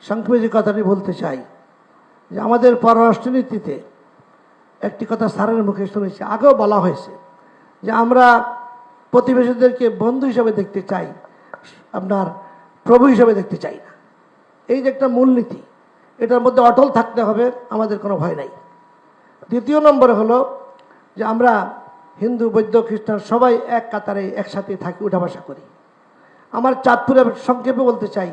সংক্ষেপে যে কথাটি বলতে চাই যে আমাদের পররাষ্ট্রনীতিতে একটি কথা স্যারের মুখে শুনেছি, আগেও বলা হয়েছে যে আমরা প্রতিবেশীদেরকে বন্ধু হিসাবে দেখতে চাই, আপনার প্রভু হিসাবে দেখতে চাই না। এই যে একটা মূলনীতি, এটার মধ্যে অটল থাকতে হবে, আমাদের কোনো ভয় নাই। দ্বিতীয় নম্বরে হলো যে আমরা হিন্দু, বৌদ্ধ, খ্রিস্টান সবাই এক কাতারে একসাথে থাকি, উঠা বসা করি। আমার চাঁদপুরে সংক্ষেপে বলতে চাই,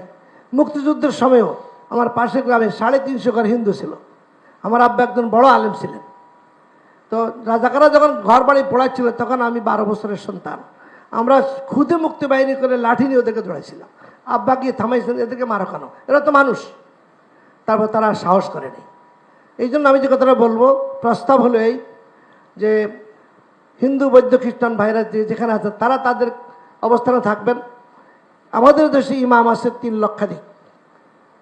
মুক্তিযুদ্ধের সময়ও আমার পাশের গ্রামে 350 ঘর হিন্দু ছিল। আমার আব্বা একজন বড় আলেম ছিলেন। তো রাজাকাররা যখন ঘর বাড়ি পড়াচ্ছিল তখন আমি 12 বছরের সন্তান। আমরা খুদে মুক্তি বাহিনী করে লাঠি নিয়ে ওদেরকে দৌড়াইছিলাম। আব্বা গিয়ে থামাইছিলেন, এদেরকে মারো কেন, এরা তো মানুষ। তারপর তারা সাহস করেনি। এই জন্য আমি যে কথাটা বলবো, প্রস্তাব হলো এই যে হিন্দু, বৌদ্ধ, খ্রিস্টান ভাইরা যেখানে আছে তারা তাদের অবস্থানে থাকবেন। আমাদের দেশে ইমাম আছে 3 লক্ষাধিক,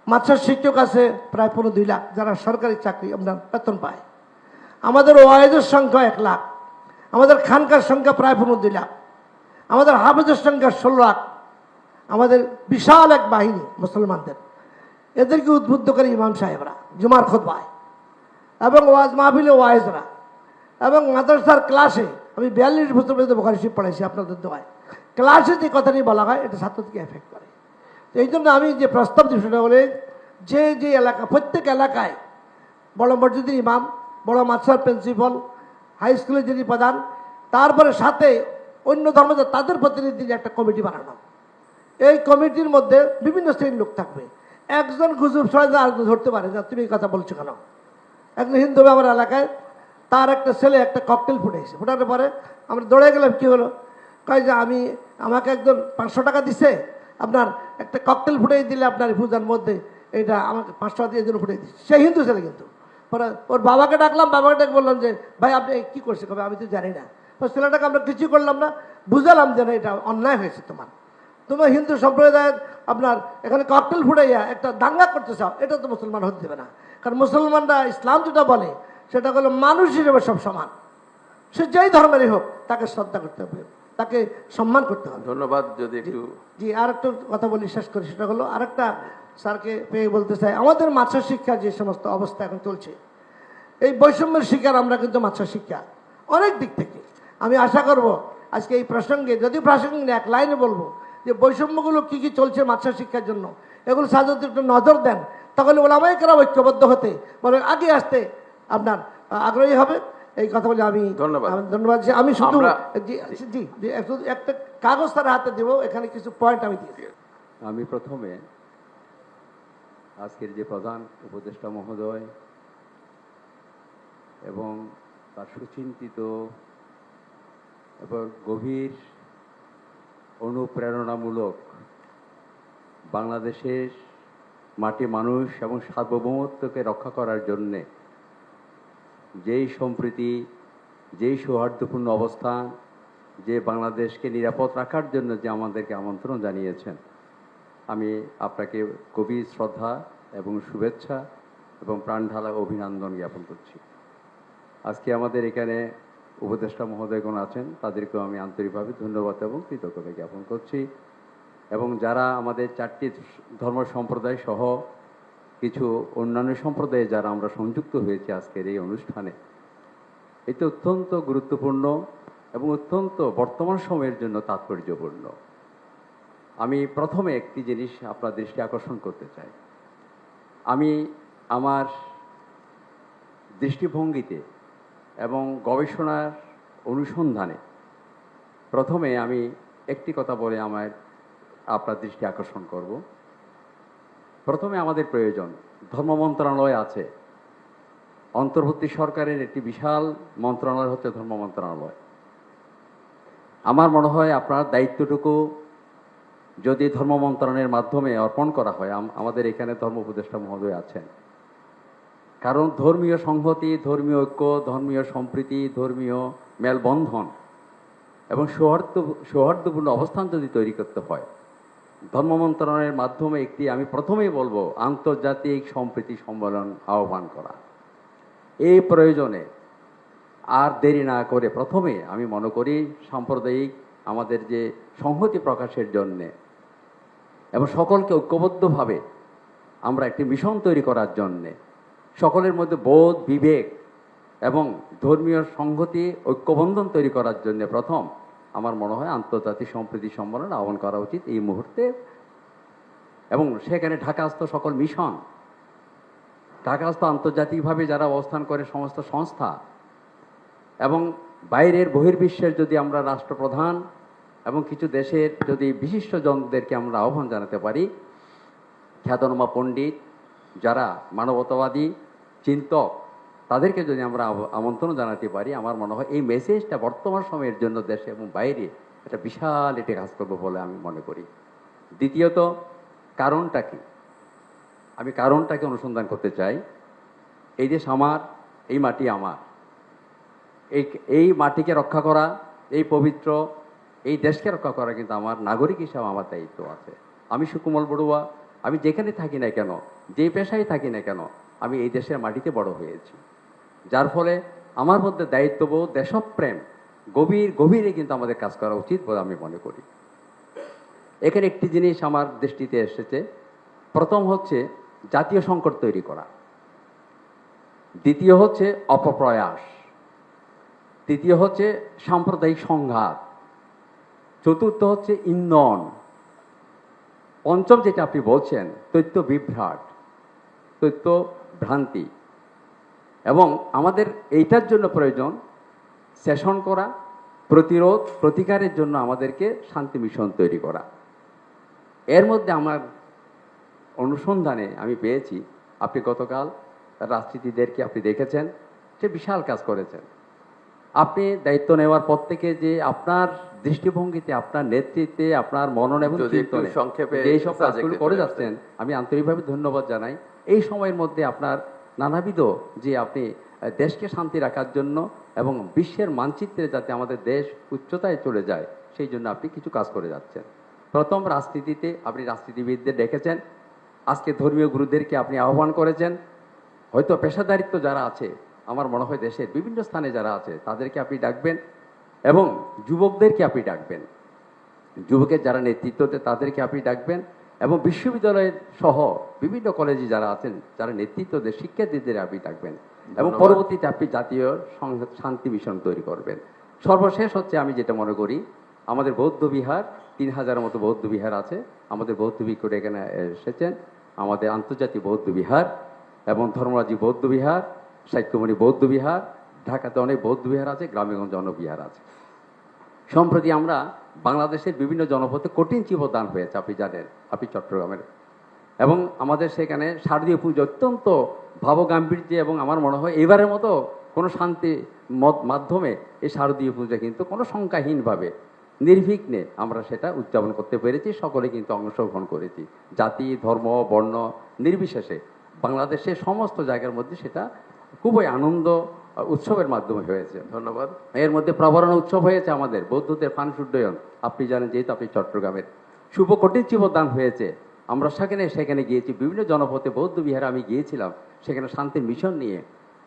মাদ্রাসার শিক্ষক আছে প্রায় 2 লাখ যারা সরকারি চাকরি আপনার বেতন পায়। আমাদের ওয়াইজের সংখ্যা 1 লাখ, আমাদের খানকার সংখ্যা প্রায় 2 লাখ, আমাদের হাফেজের সংখ্যা 16 লাখ। আমাদের বিশাল এক বাহিনী মুসলমানদের, এদেরকে উদ্বুদ্ধ করে ইমাম সাহেবরা জুমার খুতবায় এবং ওয়াজ মাহফিলে ওয়াইজরা এবং মাদ্রাসার ক্লাসে। আমি 42 বছর পর্যন্ত বুখারী শরীফ পড়াইছি আপনাদের দোয়ায়। ক্লাসে যে কথাটি বলা হয় এটা ছাত্রদেরকে এফেক্ট করে। তো এই জন্য আমি যে প্রস্তাব দিই সেটা বলে যে যে এলাকা, প্রত্যেক এলাকায় বড় মসজিদের ইমাম, বড় মাদ্রাসার প্রিন্সিপাল, হাই স্কুলের যিনি প্রধান, তারপরে সাথে অন্য ধর্মদের তাদের প্রতিনিধি একটা কমিটি বানানো। এই কমিটির মধ্যে বিভিন্ন শ্রেণীর লোক থাকবে। একজন গুজব ছড়াই আরেকজন ধরতে পারে না তুমি এই কথা বলছো কেন। একজন হিন্দু আমার এলাকায়, তার একটা ছেলে একটা ককটেল ফুটেছে, ফুটানোর পরে আমরা দৌড়ে গেলাম, কী হলো, কয় যে আমাকে একজন 500 টাকা দিছে, আপনার একটা ককটেল ফুটাই দিলে আপনার পূজার মধ্যে এইটা আমাকে 500 টাকা দিয়ে জন্য ফুটাই দিচ্ছে। সে হিন্দু ছেলে, কিন্তু পরে ওর বাবাকে ডাকলাম, বাবাকে ডেকে বললাম যে ভাই আপনি কী করছে, কবে আমি তো জানি না। তো ছেলেটাকে আমরা কিছু করলাম না, বুঝালাম যে না এটা অন্যায় হয়েছে, তোমার হিন্দু সম্প্রদায়ের আপনার এখানে ককটেল ফুটাইয়া একটা দাঙ্গা করতে চাও, এটা তো মুসলমান হতে দেবে না। কারণ মুসলমানরা ইসলাম যেটা বলে সেটা হলো মানুষ হিসেবে সব সমান, সে যেই ধর্মেরই হোক তাকে শ্রদ্ধা করতে হবে, তাকে সম্মান করতে হবে। ধন্যবাদ। যদি একটু জি আর একটা কথা বলি, শেষ করি, সেটা হলো আরেকটা স্যারকে পেয়ে বলতে চাই, আমাদের মাদ্রাসা শিক্ষার যে সমস্ত অবস্থা এখন চলছে, এই বৈষম্যের শিকার আমরা কিন্তু মাদ্রাসা শিক্ষা অনেক দিক থেকে। আমি আশা করব আজকে এই প্রসঙ্গে, যদি প্রাসঙ্গিক এক লাইনে বলবো যে বৈষম্যগুলো কী কী চলছে মাদ্রাসা শিক্ষার জন্য, এগুলো স্যার যদি একটু নজর দেন তাহলে ওলামায়ে কেরাম ঐক্যবদ্ধ হতে বলে আগে আসতে আপনার আগ্রহী হবে। এই কথা বলে আমি ধন্যবাদ। যে আমি শুধু একটা কাগজ তার হাতে দেব, এখানে কিছু পয়েন্ট আমি দিয়ে দিই। আমি প্রথমে আজকের যে প্রধান উপদেষ্টা মহোদয় এবং তার সুচিন্তিত এবং গভীর অনুপ্রেরণামূলক বাংলাদেশের মাটি, মানুষ এবং সার্বভৌমত্বকে রক্ষা করার জন্যে যেই সম্প্রীতি, যেই সৌহার্দ্যপূর্ণ অবস্থান, যে বাংলাদেশকে নিরাপদ রাখার জন্য যে আমাদেরকে আমন্ত্রণ জানিয়েছেন, আমি আপনাকে গভীর শ্রদ্ধা এবং শুভেচ্ছা এবং প্রাণঢালা অভিনন্দন জ্ঞাপন করছি। আজকে আমাদের এখানে উপদেষ্টা মহোদয়গণ আছেন, তাদেরকেও আমি আন্তরিকভাবে ধন্যবাদ এবং কৃতজ্ঞতা জ্ঞাপন করছি। এবং যারা আমাদের 4টি ধর্ম সম্প্রদায় সহ কিছু অন্যান্য সম্প্রদায়ে যারা আমরা সংযুক্ত হয়েছি আজকের এই অনুষ্ঠানে, এটি অত্যন্ত গুরুত্বপূর্ণ এবং অত্যন্ত বর্তমান সময়ের জন্য তাৎপর্যপূর্ণ। আমি প্রথমে একটি জিনিস আপনার দৃষ্টি আকর্ষণ করতে চাই। আমি আমার দৃষ্টিভঙ্গিতে এবং গবেষণার অনুসন্ধানে প্রথমে আমি একটি কথা বলে আপনার দৃষ্টি আকর্ষণ করব। প্রথমে আমাদের প্রয়োজন, ধর্ম মন্ত্রণালয় আছে, অন্তর্বর্তী সরকারের একটি বিশাল মন্ত্রণালয় হচ্ছে ধর্ম মন্ত্রণালয়। আমার মনে হয় আপনার দায়িত্বটুকু যদি ধর্ম মন্ত্রণালয়ের মাধ্যমে অর্পণ করা হয়, আমাদের এখানে ধর্ম উপদেষ্টা মহোদয় আছেন, কারণ ধর্মীয় সংহতি, ধর্মীয় ঐক্য, ধর্মীয় সম্প্রীতি, ধর্মীয় মেলবন্ধন এবং সৌহার্দ্যপূর্ণ অবস্থান যদি তৈরি করতে হয়, ধর্ম মন্ত্রণালয়ের মাধ্যমে একটি, আমি প্রথমেই বলবো, আন্তর্জাতিক সম্প্রীতি সম্মেলন আহ্বান করা। এই প্রয়োজনে আর দেরি না করে প্রথমে আমি মনে করি সাম্প্রদায়িক আমাদের যে সংহতি প্রকাশের জন্যে এবং সকলকে ঐক্যবদ্ধভাবে আমরা একটি মিশন তৈরি করার জন্যে সকলের মধ্যে বোধ বিবেক এবং ধর্মীয় সংহতি ঐক্যবন্ধন তৈরি করার জন্য প্রথম আমার মনে হয় আন্তর্জাতিক সম্প্রীতি সম্মেলন আহ্বান করা উচিত এই মুহূর্তে। এবং সেখানে ঢাকাস্থ সকল মিশন, ঢাকাস্থ আন্তর্জাতিকভাবে যারা অবস্থান করে সমস্ত সংস্থা এবং বাইরের বহির্বিশ্বের যদি আমরা রাষ্ট্রপ্রধান এবং কিছু দেশের যদি বিশিষ্ট জনদেরকে আমরা আহ্বান জানাতে পারি, খ্যাতনামা পণ্ডিত যারা মানবতাবাদী চিন্তক, তাদেরকে যদি আমরা আমন্ত্রণ জানাতে পারি, আমার মনে হয় এই মেসেজটা বর্তমান সময়ের জন্য দেশে এবং বাইরে একটা বিশাল একটি কাজ করবো বলে আমি মনে করি। দ্বিতীয়ত, কারণটা কি? আমি কারণটাকে অনুসন্ধান করতে চাই। এই দেশ আমার, এই মাটি আমার, এই মাটিকে রক্ষা করা, এই পবিত্র এই দেশকে রক্ষা করা কিন্তু আমার নাগরিক হিসাবে আমার দায়িত্ব আছে। আমি সুকুমল বড়ুয়া, আমি যেখানে থাকি না কেন, যে পেশায় থাকি না কেন, আমি এই দেশের মাটিতে বড় হয়েছি, যার ফলে আমার মধ্যে দায়িত্ববোধ, দেশপ্রেম গভীরে কিন্তু আমাদের কাজ করা উচিত বলে আমি মনে করি। এখানে একটি জিনিস আমার দৃষ্টিতে এসেছে। প্রথম হচ্ছে জাতীয় সংকট তৈরি করা, দ্বিতীয় হচ্ছে অপপ্রয়াস, তৃতীয় হচ্ছে সাম্প্রদায়িক সংঘাত, চতুর্থ হচ্ছে ইন্ধন, পঞ্চম যেটা আপনি বলছেন তথ্য বিভ্রাট, তথ্য ভ্রান্তি। এবং আমাদের এইটার জন্য প্রয়োজন সেশন করা, প্রতিরোধ প্রতিকারের জন্য আমাদেরকে শান্তি মিশন তৈরি করা। এর মধ্যে আমার অনুসন্ধানে আমি পেয়েছি, আপনি গতকাল রাজনীতিদেরকে আপনি দেখেছেন, সে বিশাল কাজ করেছেন। আপনি দায়িত্ব নেওয়ার পর থেকে যে আপনার দৃষ্টিভঙ্গিতে, আপনার নেতৃত্বে, আপনার মনন এবং চিন্তনে সংক্ষেপে এইসব কাজগুলো করে যাচ্ছেন, আমি আন্তরিকভাবে ধন্যবাদ জানাই। এই সময়ের মধ্যে আপনার নানাবিধ যে আপনি দেশকে শান্তি রাখার জন্য এবং বিশ্বের মানচিত্রে যাতে আমাদের দেশ উচ্চতায় চলে যায়, সেই জন্য আপনি কিছু কাজ করে যাচ্ছেন। প্রথম, রাজনীতিতে আপনি রাজনীতিবিদদের ডেকেছেন, আজকে ধর্মীয় গুরুদেরকে আপনি আহ্বান করেছেন। হয়তো পেশাদারিত্ব যারা আছে, আমার মনে হয় দেশের বিভিন্ন স্থানে যারা আছে, তাদেরকে আপনি ডাকবেন এবং যুবকদেরকে আপনি ডাকবেন, যুবকের যারা নেতৃত্ব দেয় তাদেরকে আপনি ডাকবেন এবং বিশ্ববিদ্যালয়ের সহ বিভিন্ন কলেজে যারা আছেন, যারা নেতৃত্ব দেয় শিক্ষার্থীদের আপনি ডাকবেন এবং পরবর্তীতে আপনি জাতীয় শান্তি মিশন তৈরি করবেন। সর্বশেষ হচ্ছে, আমি যেটা মনে করি, আমাদের বৌদ্ধ বিহার 3000-এর মতো বৌদ্ধ বিহার আছে, আমাদের বৌদ্ধ ভিক্ষুরা এখানে এসেছেন, আমাদের আন্তর্জাতিক বৌদ্ধ বিহার এবং ধর্মরাজি বৌদ্ধ বিহার, সাহিত্যমণি বৌদ্ধ বিহার, ঢাকাতে অনেক বৌদ্ধ বিহার আছে, গ্রামেগঞ্জে অনেক বিহার আছে। সম্প্রতি আমরা বাংলাদেশের বিভিন্ন জনপদে কঠিন চিবদান হয়েছে, আপনি জানেন, আপনি চট্টগ্রামের, এবং আমাদের সেখানে শারদীয় পুজো অত্যন্ত ভাবগাম্ভীর্যে, এবং আমার মনে হয় এবারের মতো কোনো শান্তি মাধ্যমে এই শারদীয় পূজা কিন্তু কোনো সংখ্যাহীনভাবে নির্বিঘ্নে আমরা সেটা উদযাপন করতে পেরেছি। সকলে কিন্তু অংশগ্রহণ করেছি, জাতি ধর্ম বর্ণ নির্বিশেষে বাংলাদেশের সমস্ত জায়গার মধ্যে সেটা খুবই আনন্দ উৎসবের মাধ্যমে হয়েছে। ধন্যবাদ। এর মধ্যে প্রবরণ উৎসব হয়েছে আমাদের বৌদ্ধদের ফানুস উড্ডয়ন, আপনি জানেন, যেহেতু আপনি চট্টগ্রামের, শুভ কঠিন চিবদান হয়েছে। আমরা সেখানে গিয়েছি, বিভিন্ন জনপথে বৌদ্ধ বিহারে আমি গিয়েছিলাম, সেখানে শান্তির মিশন নিয়ে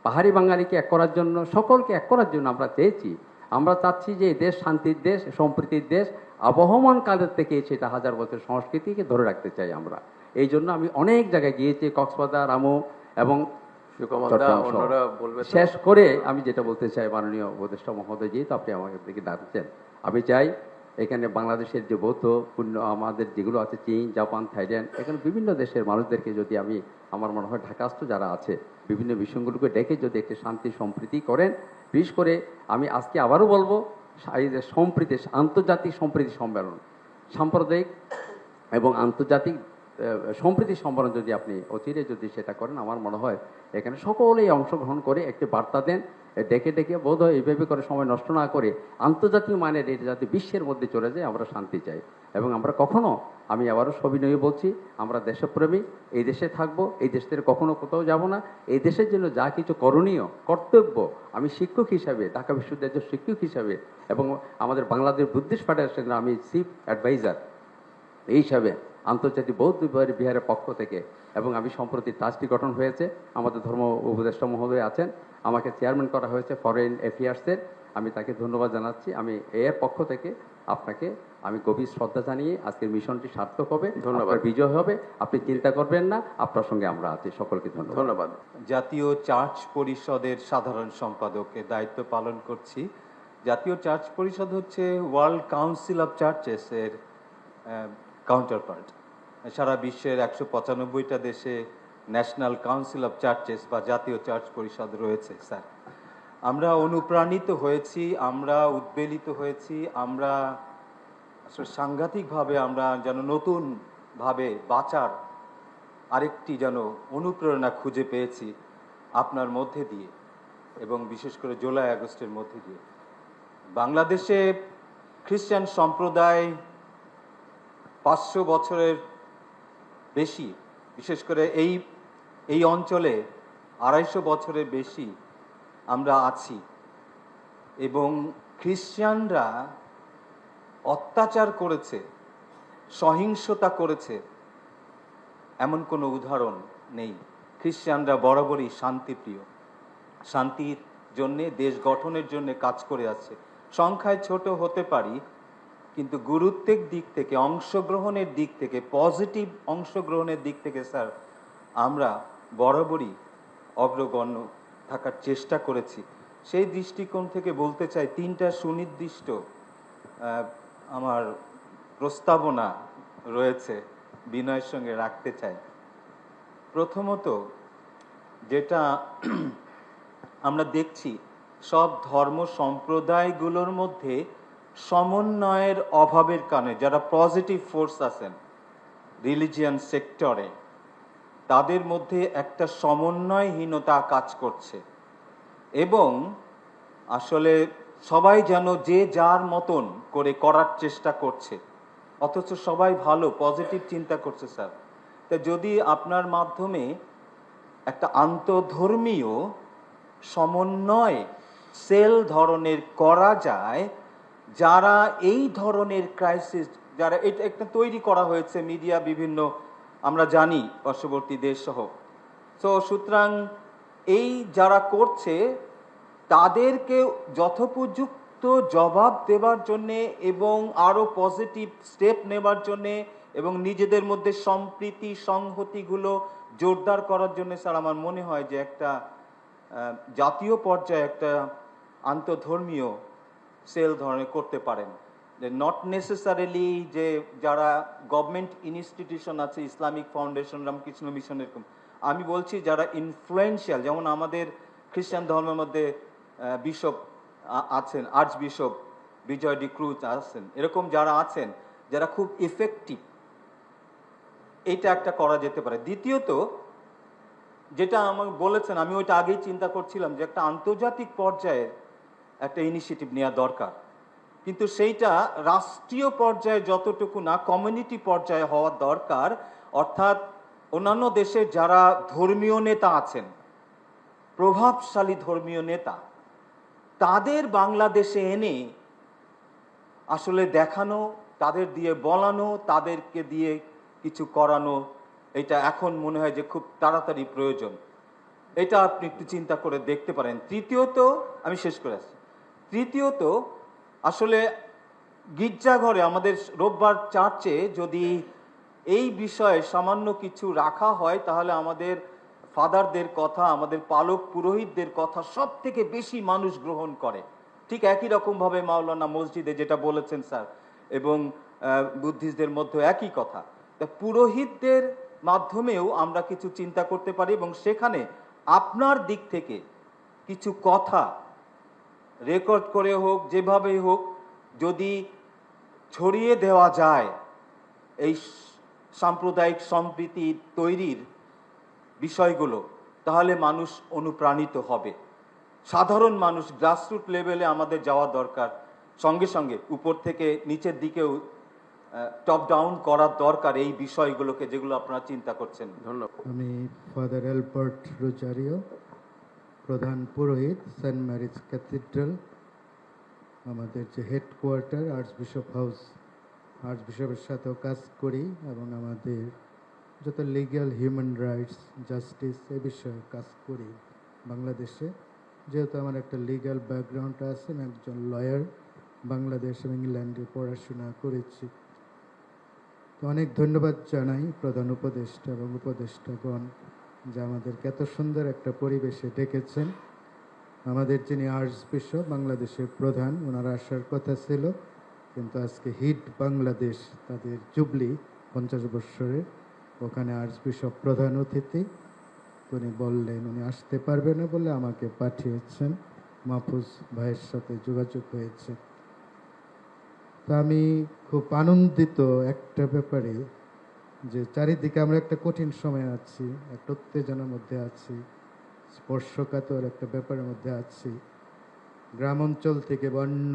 পাহাড়ি বাঙালিকে এক করার জন্য, সকলকে এক করার জন্য আমরা চেয়েছি। আমরা চাচ্ছি যে এই দেশ শান্তির দেশ, সম্প্রীতির দেশ, আবহমান কালের থেকে সেটা 1000 বছর সংস্কৃতিকে ধরে রাখতে চাই আমরা। এই জন্য আমি অনেক জায়গায় গিয়েছি, কক্সবাজার, আমু এবং শেষ করে আমি যেটা বলতে চাই, মাননীয় উপদেষ্টা মহোদয়, যেহেতু আপনি আমাকে দিকে ডাকছেন, আমি চাই এখানে বাংলাদেশের যে বৌদ্ধ পুণ্য আমাদের যেগুলো আছে, চীন, জাপান, থাইল্যান্ড, এখানে বিভিন্ন দেশের মানুষদেরকে যদি আমি, আমার মনে হয় ঢাকাস্থ যারা আছে, বিভিন্ন বিষয়গুলোকে ডেকে যদি একটি শান্তি সম্প্রীতি করেন। বিশেষ করে আমি আজকে আবারও বলবো, এই যে সম্প্রীতি, আন্তর্জাতিক সম্প্রীতি সম্মেলন, সাম্প্রদায়িক এবং আন্তর্জাতিক সম্প্রীতি সম্মেলন যদি আপনি অচিরে যদি সেটা করেন, আমার মনে হয় এখানে সকলেই অংশগ্রহণ করে একটি বার্তা দেন, ডেকে বোধ হয় এইভাবে করে সময় নষ্ট না করে আন্তর্জাতিক মানের এটা যাতে বিশ্বের মধ্যে চলে যায়, আমরা শান্তি চাই। এবং আমরা কখনো, আমি আবারও সবিনয়ে বলছি, আমরা দেশপ্রেমী, এই দেশে থাকবো, এই দেশ থেকে কখনো কোথাও যাব না। এই দেশের জন্য যা কিছু করণীয় কর্তব্য, আমি শিক্ষক হিসাবে, ঢাকা বিশ্ববিদ্যালয়ের শিক্ষক হিসাবে এবং আমাদের বাংলাদেশ বুদ্ধিস্ট ফেডারেশনের আমি চিফ অ্যাডভাইজার এই হিসাবে আন্তর্জাতিক বৌদ্ধ বিহারের পক্ষ থেকে, এবং আমি সম্প্রতি ট্রাস্টি গঠন হয়েছে, আমাদের ধর্ম উপদেষ্টা মহোদয় আছেন, আমাকে চেয়ারম্যান করা হয়েছে ফরেন অ্যাফেয়ার্সের, আমি তাকে ধন্যবাদ জানাচ্ছি। আমি এর পক্ষ থেকে আপনাকে আমি গভীর শ্রদ্ধা জানিয়ে আজকের মিশনটি সার্থক হবে, ধন্যবাদ, বিজয় হবে, আপনি চিন্তা করবেন না, আপনার সঙ্গে আমরা আছি। সকলকে ধন্যবাদ। জাতীয় চার্চ পরিষদের সাধারণ সম্পাদকের দায়িত্ব পালন করছি। জাতীয় চার্চ পরিষদ হচ্ছে ওয়ার্ল্ড কাউন্সিল অফ চার্চেস এর কাউন্টারপার্ট। সারা বিশ্বের 195টা দেশে ন্যাশনাল কাউন্সিল অফ চার্চেস বা জাতীয় চার্চ পরিষদ রয়েছে। স্যার, আমরা অনুপ্রাণিত হয়েছি, আমরা উদ্বেলিত হয়েছি, আমরা আসলে সাংঘাতিকভাবে আমরা যেন নতুনভাবে বাঁচার আরেকটি যেন অনুপ্রেরণা খুঁজে পেয়েছি আপনার মধ্যে দিয়ে, এবং বিশেষ করে জুলাই আগস্টের মধ্যে দিয়ে। বাংলাদেশে খ্রিস্টান সম্প্রদায় 500 বছরের বেশি, বিশেষ করে এই অঞ্চলে 250 বছরের বেশি আমরা আছি, এবং খ্রিস্টানরা অত্যাচার করেছে, সহিংসতা করেছে এমন কোনো উদাহরণ নেই। খ্রিস্টানরা বরাবরই শান্তিপ্রিয়, শান্তির জন্যে, দেশ গঠনের জন্য কাজ করে আছে। সংখ্যায় ছোট হতে পারি, কিন্তু গুরুত্বের দিক থেকে, অংশগ্রহণের দিক থেকে, পজিটিভ অংশগ্রহণের দিক থেকে স্যার আমরা বরাবরই অগ্রগণ্য থাকার চেষ্টা করেছি। সেই দৃষ্টিকোণ থেকে বলতে চাই, 3টা সুনির্দিষ্ট আমার প্রস্তাবনা রয়েছে, বিনয়ের সঙ্গে রাখতে চাই। প্রথমত, যেটা আমরা দেখছি সব ধর্ম সম্প্রদায়গুলোর মধ্যে সমন্বয়ের অভাবের কারণে যারা পজিটিভ ফোর্স আছেন রিলিজিয়ান সেক্টরে, তাদের মধ্যে একটা সমন্বয়হীনতা কাজ করছে, এবং আসলে সবাই যেন যে যার মতন করে করার চেষ্টা করছে, অথচ সবাই ভালো পজিটিভ চিন্তা করছে। স্যার, তা যদি আপনার মাধ্যমে একটা আন্তঃধর্মীয় সমন্বয় সেল ধরনের করা যায়, যারা এই ধরনের ক্রাইসিস, যারা এটা একটা তৈরি করা হয়েছে মিডিয়া বিভিন্ন, আমরা জানি পার্শ্ববর্তী দেশ সহ, তো সুতরাং এই যারা করছে তাদেরকে যথোপযুক্ত জবাব দেবার জন্যে এবং আরও পজিটিভ স্টেপ নেবার জন্যে এবং নিজেদের মধ্যে সম্প্রীতি সংহতিগুলো জোরদার করার জন্য স্যার আমার মনে হয় যে একটা জাতীয় পর্যায়ে একটা আন্তঃধর্মীয় সেল ধরনের করতে পারেন। নট নেসেসারিলি যে যারা গভর্নমেন্ট ইনস্টিটিউশন আছে, ইসলামিক ফাউন্ডেশন, রামকৃষ্ণ মিশন, এরকম আমি বলছি যারা ইনফ্লুয়েন্সিয়াল, যেমন আমাদের খ্রিস্টান ধর্মের মধ্যে বিশপ আছেন, আর্চ বিশপ বিজয় ডি ক্রুজ আছেন, এরকম যারা আছেন যারা খুব ইফেক্টিভ, এইটা একটা করা যেতে পারে। দ্বিতীয়ত, যেটা আমাকে বলেছেন, আমি ওইটা আগেই চিন্তা করছিলাম যে একটা আন্তর্জাতিক পর্যায়ে একটা ইনিশিয়েটিভ নেওয়া দরকার, কিন্তু সেইটা রাষ্ট্রীয় পর্যায়ে যতটুকু না, কমিউনিটি পর্যায়ে হওয়া দরকার। অর্থাৎ অন্যান্য দেশের যারা ধর্মীয় নেতা আছেন, প্রভাবশালী ধর্মীয় নেতা, তাদের বাংলাদেশে এনে আসলে দেখানো, তাদের দিয়ে বলানো, তাদেরকে দিয়ে কিছু করানো, এটা এখন মনে হয় যে খুব তাড়াতাড়ি প্রয়োজন। এটা আপনি একটু চিন্তা করে দেখতে পারেন। তৃতীয়ত, আমি শেষ করে আসছি, তৃতীয়ত আসলে গির্জাঘরে আমাদের রোববার চার্চে যদি এই বিষয়ে সামান্য কিছু রাখা হয়, তাহলে আমাদের ফাদারদের কথা, আমাদের পালক পুরোহিতদের কথা সব থেকে বেশি মানুষ গ্রহণ করে। ঠিক একই রকমভাবে মাওলানা মসজিদে যেটা বলেছেন স্যার, এবং বুদ্ধিস্টদের মধ্যে একই কথা। তা পুরোহিতদের মাধ্যমেও আমরা কিছু চিন্তা করতে পারি, এবং সেখানে আপনার দিক থেকে কিছু কথা রেকর্ড করে হোক, যেভাবেই হোক, যদি ছড়িয়ে দেওয়া যায় এই সাম্প্রদায়িক সম্প্রীতি তৈরির বিষয়গুলো, তাহলে মানুষ অনুপ্রাণিত হবে। সাধারণ মানুষ, গ্রাসরুট লেভেলে আমাদের যাওয়া দরকার, সঙ্গে সঙ্গে উপর থেকে নিচের দিকেও টপ ডাউন করার দরকার এই বিষয়গুলোকে, যেগুলো আপনারা চিন্তা করছেন। ধন্যবাদ। আমি ফাদার অ্যালবার্ট রোজারিও, প্রধান পুরোহিত, সেন্ট ম্যারিজ ক্যাথিড্রাল, আমাদের যে হেডকোয়ার্টার আর্চবিশপ হাউস আর্চ বিশপের সাথেও কাজ করি এবং আমাদের যত লিগ্যাল হিউম্যান রাইটস জাস্টিস এ বিষয়ে কাজ করি বাংলাদেশে। যেহেতু আমার একটা লিগ্যাল ব্যাকগ্রাউন্ড আছে, আমি একজন লয়ার, বাংলাদেশ এবং ইংল্যান্ডে পড়াশোনা করেছি। তো অনেক ধন্যবাদ জানাই প্রধান উপদেষ্টা এবং উপদেষ্টাগণ যে আমাদেরকে এত সুন্দর একটা পরিবেশে ডেকেছেন। আমাদের যিনি আর্চ বিশপ বাংলাদেশের প্রধান, ওনার আসার কথা ছিল, কিন্তু আজকে হিট বাংলাদেশ তাদের জুবলি 50 বৎসরের, ওখানে আর্চ বিশপ প্রধান অতিথি। উনি বললেন উনি আসতে পারবে না বলে আমাকে পাঠিয়েছেন, মাহফুজ ভাইয়ের সাথে যোগাযোগ হয়েছে। তো আমি খুব আনন্দিত একটা ব্যাপারে যে চারিদিকে আমরা একটা কঠিন সময় আছি, একটা উত্তেজনার মধ্যে আছি, স্পর্শকাতর একটা ব্যাপারের মধ্যে আছি। গ্রাম অঞ্চল থেকে বা অন্য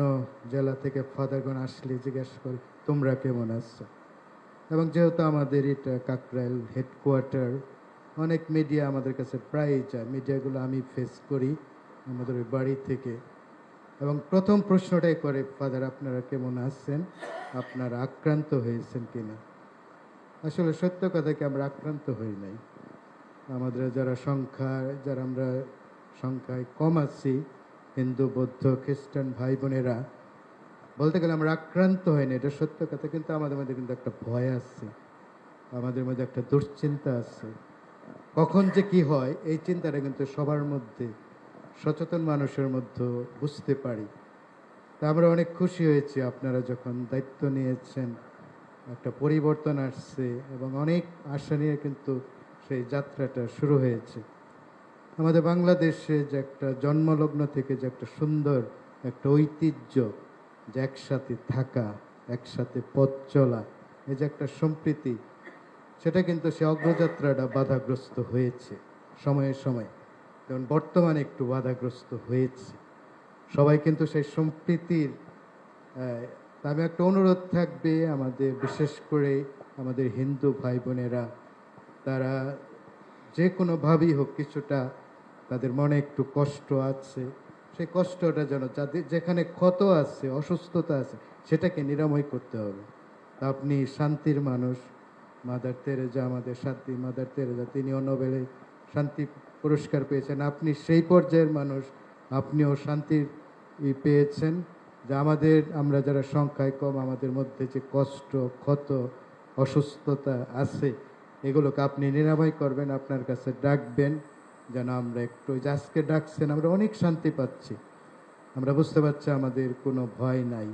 জেলা থেকে ফাদারগণ আসলে জিজ্ঞাসা করে তোমরা কেমন আছো। এবং যেহেতু আমাদের এটা কাকরাইল হেডকোয়ার্টার, অনেক মিডিয়া আমাদের কাছে প্রায়ই যায়, মিডিয়াগুলো আমি ফেস করি আমাদের ওই বাড়ি থেকে। এবং প্রথম প্রশ্নটাই করে ফাদার আপনারা কেমন আছেন, আপনারা আক্রান্ত হয়েছেন কিনা। আসলে সত্য কথা কি আমরা আক্রান্ত হই নাই। আমাদের যারা আমরা সংখ্যায় কম আছি, হিন্দু বৌদ্ধ খ্রিস্টান ভাই বোনেরা, বলতে গেলে আমরা আক্রান্ত হয়নি, এটা সত্য কথা। কিন্তু আমাদের মধ্যে কিন্তু একটা ভয় আছে, আমাদের মধ্যে একটা দুশ্চিন্তা আছে। কখন যে কি হয় এই চিন্তাটা কিন্তু সবার মধ্যে, সচেতন মানুষের মধ্যে বুঝতে পারি। তা আমরা অনেক খুশি হয়েছি আপনারা যখন দায়িত্ব নিয়েছেন, একটা পরিবর্তন আসছে এবং অনেক আশা নিয়ে কিন্তু সেই যাত্রাটা শুরু হয়েছে। আমাদের বাংলাদেশে যে একটা জন্মলগ্ন থেকে যে একটা সুন্দর একটা ঐতিহ্য, যে একসাথে থাকা, একসাথে পথ চলা, এই যে একটা সম্প্রীতি, সেটা কিন্তু সে অগ্রযাত্রাটা বাধাগ্রস্ত হয়েছে সময়ে সময়ে, যেমন বর্তমানে একটু বাধাগ্রস্ত হয়েছে। সবাই কিন্তু সেই সম্প্রীতির আমি একটা অনুরোধ থাকবে আমাদের, বিশেষ করে আমাদের হিন্দু ভাই বোনেরা, তারা যে কোনোভাবেই হোক কিছুটা তাদের মনে একটু কষ্ট আছে, সেই কষ্টটা যেন যাদের যেখানে ক্ষত আছে, অসুস্থতা আছে, সেটাকে নিরাময় করতে হবে। তা আপনি শান্তির মানুষ, মাদার তেরেজা, আমাদের শান্তি মাদার তেরেজা, তিনিও নোবেলে শান্তি পুরস্কার পেয়েছেন, আপনি সেই পর্যায়ের মানুষ, আপনিও শান্তির পেয়েছেন। যে আমরা যারা সংখ্যায় কম, আমাদের মধ্যে যে কষ্ট, ক্ষত, অসুস্থতা আছে, এগুলোকে আপনি নিরাময় করবেন, আপনার কাছে ডাকবেন, যেন আমরা একটু, যে আজকে ডাকছেন, আমরা অনেক শান্তি পাচ্ছি, আমরা বুঝতে পারছি আমাদের কোনো ভয় নাই।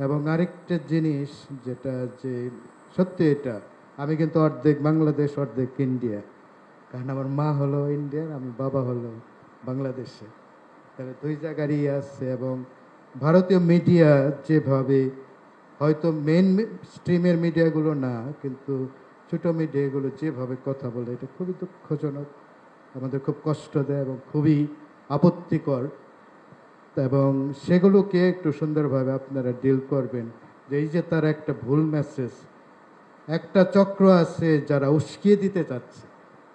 এবং আরেকটা জিনিস যেটা, যে সত্যি এটা, আমি কিন্তু অর্ধেক বাংলাদেশ অর্ধেক ইন্ডিয়া, কারণ আমার মা হলো ইন্ডিয়ার, আমি বাবা হলো বাংলাদেশে, তাহলে দুই জায়গারই আছে। এবং ভারতীয় মিডিয়া যেভাবে, হয়তো মেন স্ট্রিমের মিডিয়াগুলো না, কিন্তু ছোটো মিডিয়াগুলো যেভাবে কথা বলে, এটা খুবই দুঃখজনক, আমাদের খুব কষ্ট দেয় এবং খুবই আপত্তিকর। এবং সেগুলোকে একটু সুন্দরভাবে আপনারা ডিল করবেন, যে এই যে তারা একটা ভুল মেসেজ, একটা চক্র আছে যারা উস্কিয়ে দিতে চাচ্ছে,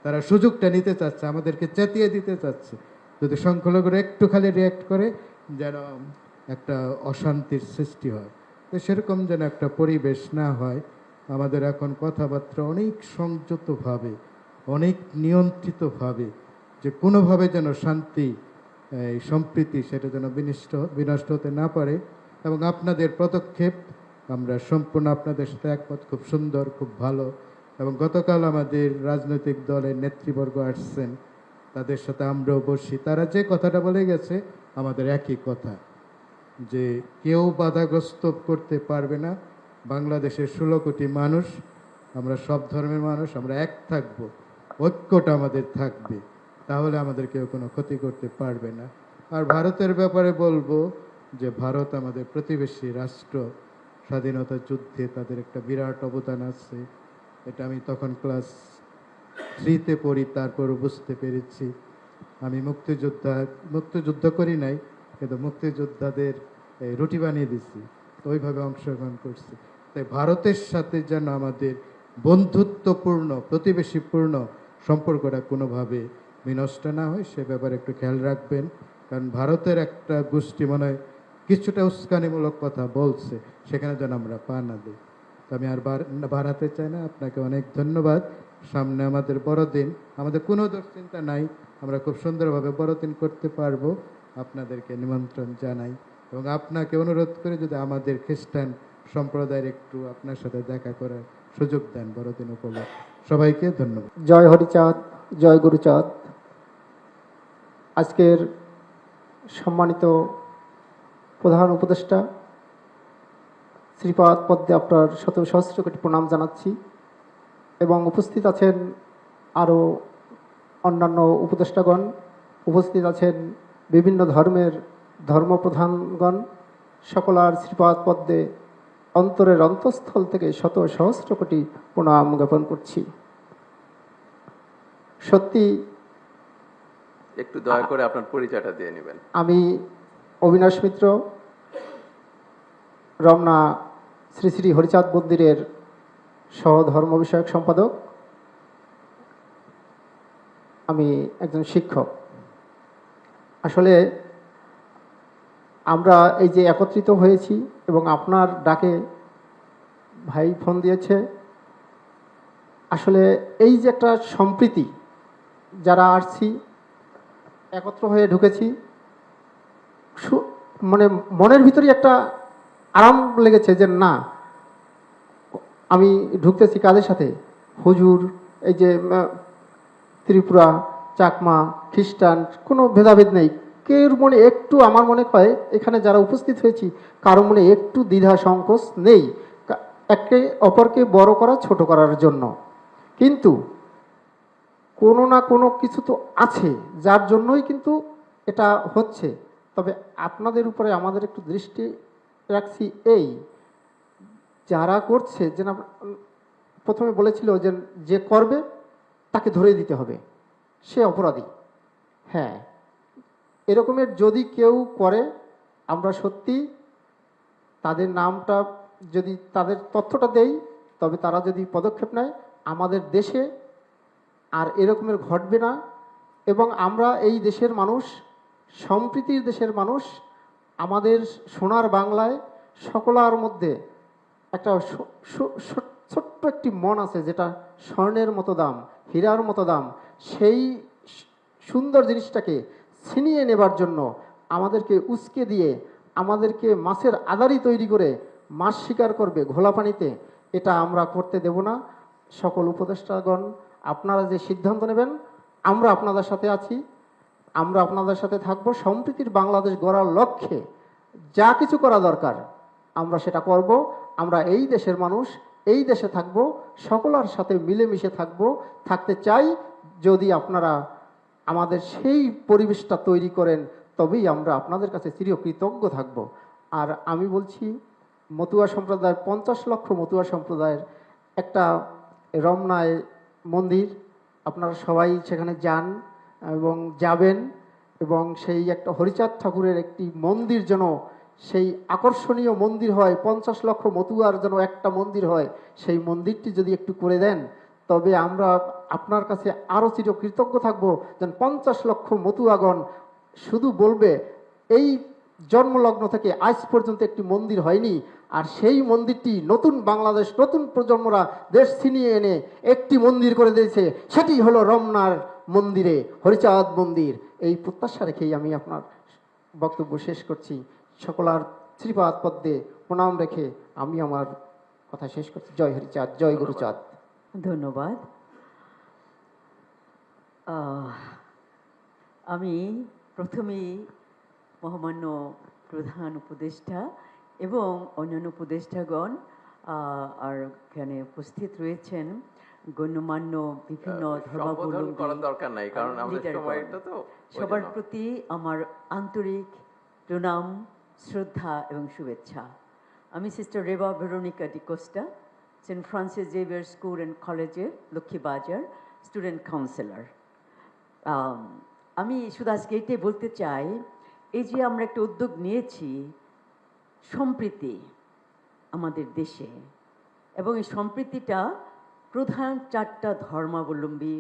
তারা সুযোগটা নিতে চাচ্ছে, আমাদেরকে চেতিয়ে দিতে চাচ্ছে, যদি সংখ্যালঘুরা একটু খালি রিয়াক্ট করে যেন একটা অশান্তির সৃষ্টি হয়। তো সেরকম যেন একটা পরিবেশ না হয়। আমাদের এখন কথাবার্তা অনেক সংযতভাবে, অনেক নিয়ন্ত্রিতভাবে, যে কোনোভাবে যেন শান্তি, এই সম্প্রীতি, সেটা যেন বিনষ্ট হতে না পারে। এবং আপনাদের পদক্ষেপ আমরা সম্পূর্ণ আপনাদের সাথে একমত, খুব সুন্দর, খুব ভালো। এবং গতকাল আমাদের রাজনৈতিক দলের নেতৃবর্গ আসছেন, তাদের সাথে আমরাও বসি, তারা যে কথাটা বলে গেছে আমাদের একই কথা, যে কেউ বাধাগ্রস্ত করতে পারবে না। বাংলাদেশের 16 কোটি মানুষ, আমরা সব ধর্মের মানুষ, আমরা এক থাকব, ঐক্যটা আমাদের থাকবে, তাহলে আমাদের কেউ কোনো ক্ষতি করতে পারবে না। আর ভারতের ব্যাপারে বলবো যে ভারত আমাদের প্রতিবেশী রাষ্ট্র, স্বাধীনতা যুদ্ধে তাদের একটা বিরাট অবদান আছে। এটা আমি তখন ক্লাস 3-তে পড়ি, তারপরও বুঝতে পেরেছি। আমি মুক্তিযুদ্ধ করি নাই, কিন্তু মুক্তিযোদ্ধাদের রুটি বানিয়ে দিছি, তো ওইভাবে অংশগ্রহণ করছি। তাই ভারতের সাথে যেন আমাদের বন্ধুত্বপূর্ণ, প্রতিবেশীপূর্ণ সম্পর্কটা কোনোভাবে বিনষ্ট না হয়, সে ব্যাপারে একটু খেয়াল রাখবেন। কারণ ভারতের একটা গোষ্ঠী মনে হয় কিছুটা উস্কানিমূলক কথা বলছে, সেখানে যেন আমরা পা না দিই। তো আমি আর বাড়াতে চাই না। আপনাকে অনেক ধন্যবাদ। সামনে আমাদের বড়দিন, আমাদের কোনো দুশ্চিন্তা নাই, আমরা খুব সুন্দরভাবে বড়দিন করতে পারবো। আপনাদেরকে নিমন্ত্রণ জানাই এবং আপনাকে অনুরোধ করে যদি আমাদের খ্রিস্টান সম্প্রদায়ের একটু আপনার সাথে দেখা করার সুযোগ দেন বড়দিন উপলক্ষে। সবাইকে ধন্যবাদ। জয় হরিচাঁদ, জয় গুরুচাঁদ। আজকের সম্মানিত প্রধান উপদেষ্টা শ্রীপাদ পদ্মে আপনার শত সহস্র কোটি প্রণাম জানাচ্ছি এবং উপস্থিত আছেন আরও অন্যান্য উপদেষ্টাগণ, উপস্থিত আছেন বিভিন্ন ধর্মের ধর্মপ্রধানগণ। সকলার শ্রীপাদ পদ্মে অন্তরের অন্তঃস্থল থেকে শত সহস্র কোটি প্রণাম জ্ঞাপন করছি। সত্যি একটু দয়া করে আপনার পরিচয়টা দিয়ে নেবেন। আমি অবিনাশ মিত্র, রমনা শ্রী শ্রী হরিচাঁদ মন্দিরের সহধর্ম বিষয়ক সম্পাদক। আমি একজন শিক্ষক। আসলে আমরা এই যে একত্রিত হয়েছি এবং আপনার ডাকে ভাই ফোন দিয়েছে, আসলে এই যে একটা সম্প্রীতি, যারা আসছি একত্র হয়ে ঢুকেছি, মানে মনের ভিতরে একটা আরাম লেগেছে যে না, আমি ঢুকতেছি কাদের সাথে, হুজুর, এই যে ত্রিপুরা, চাকমা, খ্রিস্টান, কোনো ভেদাভেদ নেই। কেউ মনে একটু, আমার মনে হয় এখানে যারা উপস্থিত হয়েছি কারো মনে একটু দ্বিধা সংকোচ নেই একে অপরকে বড় করা, ছোট করার জন্য। কিন্তু কোনো না কোনো কিছু তো আছে যার জন্যই কিন্তু এটা হচ্ছে। তবে আপনাদের উপরে আমাদের একটু দৃষ্টি রাখছি, এই যারা করছে যে না, প্রথমে বলেছিল যে যে করবে তাকে ধরে দিতে হবে, সে অপরাধী। হ্যাঁ, এরকমের যদি কেউ করে, আমরা সত্যি তাদের নামটা যদি, তাদের তথ্যটা দেই, তবে তারা যদি পদক্ষেপ নেয় আমাদের দেশে আর এরকমের ঘটবে না। এবং আমরা এই দেশের মানুষ, সম্প্রীতির দেশের মানুষ, আমাদের সোনার বাংলায় সকলার মধ্যে একটা ছোট্ট একটি মন আছে যেটা স্বর্ণের মতো দাম, হীরার মতো দাম। সেই সুন্দর জিনিসটাকে ছিনিয়ে নেবার জন্য আমাদেরকে উস্কে দিয়ে, আমাদেরকে মাছের আদারি তৈরি করে মাছ শিকার করবে ঘোলা পানিতে, এটা আমরা করতে দেব না। সকল উপদেষ্টাগণ, আপনারা যে সিদ্ধান্ত নেবেন, আমরা আপনাদের সাথে আছি, আমরা আপনাদের সাথে থাকব। সম্প্রীতির বাংলাদেশ গড়ার লক্ষ্যে যা কিছু করা দরকার আমরা সেটা করব। আমরা এই দেশের মানুষ, এই দেশে থাকব, সকলের সাথে মিলেমিশে থাকব, থাকতে চাই। যদি আপনারা আমাদের সেই পরিবেশটা তৈরি করেন, তবেই আমরা আপনাদের কাছে চিরকৃতজ্ঞ থাকব। আর আমি বলছি, মতুয়া সম্প্রদায়ের 50 লক্ষ মতুয়া সম্প্রদায়ের একটা রমনায় মন্দির, আপনারা সবাই সেখানে যান এবং যাবেন, এবং সেই একটা হরিচাঁদ ঠাকুরের একটি মন্দির যেন সেই আকর্ষণীয় মন্দির হয়, 50 লক্ষ মতুয়ার যেন একটা মন্দির হয়, সেই মন্দিরটি যদি একটু করে দেন, তবে আমরা আপনার কাছে আরও চিরকৃতজ্ঞ থাকবো। যেন 50 লক্ষ মতুয়াগণ শুধু বলবে এই জন্মলগ্ন থেকে আজ পর্যন্ত একটি মন্দির হয়নি, আর সেই মন্দিরটি নতুন বাংলাদেশ, নতুন প্রজন্মরা দেশ ছিনিয়ে এনে একটি মন্দির করে দিয়েছে, সেটি হলো রমনার মন্দিরে হরিচাঁদ মন্দির। এই প্রত্যাশা রেখেই আমি আপনার বক্তব্য শেষ করছি। সকলার শ্রীপাদ পদ্মে প্রণাম রেখে আমি আমার কথা শেষ করছি। জয় হরিচাঁদ, জয় গুরুচাঁদ। ধন্যবাদ। আমি প্রথমেই মহামান্য প্রধান উপদেষ্টা এবং অন্যান্য উপদেষ্টাগণ আর এখানে উপস্থিত রয়েছেন গণ্যমান্য বিভিন্ন ধর্মাবলম্বী করার দরকার নাই, কারণ আমাদের সময়টা তো সবার প্রতি আমার আন্তরিক প্রণাম, শ্রদ্ধা এবং শুভেচ্ছা। আমি sister Reba Veronica D'Costa, Saint Francis Xavier School and কলেজের লক্ষ্মীবাজার স্টুডেন্ট কাউন্সিলর। আমি শুধু আজকে এটাই বলতে চাই, এই যে আমরা একটা উদ্যোগ নিয়েছি সম্প্রীতি আমাদের দেশে, এবং এই সম্প্রীতিটা প্রধান 4টা ধর্মাবলম্বী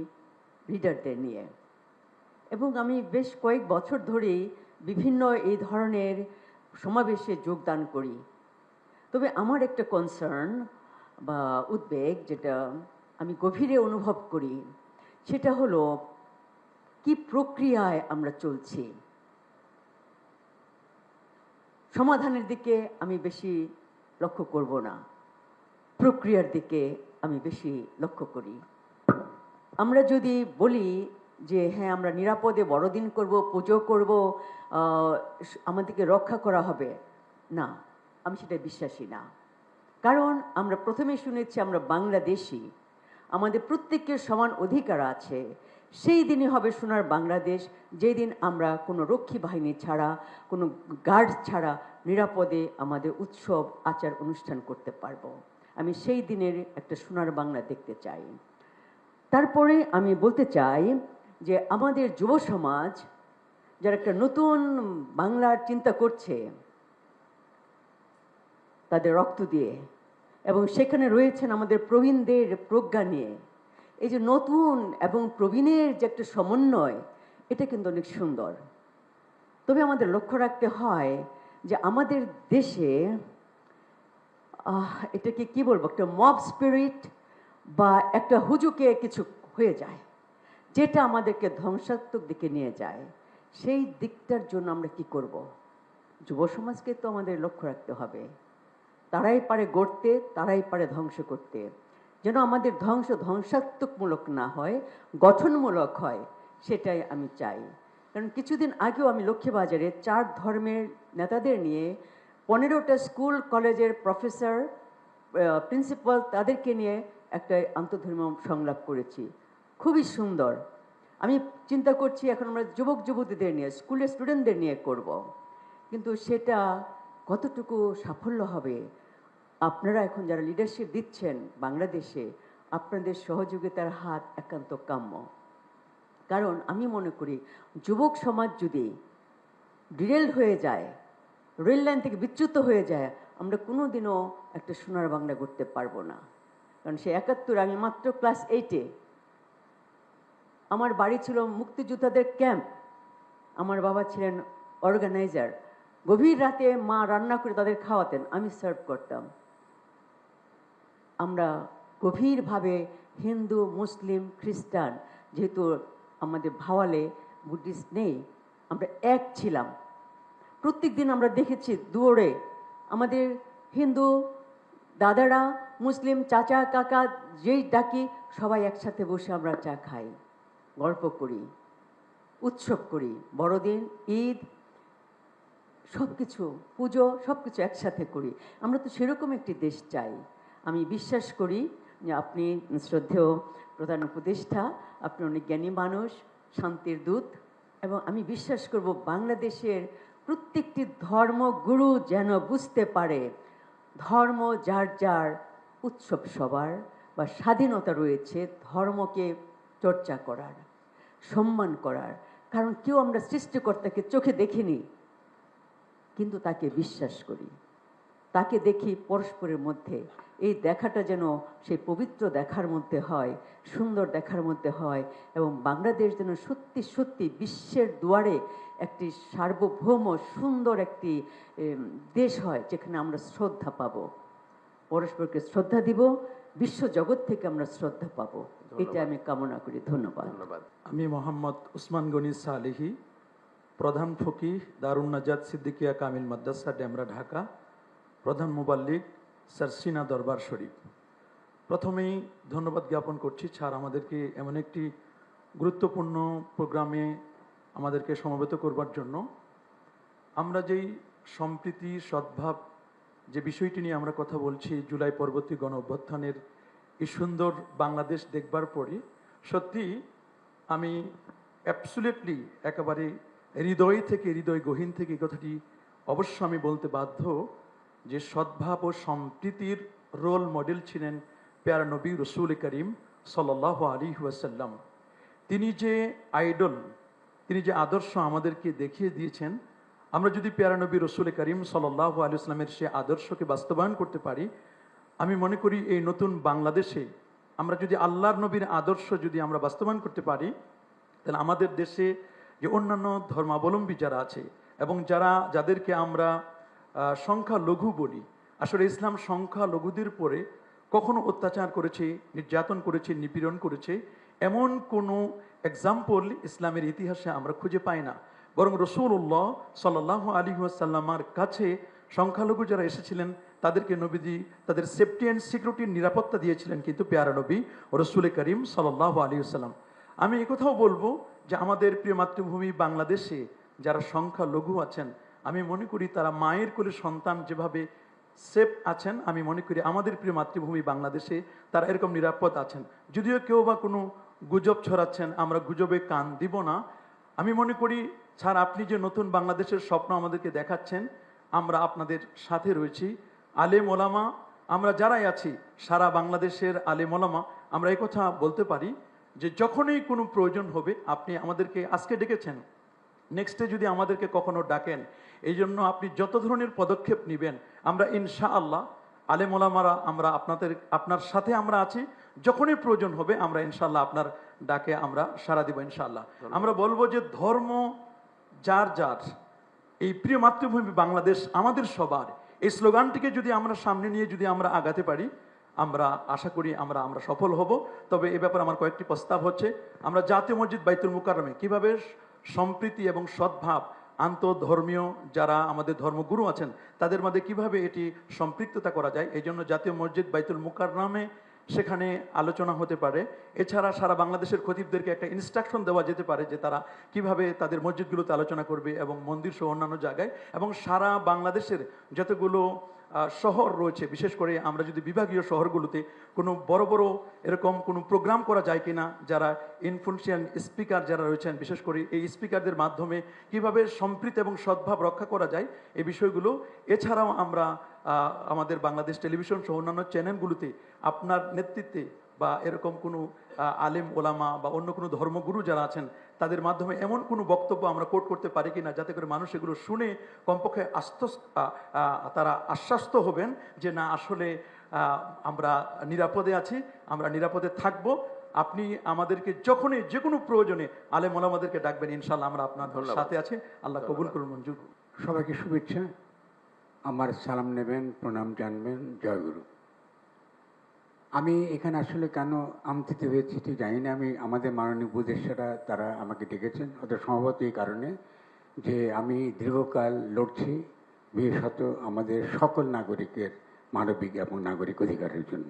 লিডারদের নিয়ে, এবং আমি বেশ কয়েক বছর ধরেই বিভিন্ন এই ধরনের সমাবেশে যোগদান করি। তবে আমার একটা কনসার্ন বা উদ্বেগ যেটা আমি গভীরে অনুভব করি, সেটা হলো কি প্রক্রিয়ায় আমরা চলছি। সমাধানের দিকে আমি বেশি লক্ষ্য করব না, প্রক্রিয়ার দিকে আমি বেশি লক্ষ্য করি। আমরা যদি বলি যে হ্যাঁ আমরা নিরাপদে বড়দিন করব, পুজো করব, আমাদেরকে রক্ষা করা হবে, না, আমি সেটা বিশ্বাসী না। কারণ আমরা প্রথমে শুনেছি আমরা বাংলাদেশি, আমাদের প্রত্যেকের সমান অধিকার আছে। সেই দিনই হবে সোনার বাংলাদেশ, যেই দিন আমরা কোনো রক্ষী বাহিনী ছাড়া, কোনো গার্ড ছাড়া নিরাপদে আমাদের উৎসব আচার অনুষ্ঠান করতে পারবো। আমি সেই দিনের একটা সোনার বাংলা দেখতে চাই। তারপরে আমি বলতে চাই যে আমাদের যুব সমাজ যারা একটা নতুন বাংলার চিন্তা করছে তাদের রক্ত দিয়ে, এবং সেখানে রয়েছেন আমাদের প্রবীণদের প্রজ্ঞা নিয়ে, এই যে নতুন এবং প্রবীণের যে একটা সমন্বয়, এটা কিন্তু অনেক সুন্দর। তবে আমাদের লক্ষ্য রাখতে হয় যে আমাদের দেশে এটাকে কি বলবো, একটা মব স্পিরিট বা একটা হুজুকে কিছু হয়ে যায় যেটা আমাদেরকে ধ্বংসাত্মক দিকে নিয়ে যায়। সেই দিকটার জন্য আমরা কি করব? যুব সমাজকে তো আমাদের লক্ষ্য রাখতে হবে। তারাই পারে গড়তে, তারাই পারে ধ্বংস করতে। যেন আমাদের ধ্বংস ধ্বংসাত্মকমূলক না হয়, গঠনমূলক হয়, সেটাই আমি চাই। কারণ কিছুদিন আগেও আমি লক্ষ্মীবাজারে 4 ধর্মের নেতাদের নিয়ে 15টা স্কুল কলেজের প্রফেসর, প্রিন্সিপাল, তাদেরকে নিয়ে একটা আন্তঃধর্মীয় সংলাপ করেছি, খুবই সুন্দর। আমি চিন্তা করছি এখন আমরা যুবক যুবতীদের নিয়ে, স্কুলের স্টুডেন্টদের নিয়ে করব, কিন্তু সেটা কতটুকু সাফল্য হবে? আপনারা এখন যারা লিডারশিপ দিচ্ছেন বাংলাদেশে, আপনাদের সহযোগিতার হাত একান্ত কাম্য। কারণ আমি মনে করি যুবক সমাজ যদি ডিরেল হয়ে যায়, রেল লাইন থেকে বিচ্যুত হয়ে যায়, আমরা কোনোদিনও একটা সোনার বাংলা করতে পারবো না। কারণ সে 71, আমি মাত্র ক্লাস 8-এ, আমার বাড়ি ছিল মুক্তিযোদ্ধাদের ক্যাম্প, আমার বাবা ছিলেন অর্গানাইজার, গভীর রাতে মা রান্না করে তাদের খাওয়াতেন, আমি সার্ভ করতাম। আমরা গভীরভাবে হিন্দু, মুসলিম, খ্রিস্টান, যেহেতু আমাদের ভাওয়ালে বুদ্ধিস্ট নেই, আমরা এক ছিলাম। প্রত্যেক দিন আমরা দেখেছি দুয়ারে আমাদের হিন্দু দাদারা, মুসলিম চাচা কাকা যেই ডাকি, সবাই একসাথে বসে আমরা চা খাই, গল্প করি, উৎসব করি, বড়দিন, ঈদ, সব কিছু, পুজো, সব কিছু একসাথে করি। আমরা তো সেরকম একটি দেশ চাই। আমি বিশ্বাস করি যে আপনি শ্রদ্ধেয় প্রধান উপদেষ্টা, আপনি অনেক জ্ঞানী মানুষ, শান্তির দূত, এবং আমি বিশ্বাস করব বাংলাদেশের প্রত্যেকটি ধর্মগুরু যেন বুঝতে পারে ধর্ম যার যার, উৎসব সবার, বা স্বাধীনতা রয়েছে ধর্মকে চর্চা করার, সম্মান করার। কারণ কেউ আমরা সৃষ্টিকর্তাকে চোখে দেখিনি, কিন্তু তাকে বিশ্বাস করি, তাকে দেখি পরস্পরের মধ্যে। এই দেখাটা যেন সেই পবিত্র দেখার মধ্যে হয়, সুন্দর দেখার মধ্যে হয়, এবং বাংলাদেশ যেন সত্যি সত্যি বিশ্বের দুয়ারে একটি সার্বভৌম সুন্দর একটি দেশ হয়, যেখানে আমরা শ্রদ্ধা পাব, পরস্পরকে শ্রদ্ধা দিব, বিশ্ব জগৎ থেকে আমরা শ্রদ্ধা পাবো। এটা আমি কামনা করি। ধন্যবাদ। ধন্যবাদ। আমি মোহাম্মদ উসমান গনি সালেহি, প্রধান ফকিহ দারুন নাজাত সিদ্দিকিয়া কামিল মাদ্রাসা, ডেমরা, ঢাকা, প্রধান মুবাল্লিগ সারসিনা দরবার শরীফ। প্রথমেই ধন্যবাদ জ্ঞাপন করছি স্যার আমাদেরকে এমন একটি গুরুত্বপূর্ণ প্রোগ্রামে আমাদেরকে সমবেত করবার জন্য। আমরা যেই সম্প্রীতি, সদ্ভাব যে বিষয়টি নিয়ে আমরা কথা বলছি, জুলাই পরবর্তী গণ অভ্যুত্থানের এই সুন্দর বাংলাদেশ দেখবার পরে সত্যি আমি অ্যাবসুলেটলি একেবারে হৃদয় থেকে, হৃদয় গহীন থেকে এই কথাটি অবশ্য আমি বলতে বাধ্য যে সদ্ভাব ও সম্প্রীতির রোল মডেল ছিলেন প্যারা নবী রসুল করিম সাল্লাল্লাহু আলাইহি ওয়াসাল্লাম। তিনি যে আইডল, তিনি যে আদর্শ আমাদেরকে দেখিয়ে দিয়েছেন, আমরা যদি প্যারা নবী রসুল করিম সাল্লাল্লাহু আলাইহি ওয়াসাল্লামের সে আদর্শকে বাস্তবায়ন করতে পারি, আমি মনে করি এই নতুন বাংলাদেশে আমরা যদি আল্লাহর নবীর আদর্শ যদি আমরা বাস্তবায়ন করতে পারি, তাহলে আমাদের দেশে যে অন্যান্য ধর্মাবলম্বী যারা আছে এবং যাদেরকে আমরা সংখ্যালঘু বলি, আসলে ইসলাম সংখ্যালঘুদের পরে কখনো অত্যাচার করেছে, নির্যাতন করেছে, নিপীড়ন করেছে এমন কোনো এক্সাম্পল ইসলামের ইতিহাসে আমরা খুঁজে পাই না। বরং রসুল্লাহ সাল্লাহ আলী ওয়াসাল্লামার কাছে সংখ্যালঘু যারা এসেছিলেন তাদেরকে নবীজি তাদের সেফটি অ্যান্ড সিকিউরিটির নিরাপত্তা দিয়েছিলেন কিন্তু পেয়ারা নবী ও রসুল করিম সাল্লাহ আলী ওসাল্লাম। আমি একথাও বলবো যে আমাদের প্রিয় মাতৃভূমি বাংলাদেশে যারা সংখ্যালঘু আছেন, আমি মনে করি তারা মায়ের কোলে সন্তান যেভাবে সেফ আছেন, আমি মনে করি আমাদের প্রিয় মাতৃভূমি বাংলাদেশে তারা এরকম নিরাপদ আছেন। যদিও কেউ বা কোনো গুজব ছড়াচ্ছেন, আমরা গুজবে কান দিব না। আমি মনে করি স্যার, আপনি যে নতুন বাংলাদেশের স্বপ্ন আমাদেরকে দেখাচ্ছেন, আমরা আপনাদের সাথে রয়েছি। আলেম ওলামা আমরা যারাই আছি, সারা বাংলাদেশের আলেম ওলামা আমরা এই কথা বলতে পারি যে যখনই কোনো প্রয়োজন হবে আপনি আমাদেরকে আজকে ডেকেছেন, নেক্সটে যদি আমাদেরকে কখনো ডাকেন, এই জন্য আপনি যত ধরনের পদক্ষেপ নেবেন আমরা ইনশাআল্লাহ আলেম ওলামারা আমরা আপনার সাথে আমরা আছি। যখনই প্রয়োজন হবে আমরা ইনশাআল্লাহ আপনার ডাকে আমরা সাড়া দিব ইনশাআল্লাহ। আমরা বলবো যে ধর্ম যার যার, এই প্রিয় মাতৃভূমি বাংলাদেশ আমাদের সবার, এই স্লোগানটিকে যদি আমরা সামনে নিয়ে যদি আমরা আগাতে পারি, আমরা আশা করি আমরা সফল হব। তবে এ ব্যাপারে আমার কয়েকটি প্রস্তাব হচ্ছে, আমরা জাতীয় মসজিদ বাইতুল মুকাররমে কিভাবে সম্প্রীতি এবং সদ্ভাব আন্তঃধর্মীয় যারা আমাদের ধর্মগুরু আছেন তাদের মধ্যে কিভাবে এটি সম্পৃক্ততা করা যায়, এই জন্য জাতীয় মসজিদ বাইতুল মুকাররমে সেখানে আলোচনা হতে পারে। এছাড়া সারা বাংলাদেশের খতিবদেরকে একটা ইনস্ট্রাকশন দেওয়া যেতে পারে যে তারা কিভাবে তাদের মসজিদগুলোতে আলোচনা করবে এবং মন্দির সহ অন্যান্য জায়গায়, এবং সারা বাংলাদেশের যতগুলো শহর রয়েছে, বিশেষ করে আমরা যদি বিভাগীয় শহরগুলোতে কোনো বড় বড় এরকম কোনো প্রোগ্রাম করা যায় কিনা, যারা ইনফ্লুয়েন্সিয়াল স্পিকার যারা রয়েছেন, বিশেষ করে এই স্পিকারদের মাধ্যমে কিভাবে সম্প্রীতি এবং সদ্ভাব রক্ষা করা যায় এই বিষয়গুলো। এছাড়াও আমরা আমাদের বাংলাদেশ টেলিভিশন সহ অন্যান্য চ্যানেলগুলোতে আপনার নেতৃত্বে বা এরকম কোনো আলেম ওলামা বা অন্য কোনো ধর্মগুরু যারা আছেন তাদের মাধ্যমে এমন কোনো বক্তব্য আমরা কোট করতে পারি কিনা যাতে করে মানুষ এগুলো শুনে কমপক্ষে তারা আশ্বস্ত হবেন যে না, আসলে আমরা নিরাপদে আছি, আমরা নিরাপদে থাকব। আপনি আমাদেরকে যখনই যে কোনো প্রয়োজনে আলেম ওলামাদেরকে ডাকবেন, ইনশাআল্লাহ আমরা আপনার সাথে আছি। আল্লাহ কবুল করুন, মঞ্জুর। সবাইকে শুভেচ্ছা, আমার সালাম নেবেন, প্রণাম জানবেন, জয়গুরু। আমি এখানে আসলে কেন আমন্ত্রিত হয়েছি ঠিক জানি না। আমি আমাদের মাননীয় উপদেষ্টারা তারা আমাকে ডেকেছেন, ওদের সম্ভবত এই কারণে যে আমি দীর্ঘকাল লড়ছি বিশেষত আমাদের সকল নাগরিকের মানবিক এবং নাগরিক অধিকারের জন্য।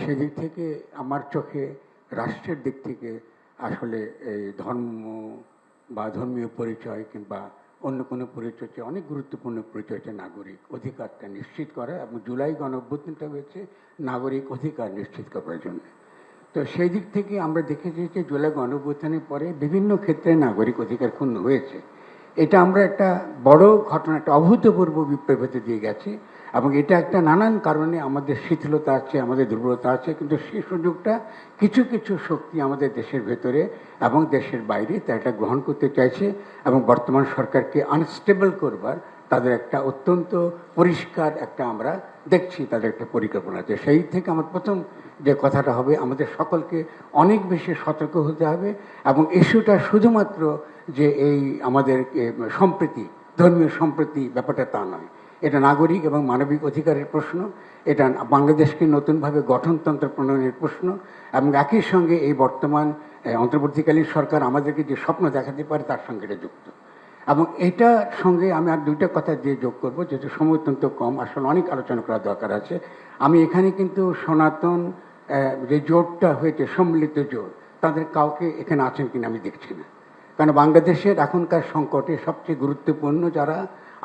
সেদিক থেকে আমার চোখে রাষ্ট্রের দিক থেকে আসলে এই ধর্ম বা ধর্মীয় পরিচয় কিংবা অন্য কোনো পরিচয় চেয়ে অনেক গুরুত্বপূর্ণ পরিচয় হচ্ছে নাগরিক অধিকারটা নিশ্চিত করা, এবং জুলাই গণঅভ্যুত্থানটা হয়েছে নাগরিক অধিকার নিশ্চিত করার জন্য। তো সেই দিক থেকে আমরা দেখেছি যে জুলাই গণঅভ্যুত্থানের পরে বিভিন্ন ক্ষেত্রে নাগরিক অধিকার ক্ষুণ্ণ হয়েছে। এটা আমরা একটা বড় ঘটনা, একটা অভূতপূর্ব বিপ্লব দিয়ে গেছি, এবং এটা একটা নানান কারণে আমাদের শিথিলতা আছে, আমাদের দুর্বলতা আছে, কিন্তু সেই সুযোগটা কিছু কিছু শক্তি আমাদের দেশের ভেতরে এবং দেশের বাইরে তা এটা গ্রহণ করতে চাইছে, এবং বর্তমান সরকারকে আনস্টেবল করবার তাদের একটা অত্যন্ত পরিষ্কার একটা আমরা দেখছি তাদের একটা পরিকল্পনা আছে। সেই থেকে আমার প্রথম যে কথাটা হবে, আমাদের সকলকে অনেক বেশি সতর্ক হতে হবে, এবং ইস্যুটা শুধুমাত্র যে এই আমাদের সম্প্রীতি, ধর্মীয় সম্প্রীতি ব্যাপারটা তা নয়, এটা নাগরিক এবং মানবিক অধিকারের প্রশ্ন, এটা বাংলাদেশকে নতুনভাবে গঠনতন্ত্র প্রণয়নের প্রশ্ন, এবং একই সঙ্গে এই বর্তমান অন্তর্বর্তীকালীন সরকার আমাদেরকে যে স্বপ্ন দেখাতে পারে তার সঙ্গে এটা যুক্ত। এবং এটার সঙ্গে আমি আর দুইটা কথা দিয়ে যোগ করবো, যেহেতু সময় অত্যন্ত কম, আসলে অনেক আলোচনা করার দরকার আছে। আমি এখানে কিন্তু সনাতন যে জোটটা হয়েছে, সম্মিলিত জোট, তাদের কাউকে এখানে আছেন কিনা আমি দেখছি না। কারণ বাংলাদেশের এখনকার সংকটে সবচেয়ে গুরুত্বপূর্ণ যারা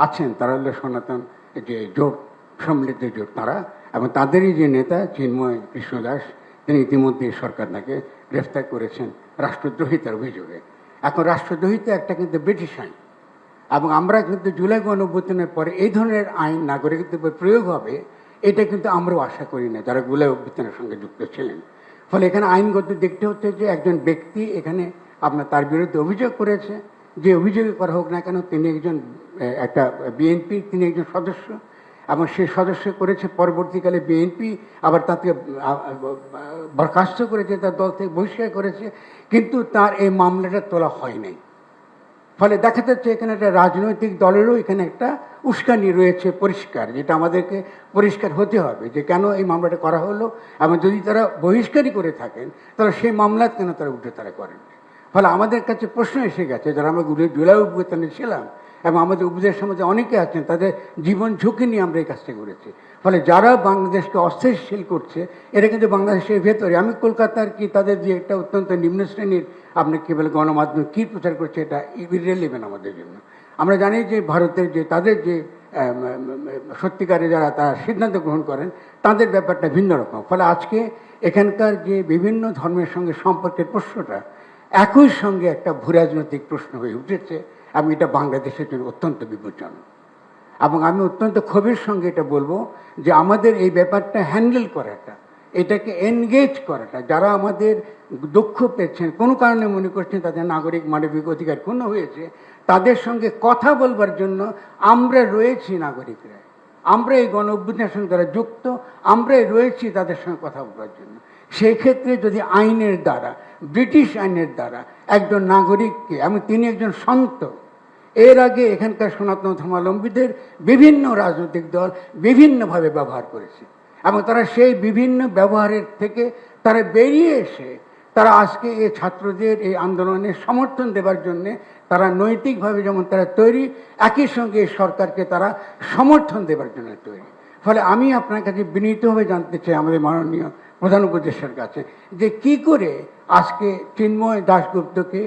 আছেন তারা হলো সনাতন যে জোট, সম্মিলিত জোট তারা, এবং তাদেরই যে নেতা চিন্ময় কৃষ্ণদাস, তিনি ইতিমধ্যে সরকার তাকে গ্রেফতার করেছেন রাষ্ট্রদ্রোহিতার অভিযোগে। এখন রাষ্ট্রদ্রোহিতা একটা কিন্তু ব্রিটিশ আইন, এবং আমরা কিন্তু জুলাই গণঅভ্যুত্থানের পরে এই ধরনের আইন নাগরিকত্বের উপর প্রয়োগ হবে এটা কিন্তু আমরাও আশা করি না যারা জুলাই অভ্যুত্থানের সঙ্গে যুক্ত ছিলেন। ফলে এখানে আইনগত দেখতে হচ্ছে যে একজন ব্যক্তি এখানে আপনার তার বিরুদ্ধে অভিযোগ করেছে, যে অভিযোগ করা হোক না কেন, তিনি একজন একটা বিএনপি, তিনি একজন সদস্য, এবং সে সদস্য করেছে, পরবর্তীকালে বিএনপি আবার তাকে বরখাস্ত করেছে, তার দল থেকে বহিষ্কার করেছে, কিন্তু তার এই মামলাটা তোলা হয় নাই। ফলে দেখা যাচ্ছে এখানে একটা রাজনৈতিক দলেরও এখানে একটা উস্কানি রয়েছে পরিষ্কার, যেটা আমাদেরকে পরিষ্কার হতে হবে যে কেন এই মামলাটা করা হলো, এবং যদি তারা বহিষ্কারই করে থাকেন তাহলে সেই মামলা কেন তারা উঠে তারা করেন। ফলে আমাদের কাছে প্রশ্ন এসে গেছে, যারা আমরা জুলাই অভ্যুত্থানে ছিলাম এবং আমাদের উপদেশ সমাজে অনেকে আছেন, তাদের জীবন ঝুঁকি নিয়ে আমরা এই কাজটা করেছি। ফলে যারা বাংলাদেশকে অস্থিতিশীল করছে, এটা কিন্তু বাংলাদেশের ভেতরে, আমি কলকাতার কি তাদের যে একটা অত্যন্ত নিম্ন শ্রেণীর আপনি কি বলে গণমাধ্যম কী প্রচার করছে, এটা ইরেলেভেন্ট আমাদের জন্য। আমরা জানি যে ভারতের যে তাদের যে সত্যিকারে যারা তারা সিদ্ধান্ত গ্রহণ করেন, তাদের ব্যাপারটা ভিন্ন রকম। ফলে আজকে এখানকার যে বিভিন্ন ধর্মের সঙ্গে সম্পর্কের প্রশ্নটা একই সঙ্গে একটা ভূরাজনৈতিক প্রশ্ন হয়ে উঠেছে, এবং এটা বাংলাদেশের জন্য অত্যন্ত বিপজ্জনক। এবং আমি অত্যন্ত ক্ষোভের সঙ্গে এটা বলবো যে আমাদের এই ব্যাপারটা হ্যান্ডেল করাটা, এটাকে এনগেজ করাটা, যারা আমাদের দুঃখ পেয়েছেন, কোনো কারণে মনে করছেন তাদের নাগরিক মানবিক অধিকার ক্ষুণ্ণ হয়েছে, তাদের সঙ্গে কথা বলবার জন্য আমরা রয়েছি নাগরিকরা, আমরা এই গণ অভ্যুত্থানের সঙ্গে যারা যুক্ত, আমরাই রয়েছি তাদের সঙ্গে কথা বলবার জন্য। সেই ক্ষেত্রে যদি আইনের দ্বারা, ব্রিটিশ আইনের দ্বারা একজন নাগরিককে, এবং তিনি একজন সন্ত, এর আগে এখানকার সনাতন ধর্মাবলম্বীদের বিভিন্ন রাজনৈতিক দল বিভিন্নভাবে ব্যবহার করেছে, এবং তারা সেই বিভিন্ন ব্যবহারের থেকে তারা বেরিয়ে এসে তারা আজকে এই ছাত্রদের এই আন্দোলনের সমর্থন দেবার জন্যে তারা নৈতিকভাবে যেমন তারা তৈরি, একই সঙ্গে এই সরকারকে তারা সমর্থন দেবার জন্য তৈরি। ফলে আমি আপনার কাছে বিনীতভাবে জানতে চাই আমাদের মাননীয় প্রধান উপদেষ্টার কাছে, যে কি করে আজকে চিন্ময় দাশগুপ্তকে,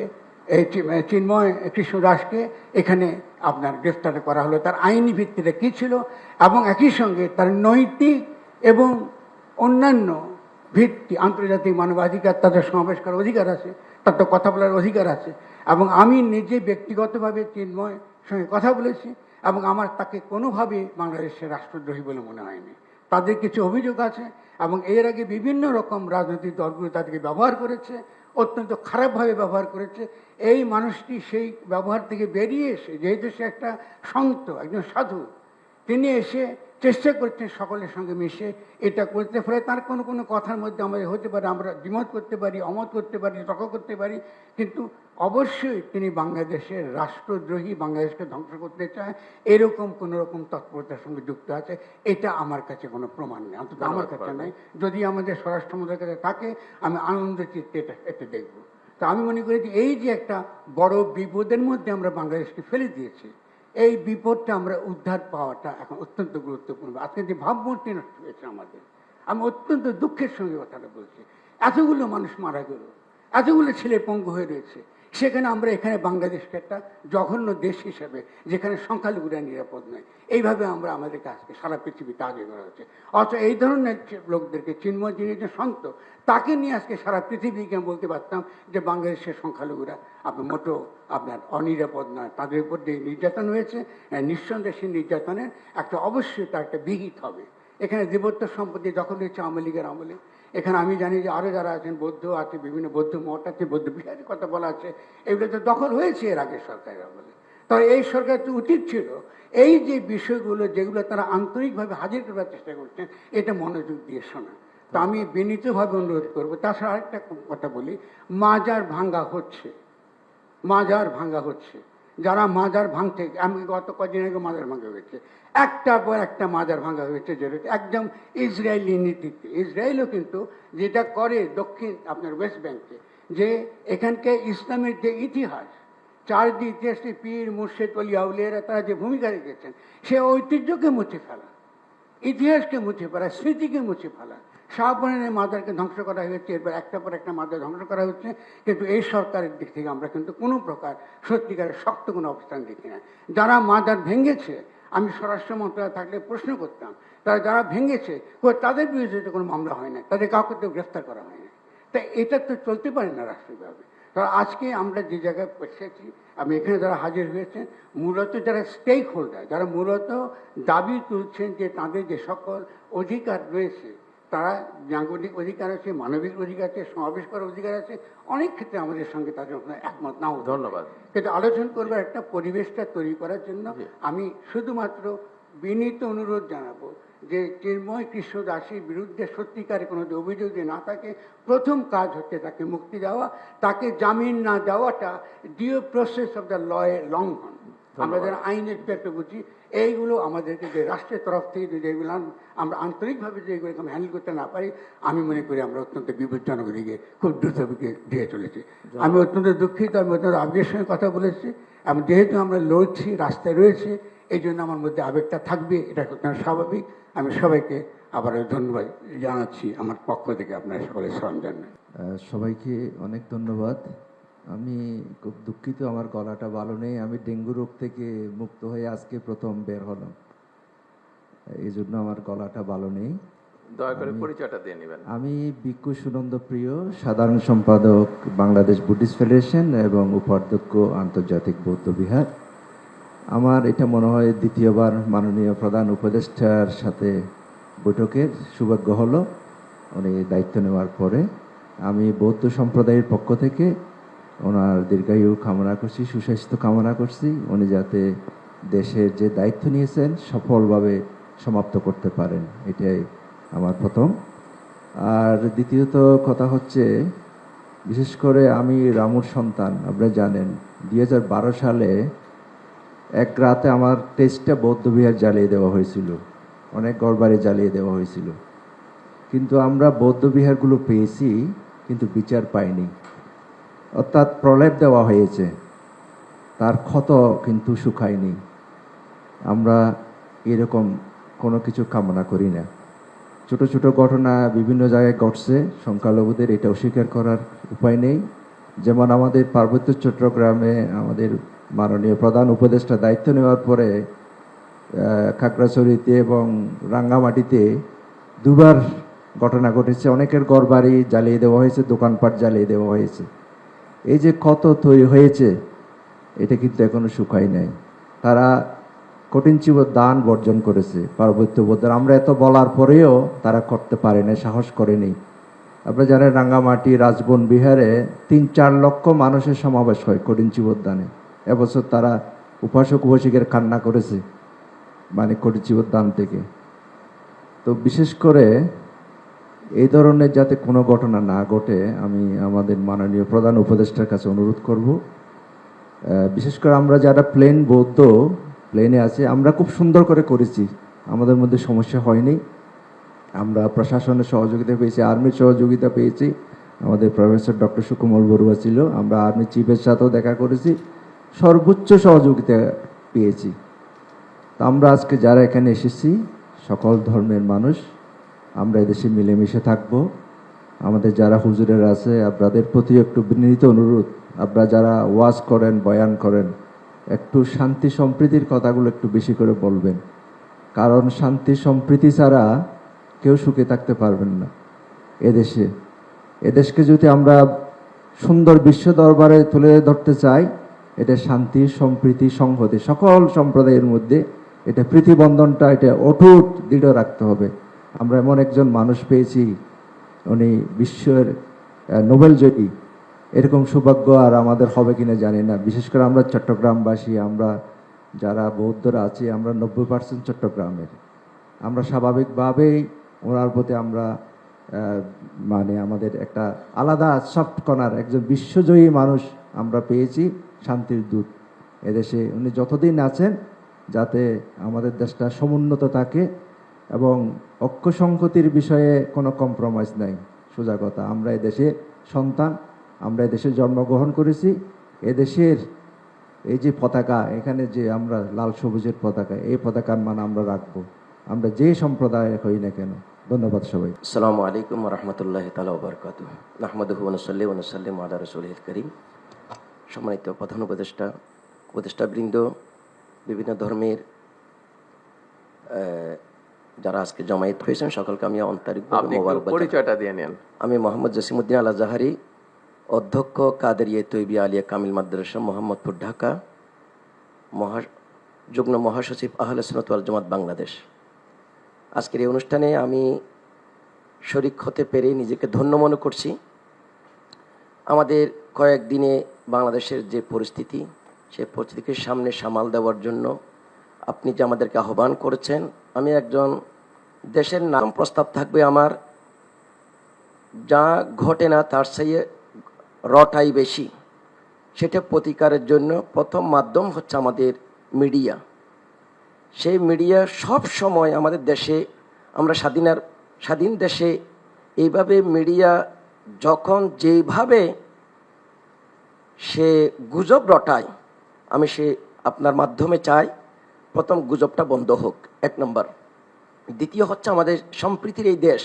এই চিন্ময় কৃষ্ণ দাসকে এখানে আপনার গ্রেফতার করা হলো, তার আইনি ভিত্তিটা কী ছিল, এবং একই সঙ্গে তার নৈতিক এবং অন্যান্য ভিত্তি, আন্তর্জাতিক মানবাধিকার, তাদের সমাবেশ করার অধিকার আছে, তার তো কথা বলার অধিকার আছে। এবং আমি নিজে ব্যক্তিগতভাবে চিন্ময় সঙ্গে কথা বলেছি, এবং আমার তাকে কোনোভাবে বাংলাদেশের রাষ্ট্রদ্রোহী বলে মনে হয়নি। তাদের কিছু অভিযোগ আছে, এবং এর আগে বিভিন্ন রকম রাজনৈতিক দলগুলো তাদেরকে ব্যবহার করেছে, অত্যন্ত খারাপভাবে ব্যবহার করেছে। এই মানুষটি সেই ব্যবহার থেকে বেরিয়ে এসে, যেহেতু সে একটা সন্ত, একজন সাধু, তিনি এসে চেষ্টা করছেন সকলের সঙ্গে মিশে এটা করতে। ফলে তার কোনো কোনো কথার মধ্যে আমাদের হতে পারে, আমরা দ্বিমত করতে পারি, অমত করতে পারি, তর্ক করতে পারি, কিন্তু অবশ্যই তিনি বাংলাদেশের রাষ্ট্রদ্রোহী, বাংলাদেশকে ধ্বংস করতে চায়, এরকম কোনো রকম তৎপরতার সঙ্গে যুক্ত আছে। এটা আমার কাছে কোনো প্রমাণ নেই, অন্তত আমার কাছে নেই। যদি আমাদের স্বরাষ্ট্র মন্ত্রীর কাছে থাকে, আমি আনন্দ চিত্তে এটা দেখব। তো আমি মনে করি যে এই যে একটা বড় বিপদের মধ্যে আমরা বাংলাদেশকে ফেলে দিয়েছি, এই বিপদটা আমরা উদ্ধার পাওয়াটা এখন অত্যন্ত গুরুত্বপূর্ণ। আজকে যে ভাবমূর্তি নষ্ট হয়েছে আমাদের, আমি অত্যন্ত দুঃখের সঙ্গে কথাটা বলছি। এতগুলো মানুষ মারা গেল, এতগুলো ছেলে পঙ্গু হয়ে রয়েছে, সেখানে আমরা এখানে বাংলাদেশকে একটা জঘন্য দেশ হিসেবে, যেখানে সংখ্যালঘুরা নিরাপদ নয়, এইভাবে আমরা আমাদের কাজকে সারা পৃথিবীতে আগে করা হচ্ছে। অথচ এই ধরনের লোকদেরকে, চিন্ময় যিনি যে সন্ত, তাকে নিয়ে আজকে সারা পৃথিবীকে বলতে পারতাম যে বাংলাদেশের সংখ্যালঘুরা আপনার মোটো আপনার অনিরাপদ নয়, তাদের উপর যে নির্যাতন হয়েছে, নিঃসন্দেহে সেই নির্যাতনের একটা অবশ্যই তার একটা বিহিত হবে। এখানে দেবত্ব সম্পত্তি দখল হয়েছে আওয়ামী লীগের আমলে। এখানে আমি জানি যে আরও যারা আছেন, বৌদ্ধ আছে, বিভিন্ন বৌদ্ধ মঠ আছে, বৌদ্ধ বিহারের কথা বলা আছে, এগুলো তো দখল হয়েছে এর আগে সরকারের আমলে। তবে এই সরকার তো উচিত ছিল এই যে বিষয়গুলো, যেগুলো তারা আন্তরিকভাবে হাজির করার চেষ্টা করছেন, এটা মনোযোগ দিয়ে শোনা। তো আমি বিনীতভাবে অনুরোধ করবো। তাছাড়া আরেকটা কথা বলি, মাজার ভাঙ্গা হচ্ছে, মাজার ভাঙ্গা হচ্ছে। যারা মাজার ভাঙতে, আমি গত কদিন আগে মাজার ভাঙ্গা হয়েছে, একটার পর একটা মাজার ভাঙ্গা হয়েছে, যেটা একদম ইসরায়েলি নীতিতে। ইসরায়েলও কিন্তু যেটা করে দক্ষিণ আপনার ওয়েস্ট ব্যাংকে, যে এখানকে ইসলামের যে ইতিহাস, চারদিক ইতিহাসে পীর মুর্শেদ ওলি আউলিয়ারা তারা যে ভূমিকা রেখেছেন, সে ঐতিহ্যকে মুছে ফেলা, ইতিহাসকে মুছে ফেলা, স্মৃতিকে মুছে ফেলা। শাহপুরানের মাজারকে ধ্বংস করা হয়েছে, এরপর একটা পর একটা মাজার ধ্বংস করা হচ্ছে, কিন্তু এই সরকারের দিক থেকে আমরা কিন্তু কোনো প্রকার সত্যিকারের শক্ত কোনো অবস্থান দেখি না। যারা মাজার ভেঙেছে, আমি স্বরাষ্ট্র মন্ত্রণালয় থাকলে প্রশ্ন করতাম, তারা যারা ভেঙেছে তাদের বিরুদ্ধে কোনো মামলা হয় না, তাদের কাউকে তো গ্রেফতার করা হয় না। তাই এটা তো চলতে পারে না রাষ্ট্রীয়ভাবে। কারণ আজকে আমরা যে জায়গায় পৌঁছেছি, আমি এখানে যারা হাজির হয়েছেন, মূলত যারা স্টেক হোল্ডার, যারা মূলত দাবি তুলছেন যে তাদের যে সকল অধিকার রয়েছে, তারা নাগরিক অধিকার আছে, মানবিক অধিকার আছে, সমাবেশ করার অধিকার আছে, অনেক ক্ষেত্রে আমাদের সঙ্গে তাদের একমত নাও। ধন্যবাদ। কিন্তু আলোচনা করবার একটা পরিবেশটা তৈরি করার জন্য আমি শুধুমাত্র বিনীত অনুরোধ জানাবো যে চিন্ময় কৃষ্ণ দাসের বিরুদ্ধে সত্যিকারে কোনো অভিযোগ যদি না থাকে, প্রথম কাজ হচ্ছে তাকে মুক্তি দেওয়া, তাকে জামিন না দেওয়াটা due process of the law এর লঙ্ঘন। আমরা যারা আইনের একটা বুঝি, এইগুলো আমাদেরকে যে রাষ্ট্রের তরফ থেকে যদি এগুলো আমরা আন্তরিকভাবে যে এগুলো হ্যান্ডেল করতে না পারি, আমি মনে করি আমরা অত্যন্ত বিপজ্জনক দিকে খুব দ্রুত দিয়ে চলেছি। আমি অত্যন্ত দুঃখিত, আমি অত্যন্ত আবেগের সঙ্গে কথা বলেছি, এবং যেহেতু আমরা লড়ছি, রাস্তায় রয়েছে, এই জন্য আমার মধ্যে আবেগটা থাকবে, এটা অত্যন্ত স্বাভাবিক। আমি সবাইকে আবার ধন্যবাদ জানাচ্ছি আমার পক্ষ থেকে, আপনার সকলের শ্রম জানাই। সবাইকে অনেক ধন্যবাদ। আমি খুব দুঃখিত, আমার গলাটা ভালো নেই। আমি ডেঙ্গু রোগ থেকে মুক্ত হয়ে আজকে প্রথম বের হলাম, এই জন্য আমার গলাটা ভালো নেই। দয়া করে পরিচয়টা দিয়ে নেবেন। আমি ভিক্ষু সুনন্দ প্রিয়, সাধারণ সম্পাদক বাংলাদেশ বুদ্ধিস্ট ফেডারেশন এবং উপাধ্যক্ষ আন্তর্জাতিক বৌদ্ধ বিহার। আমার এটা মনে হয় দ্বিতীয়বার মাননীয় প্রধান উপদেষ্টার সাথে বৈঠকের সৌভাগ্য হলো উনি দায়িত্ব নেওয়ার পরে। আমি বৌদ্ধ সম্প্রদায়ের পক্ষ থেকে ওনার দীর্ঘায়ু কামনা করছি, সুস্বাস্থ্য কামনা করছি, উনি যাতে দেশের যে দায়িত্ব নিয়েছেন সফলভাবে সমাপ্ত করতে পারেন, এটাই আমার প্রথম। আর দ্বিতীয়ত কথা হচ্ছে, বিশেষ করে আমি রামুর সন্তান, আপনারা জানেন 2012 সালে এক রাতে আমার টেস্টটা বৌদ্ধবিহার জ্বালিয়ে দেওয়া হয়েছিল, অনেক ঘরবাড়ি জ্বালিয়ে দেওয়া হয়েছিল, কিন্তু আমরা বৌদ্ধবিহারগুলো পেয়েছি কিন্তু বিচার পাইনি। অর্থাৎ প্রলেপ দেওয়া হয়েছে, তার ক্ষত কিন্তু শুকায়নি। আমরা এরকম কোনো কিছু কামনা করি না। ছোট ছোট ঘটনা বিভিন্ন জায়গায় ঘটছে, সংখ্যালঘুদের এটা অস্বীকার করার উপায় নেই। যেমন আমাদের পার্বত্য চট্টগ্রামে আমাদের মাননীয় প্রধান উপদেষ্টা দায়িত্ব নেওয়ার পরে খাগড়াছড়িতে এবং রাঙ্গামাটিতে দুবার ঘটনা ঘটেছে, অনেকের ঘরবাড়ি জ্বালিয়ে দেওয়া হয়েছে, দোকানপাট জ্বালিয়ে দেওয়া হয়েছে। এই যে ক্ষত তৈরি হয়েছে এটা কিন্তু এখনো শুকায় নাই। তারা কঠিন দান বর্জন করেছে পার্বত্য বৌদ্ধরা। আমরা এত বলার পরেও তারা করতে পারে না, সাহস করেনি। আপনারা জানেন রাঙ্গামাটি রাজবন বিহারে 3-4 লক্ষ মানুষের সমাবেশ হয় কঠিন দানে। এবছর তারা উপাসক উপাসিকের কান্না করেছে মানে কঠিন দান থেকে। তো বিশেষ করে এই ধরনের যাতে কোনো ঘটনা না ঘটে আমি আমাদের মাননীয় প্রধান উপদেষ্টার কাছে অনুরোধ করব। বিশেষ করে আমরা যারা প্লেন বৌদ্ধ প্লেনে আছে, আমরা খুব সুন্দর করে করেছি, আমাদের মধ্যে সমস্যা হয়নি। আমরা প্রশাসনের সহযোগিতা পেয়েছি, আর্মির সহযোগিতা পেয়েছি, আমাদের প্রফেসর ডক্টর সুকুমল বড়ুয়া ছিল, আমরা আর্মি চিফের সাথেও দেখা করেছি, সর্বোচ্চ সহযোগিতা পেয়েছি। তো আমরা আজকে যারা এখানে এসেছি সকল ধর্মের মানুষ, আমরা এদেশে মিলেমিশে থাকব। আমাদের যারা হুজুরের আছে আপনাদের প্রতি একটু বিনীত অনুরোধ, আপনারা যারা ওয়াজ করেন বয়ান করেন একটু শান্তি সম্প্রীতির কথাগুলো একটু বেশি করে বলবেন, কারণ শান্তি সম্প্রীতি ছাড়া কেউ সুখে থাকতে পারবেন না এদেশে। এদেশকে যদি আমরা সুন্দর বিশ্ব দরবারে তুলে ধরতে চাই, এটা শান্তি সম্প্রীতি সংহতি সকল সম্প্রদায়ের মধ্যে এটা প্রীতিবন্ধনটা এটা অটুট দৃঢ় রাখতে হবে। আমরা এমন একজন মানুষ পেয়েছি, উনি বিশ্বের নোবেল জয়ী, এরকম সৌভাগ্য আর আমাদের হবে কিনা জানি না। বিশেষ করে আমরা চট্টগ্রামবাসী, আমরা যারা বৌদ্ধরা আছি আমরা 90% চট্টগ্রামের। আমরা স্বাভাবিকভাবেই ওনার প্রতি আমরা মানে আমাদের একটা আলাদা সফট কর্নার, একজন বিশ্বজয়ী মানুষ আমরা পেয়েছি, শান্তির দূত এদেশে। উনি যতদিন আছেন যাতে আমাদের দেশটা সমুন্নত থাকে এবং ঐক্য সংহতির বিষয়ে কোনো কম্প্রোমাইজ নাই। সোজা কথা, আমরা এদেশে সন্তান, আমরা এদেশে জন্মগ্রহণ করেছি, এদেশের এই যে পতাকা, এখানে যে আমরা লাল সবুজের পতাকা, এই পতাকার মান আমরা রাখবো, আমরা যে সম্প্রদায় হই না কেন। ধন্যবাদ সবাই। আসসালামু আলাইকুম ওয়া রাহমাতুল্লাহি তাআলা ওয়া বারাকাতুহু। নাহমাদুহু ওয়া নুসাল্লি ওয়া নুসাল্লিমু আলা রাসূলিল কারীম। সম্মানিত প্রধান উপদেষ্টাবৃন্দ, বিভিন্ন ধর্মের যারা আজকে জমায়েত হয়েছেন সকলকে আমি আন্তরিকভাবে মোবারকবাদ। পরিচয়টা দিয়ে নেন। আমি মোহাম্মদ জসিমউদ্দিন আল আজহারি, অধ্যক্ষ কাদেরিয়া তৈবিয়া আলিয়া কামিল মাদ্রাসা মোহাম্মদপুর, ঢাকা, যুগ্ম মহাসচিব আহলে সুন্নাত ওয়াল জামাত বাংলাদেশ। আজকের এই অনুষ্ঠানে আমি শরীক হতে পেরে নিজেকে ধন্য মনে করছি। আমাদের কয়েকদিনে বাংলাদেশের যে পরিস্থিতি, সেই পরিস্থিতিকে সামনে সামাল দেওয়ার জন্য আপনি যে আমাদেরকে আহ্বান করেছেন, আমি একজন দেশের নাম প্রস্তাব থাকবে আমার, যা ঘটে না তার চেয়ে রটাই বেশি, সেটা প্রতিকারের জন্য প্রথম মাধ্যম হচ্ছে আমাদের মিডিয়া, সেই মিডিয়া সব সময় আমাদের দেশে, আমরা স্বাধীন দেশে এইভাবে মিডিয়া যখন যেভাবে সে গুজব রটায়, আমি আপনার মাধ্যমে চাই প্রথম গুজবটা বন্ধ হোক, 1 নম্বর। দ্বিতীয় হচ্ছে আমাদের সম্প্রীতির এই দেশ,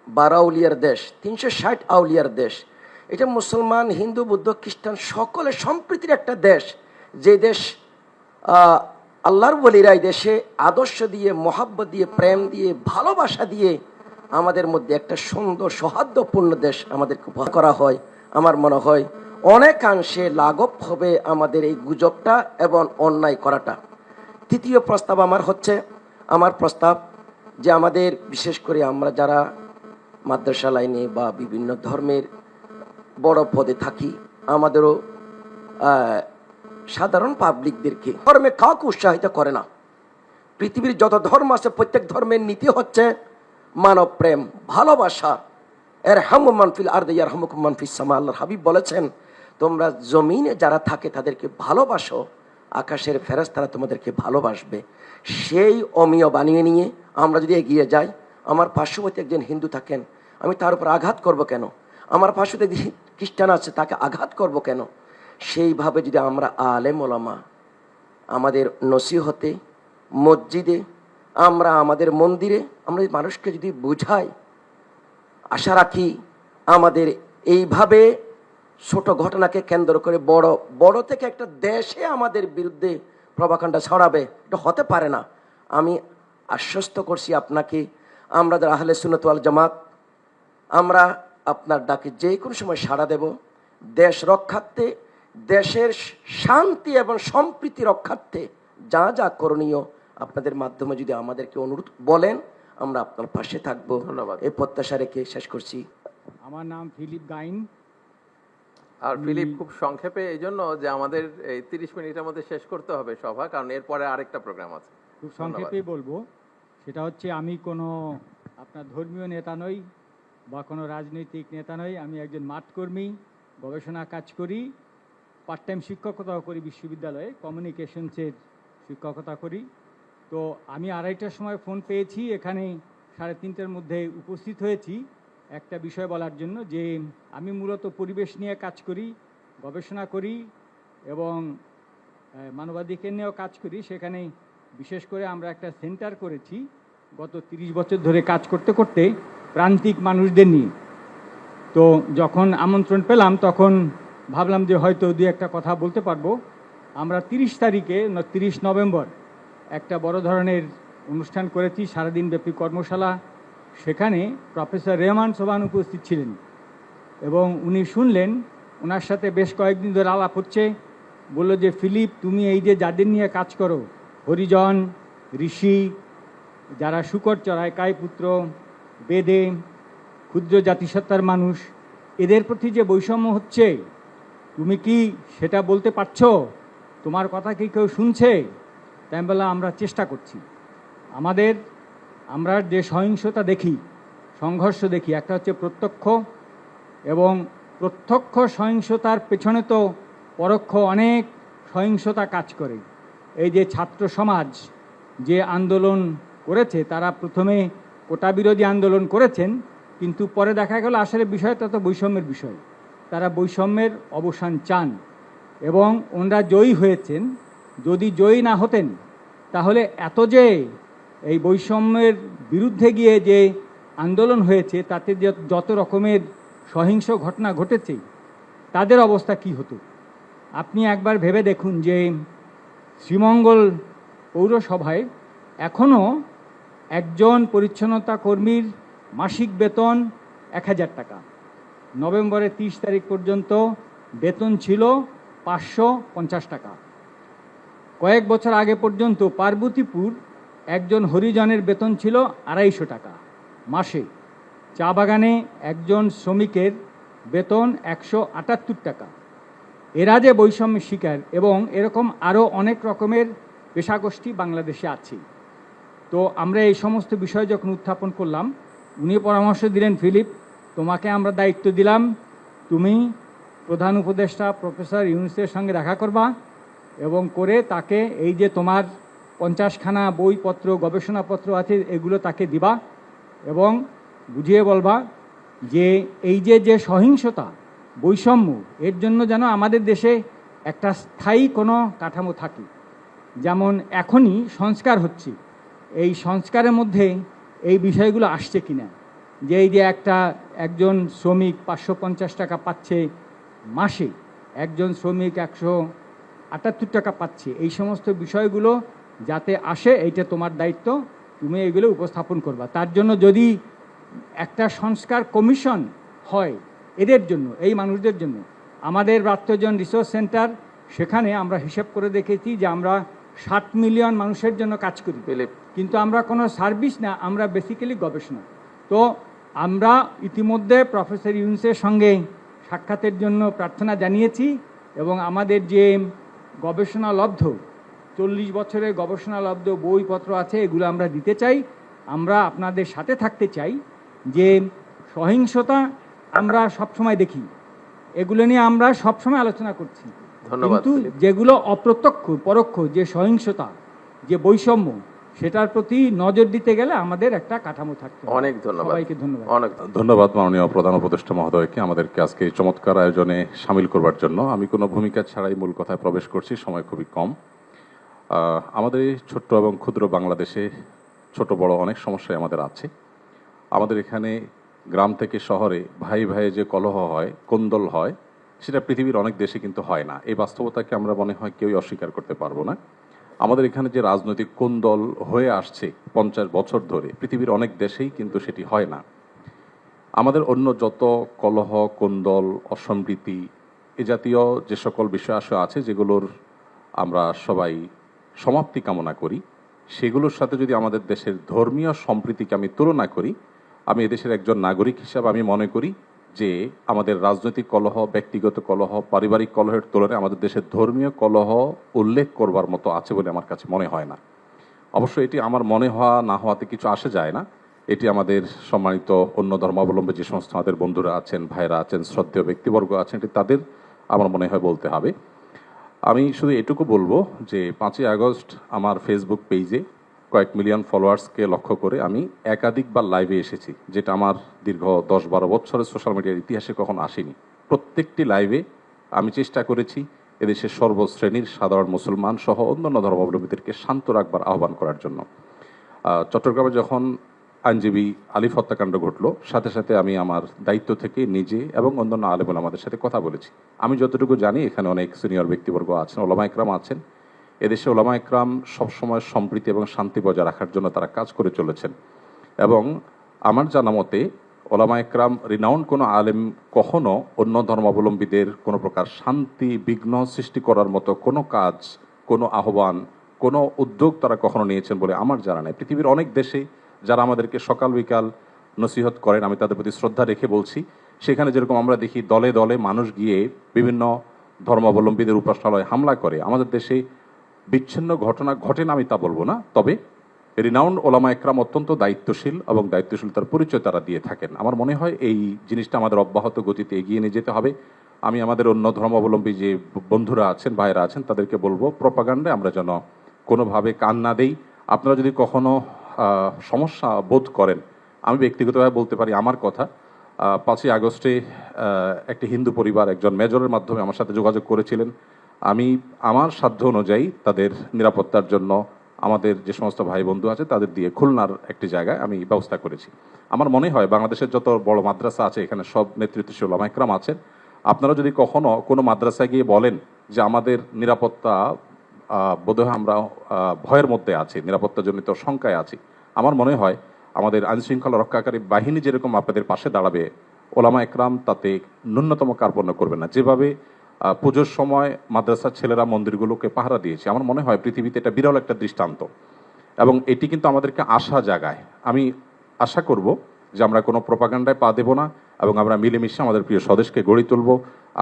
12 আউলিয়ার দেশ, 360 আউলিয়ার দেশ, এটা মুসলমান, হিন্দু, বৌদ্ধ, খ্রিস্টান সকলের সম্প্রীতির একটা দেশ, যে দেশ আল্লাহর ওলিরা এই দেশে আদর্শ দিয়ে, মহাব্বত দিয়ে, প্রেম দিয়ে, ভালোবাসা দিয়ে আমাদের মধ্যে একটা সুন্দর সৌহার্দ্যপূর্ণ দেশ আমাদেরকে উপহার করা হয়। আমার মনে হয় অনেকাংশে লাঘব হবে আমাদের এই গুজবটা এবং অন্যায় করাটা। তৃতীয় প্রস্তাব আমার প্রস্তাব যে আমাদের বিশেষ করে আমরা যারা মাদ্রাসা লাইনে বা বিভিন্ন ধর্মের বড় পদে থাকি, আমাদেরও সাধারণ পাবলিকদেরকে ধর্মে কাউকে উৎসাহিত করে না। পৃথিবীর যত ধর্ম আছে প্রত্যেক ধর্মের নীতি হচ্ছে মানব প্রেম, ভালোবাসা। ইরহামু মান ফিল আরদি ইয়ারহামুকুম মান ফিস সামা। আল্লাহর হাবিব বলেছেন, তোমরা জমিনে যারা থাকে তাদেরকে ভালোবাসো, আকাশের ফেরেশতারা তোমাদেরকে ভালোবাসবে। সেই অমীয় বানিয়ে নিয়ে আমরা যদি এগিয়ে যাই, আমার পার্শ্ববর্তী একজন হিন্দু থাকেন, আমি তার উপর আঘাত করব কেন? আমার পার্শ্ববর্তী খ্রিস্টান আছে, তাকে আঘাত করব কেন? সেইভাবে যদি আমরা আলেম ওলামা আমাদের নসিহতে, মসজিদে, আমরা আমাদের মন্দিরে আমরা মানুষকে যদি বুঝাই, আশা রাখি আমাদের এইভাবে ছোট ঘটনাকে কেন্দ্র করে বড় থেকে একটা দেশে আমাদের বিরুদ্ধে প্রভাকাণ্ডা ছড়াবে, এটা হতে পারে না। আমি আশ্বস্ত করছি আপনাকে, আমরা যারা আহলে সুন্নাত ওয়াল জামাত, আমরা আপনার ডাকে যে কোনো সময় সাড়া দেব। দেশ রক্ষার্থে, দেশের শান্তি এবং সম্প্রীতি রক্ষার্থে যা যা করণীয় আপনাদের মাধ্যমে যদি আমাদেরকে অনুরোধ বলেন, আমরা আপনার পাশে থাকবো। ধন্যবাদ। এই প্রত্যাশা রেখে শেষ করছি। আমার নাম ফিলিপ গাইন। আর ফিলিপ, খুব সংক্ষেপে, এই জন্য যে আমাদের এই 30 মিনিটের মধ্যে শেষ করতে হবে সভা, কারণ এরপরে আরেকটা প্রোগ্রাম আছে। খুব সংক্ষেপেই বলবো, সেটা হচ্ছে আমি কোনো আপনার ধর্মীয় নেতা নই বা কোনো রাজনৈতিক নেতা নই। আমি একজন মাঠকর্মী, গবেষণা কাজ করি, পার্ট টাইম শিক্ষকতাও করি, বিশ্ববিদ্যালয়ে কমিউনিকেশনসের শিক্ষকতা করি। তো আমি 2:30টার সময় ফোন পেয়েছি, এখানে 3:30টার মধ্যে উপস্থিত হয়েছি একটা বিষয় বলার জন্য, যে আমি মূলত পরিবেশ নিয়ে কাজ করি, গবেষণা করি এবং মানবাধিকার নিয়েও কাজ করি। সেখানে বিশেষ করে আমরা একটা সেন্টার করেছি গত 30 বছর ধরে কাজ করতে করতে প্রান্তিক মানুষদের নিয়ে। তো যখন আমন্ত্রণ পেলাম তখন ভাবলাম যে হয়তো 2-1টা কথা বলতে পারবো। আমরা 30 নভেম্বর একটা বড় ধরনের অনুষ্ঠান করেছি, সারাদিন ব্যাপী কর্মশালা। সেখানে প্রফেসর রেহমান সোবহান উপস্থিত ছিলেন এবং উনি শুনলেন, ওনার সাথে বেশ কয়েকদিন ধরে আলাপ হচ্ছে। বলল যে ফিলিপ, তুমি এই যে যাদের নিয়ে কাজ করো, হরিজন, ঋষি, যারা শুকর চড়ায়, কায়পুত্র, বেদে, ক্ষুদ্র জাতিসত্তার মানুষ, এদের প্রতি যে বৈষম্য হচ্ছে, তুমি কি সেটা বলতে পারছো? তোমার কথা কি কেউ শুনছে? তাই আমি বললাম, আমরা চেষ্টা করছি। আমরা যে সহিংসতা দেখি, সংঘর্ষ দেখি, একটা হচ্ছে প্রত্যক্ষ, এবং প্রত্যক্ষ সহিংসতার পেছনে তো পরোক্ষ অনেক সহিংসতা কাজ করে। এই যে ছাত্র সমাজ যে আন্দোলন করেছে, তারা প্রথমে কোটা বিরোধী আন্দোলন করেছেন, কিন্তু পরে দেখা গেল আসলে বিষয়টা তো বৈষম্যের বিষয়। তারা বৈষম্যের অবসান চান এবং ওনারা জয়ী হয়েছেন। যদি জয়ী না হতেন তাহলে এত যে এই বৈষম্যের বিরুদ্ধে গিয়ে যে আন্দোলন হয়েছে, তাতে যত রকমের সহিংস ঘটনা ঘটেছে, তাদের অবস্থা কি হতো? আপনি একবার ভেবে দেখুন যে শ্রীমঙ্গল পৌরসভায় এখনও একজন পরিচ্ছন্নতা কর্মীর মাসিক বেতন 1000 টাকা। নভেম্বরের 30 তারিখ পর্যন্ত বেতন ছিল 550 টাকা। কয়েক বছর আগে পর্যন্ত পার্বতীপুর একজন হরিজনের বেতন ছিল 250 টাকা মাসে। চা বাগানে একজন শ্রমিকের বেতন 178 টাকা। এরা যে বৈষম্যের শিকার, এবং এরকম আরও অনেক রকমের পেশাগোষ্ঠী বাংলাদেশে আছে। তো আমরা এই সমস্ত বিষয় যখন উত্থাপন করলাম, উনি পরামর্শ দিলেন, ফিলিপ, তোমাকে আমরা দায়িত্ব দিলাম, তুমি প্রধান উপদেষ্টা প্রফেসর ইউনূসের সঙ্গে দেখা করবা এবং করে তাকে এই যে তোমার 50খানা বইপত্র গবেষণাপত্র আছে এগুলো তাকে দিবা এবং বুঝিয়ে বলবা যে এই যে সহিংসতা বৈষম্য এর জন্য যেন আমাদের দেশে একটা স্থায়ী কোনো কাঠামো থাকে। যেমন এখনই সংস্কার হচ্ছে, এই সংস্কারের মধ্যে এই বিষয়গুলো আসছে কিনা, যে এই যে একজন শ্রমিক 550 টাকা পাচ্ছে মাসে, একজন শ্রমিক 178 টাকা পাচ্ছে, এই সমস্ত বিষয়গুলো যাতে আসে এইটা তোমার দায়িত্ব, তুমি এইগুলো উপস্থাপন করবা। তার জন্য যদি একটা সংস্কার কমিশন হয় এদের জন্য, এই মানুষদের জন্য, আমাদের ব্রাত্যজন রিসোর্স সেন্টার, সেখানে আমরা হিসেব করে দেখেছি যে আমরা 7 মিলিয়ন মানুষের জন্য কাজ করি, কিন্তু আমরা কোনো সার্ভিস না, আমরা বেসিক্যালি গবেষণা। তো আমরা ইতিমধ্যে প্রফেসর ইউনূসের সঙ্গে সাক্ষাতের জন্য প্রার্থনা জানিয়েছি এবং আমাদের যে গবেষণালব্ধ 40 বছরের গবেষণালব্ধ বইপত্র আছে এগুলো আমরা দিতে চাই। আমরা আপনাদের সাথে থাকতে চাই। যে সহিংসতা আমরা সবসময় দেখি, এগুলো নিয়ে আমরা সবসময় আলোচনা করছি, কিন্তু যেগুলো অপ্রত্যক্ষ পরোক্ষ যে সহিংসতা, যে বৈষম্য, সেটার প্রতি নজর দিতে গেলে আমাদের একটা কাঠামো থাকতে হবে। অনেক ধন্যবাদ। সবাইকে ধন্যবাদ। অনেক ধন্যবাদ মাননীয় প্রধান উপদেষ্টা মহোদয়কে আমাদেরকে আজকে এই চমৎকার আয়োজনে সামিল করবার জন্য। আমি কোনো ভূমিকা ছাড়াই মূল কথায় প্রবেশ করছি, সময় খুবই কম। আমাদের এই ছোট্ট এবং ক্ষুদ্র বাংলাদেশে ছোট বড় অনেক সমস্যাই আমাদের আছে। আমাদের এখানে গ্রাম থেকে শহরে ভাই ভাইয়ে যে কলহ হয়, কোন্দল হয়, সেটা পৃথিবীর অনেক দেশে কিন্তু হয় না। এই বাস্তবতাকে আমরা মনে হয় কেউই অস্বীকার করতে পারবো না। আমাদের এখানে যে রাজনৈতিক কোন্দল হয়ে আসছে 50 বছর ধরে, পৃথিবীর অনেক দেশেই কিন্তু সেটি হয় না। আমাদের অন্য যত কলহ, কোন্দল, অসম্প্রীতি, এ জাতীয় যে সকল বিষয় আছে যেগুলোর আমরা সবাই সমাপ্তি কামনা করি, সেগুলোর সাথে যদি আমাদের দেশের ধর্মীয় সম্প্রীতিকে আমি তুলনা করি, আমি এদেশের একজন নাগরিক হিসাবে আমি মনে করি যে আমাদের রাজনৈতিক কলহ, ব্যক্তিগত কলহ, পারিবারিক কলহের তুলনায় আমাদের দেশের ধর্মীয় কলহ উল্লেখ করবার মতো আছে বলে আমার কাছে মনে হয় না। অবশ্য এটি আমার মনে হওয়া না হওয়াতে কিছু আসে যায় না। এটি আমাদের সম্মানিত অন্য ধর্মাবলম্বী যে সমস্ত আমাদের বন্ধুরা আছেন, ভাইরা আছেন, শ্রদ্ধেয় ব্যক্তিবর্গ আছেন, এটি তাদের আমার মনে হয় বলতে হবে। আমি শুধু এটুকু বলবো যে 5ই আগস্ট আমার ফেসবুক পেজে কয়েক মিলিয়ন ফলোয়ার্সকে লক্ষ্য করে আমি একাধিকবার লাইভে এসেছি, যেটা আমার দীর্ঘ 10-12 বছরের সোশ্যাল মিডিয়ার ইতিহাসে কখনো আসেনি। প্রত্যেকটি লাইভে আমি চেষ্টা করেছি এদেশের সর্বশ্রেণীর সাধারণ মুসলমান সহ অন্যান্য ধর্মাবলম্বীদেরকে শান্ত রাখবার আহ্বান করার জন্য। চট্টগ্রামে যখন আইনজীবী আলিফ হত্যাকাণ্ড ঘটলো, সাথে সাথে আমি আমার দায়িত্ব থেকে নিজে এবং অন্যান্য আলেম ওলামাদের সাথে কথা বলেছি। আমি যতটুকু জানি এখানে অনেক সিনিয়র ব্যক্তিবর্গ আছেন, ওলামা একরাম আছেন। এদেশে ওলামা একরাম সবসময় সম্প্রীতি এবং শান্তি বজায় রাখার জন্য তারা কাজ করে চলেছেন এবং আমার জানা মতে ওলামা একরাম রিনাউন্ড কোনো আলেম কখনো অন্য ধর্মাবলম্বীদের কোনো প্রকার শান্তি বিঘ্ন সৃষ্টি করার মতো কোনো কাজ, কোনো আহ্বান, কোনো উদ্যোগ তারা কখনো নিয়েছেন বলে আমার জানা নেই। পৃথিবীর অনেক দেশে যারা আমাদেরকে সকাল বিকাল নসিহত করেন, আমি তাদের প্রতি শ্রদ্ধা রেখে বলছি, সেখানে যেরকম আমরা দেখি দলে দলে মানুষ গিয়ে বিভিন্ন ধর্মাবলম্বীদের উপাসনালয়ে হামলা করে, আমাদের দেশে বিচ্ছিন্ন ঘটনা ঘটে না আমি তা বলবো না, তবে রিনাউন্ড ওলামা একরাম অত্যন্ত দায়িত্বশীল এবং দায়িত্বশীলতার পরিচয় তারা দিয়ে থাকেন। আমার মনে হয় এই জিনিসটা আমাদের অব্যাহত গতিতে এগিয়ে নিয়ে যেতে হবে। আমি আমাদের অন্য ধর্মাবলম্বী যে বন্ধুরা আছেন, ভাইরা আছেন, তাদেরকে বলবো প্রপাগান্ডায় আমরা যেন কোনোভাবে কান না দেই। আপনারা যদি কখনো সমস্যা বোধ করেন, আমি ব্যক্তিগতভাবে বলতে পারি আমার কথা, 5ই আগস্টে একটি হিন্দু পরিবার একজন মেজরের মাধ্যমে আমার সাথে যোগাযোগ করেছিলেন। আমি আমার সাধ্য অনুযায়ী তাদের নিরাপত্তার জন্য আমাদের যে সমস্ত ভাই বন্ধু আছে তাদের দিয়ে খুলনার একটি জায়গায় আমি ব্যবস্থা করেছি। আমার মনে হয় বাংলাদেশের যত বড় মাদ্রাসা আছে এখানে সব নেতৃত্বশীল ওলামা একরাম আছেন। আপনারা যদি কখনো কোনো মাদ্রাসায় গিয়ে বলেন যে আমাদের নিরাপত্তা বোধহয় আমরা ভয়ের মধ্যে আছি, নিরাপত্তাজনিত শঙ্কায় আছি, আমার মনে হয় আমাদের আইনশৃঙ্খলা রক্ষাকারী বাহিনী যেরকম আপনাদের পাশে দাঁড়াবে, ওলামা একরাম তাতে ন্যূনতম কার্পণ্য করবে না। যেভাবে পুজোর সময় মাদ্রাসার ছেলেরা মন্দিরগুলোকে পাহারা দিয়েছে, আমার মনে হয় পৃথিবীতে এটা বিরল একটা দৃষ্টান্ত এবং এটি কিন্তু আমাদেরকে আশা জাগায়। আমি আশা করব যে আমরা কোনো প্রপাগান্ডায় পা দেব না এবং আমরা মিলেমিশে আমাদের প্রিয় স্বদেশকে গড়ে তুলব।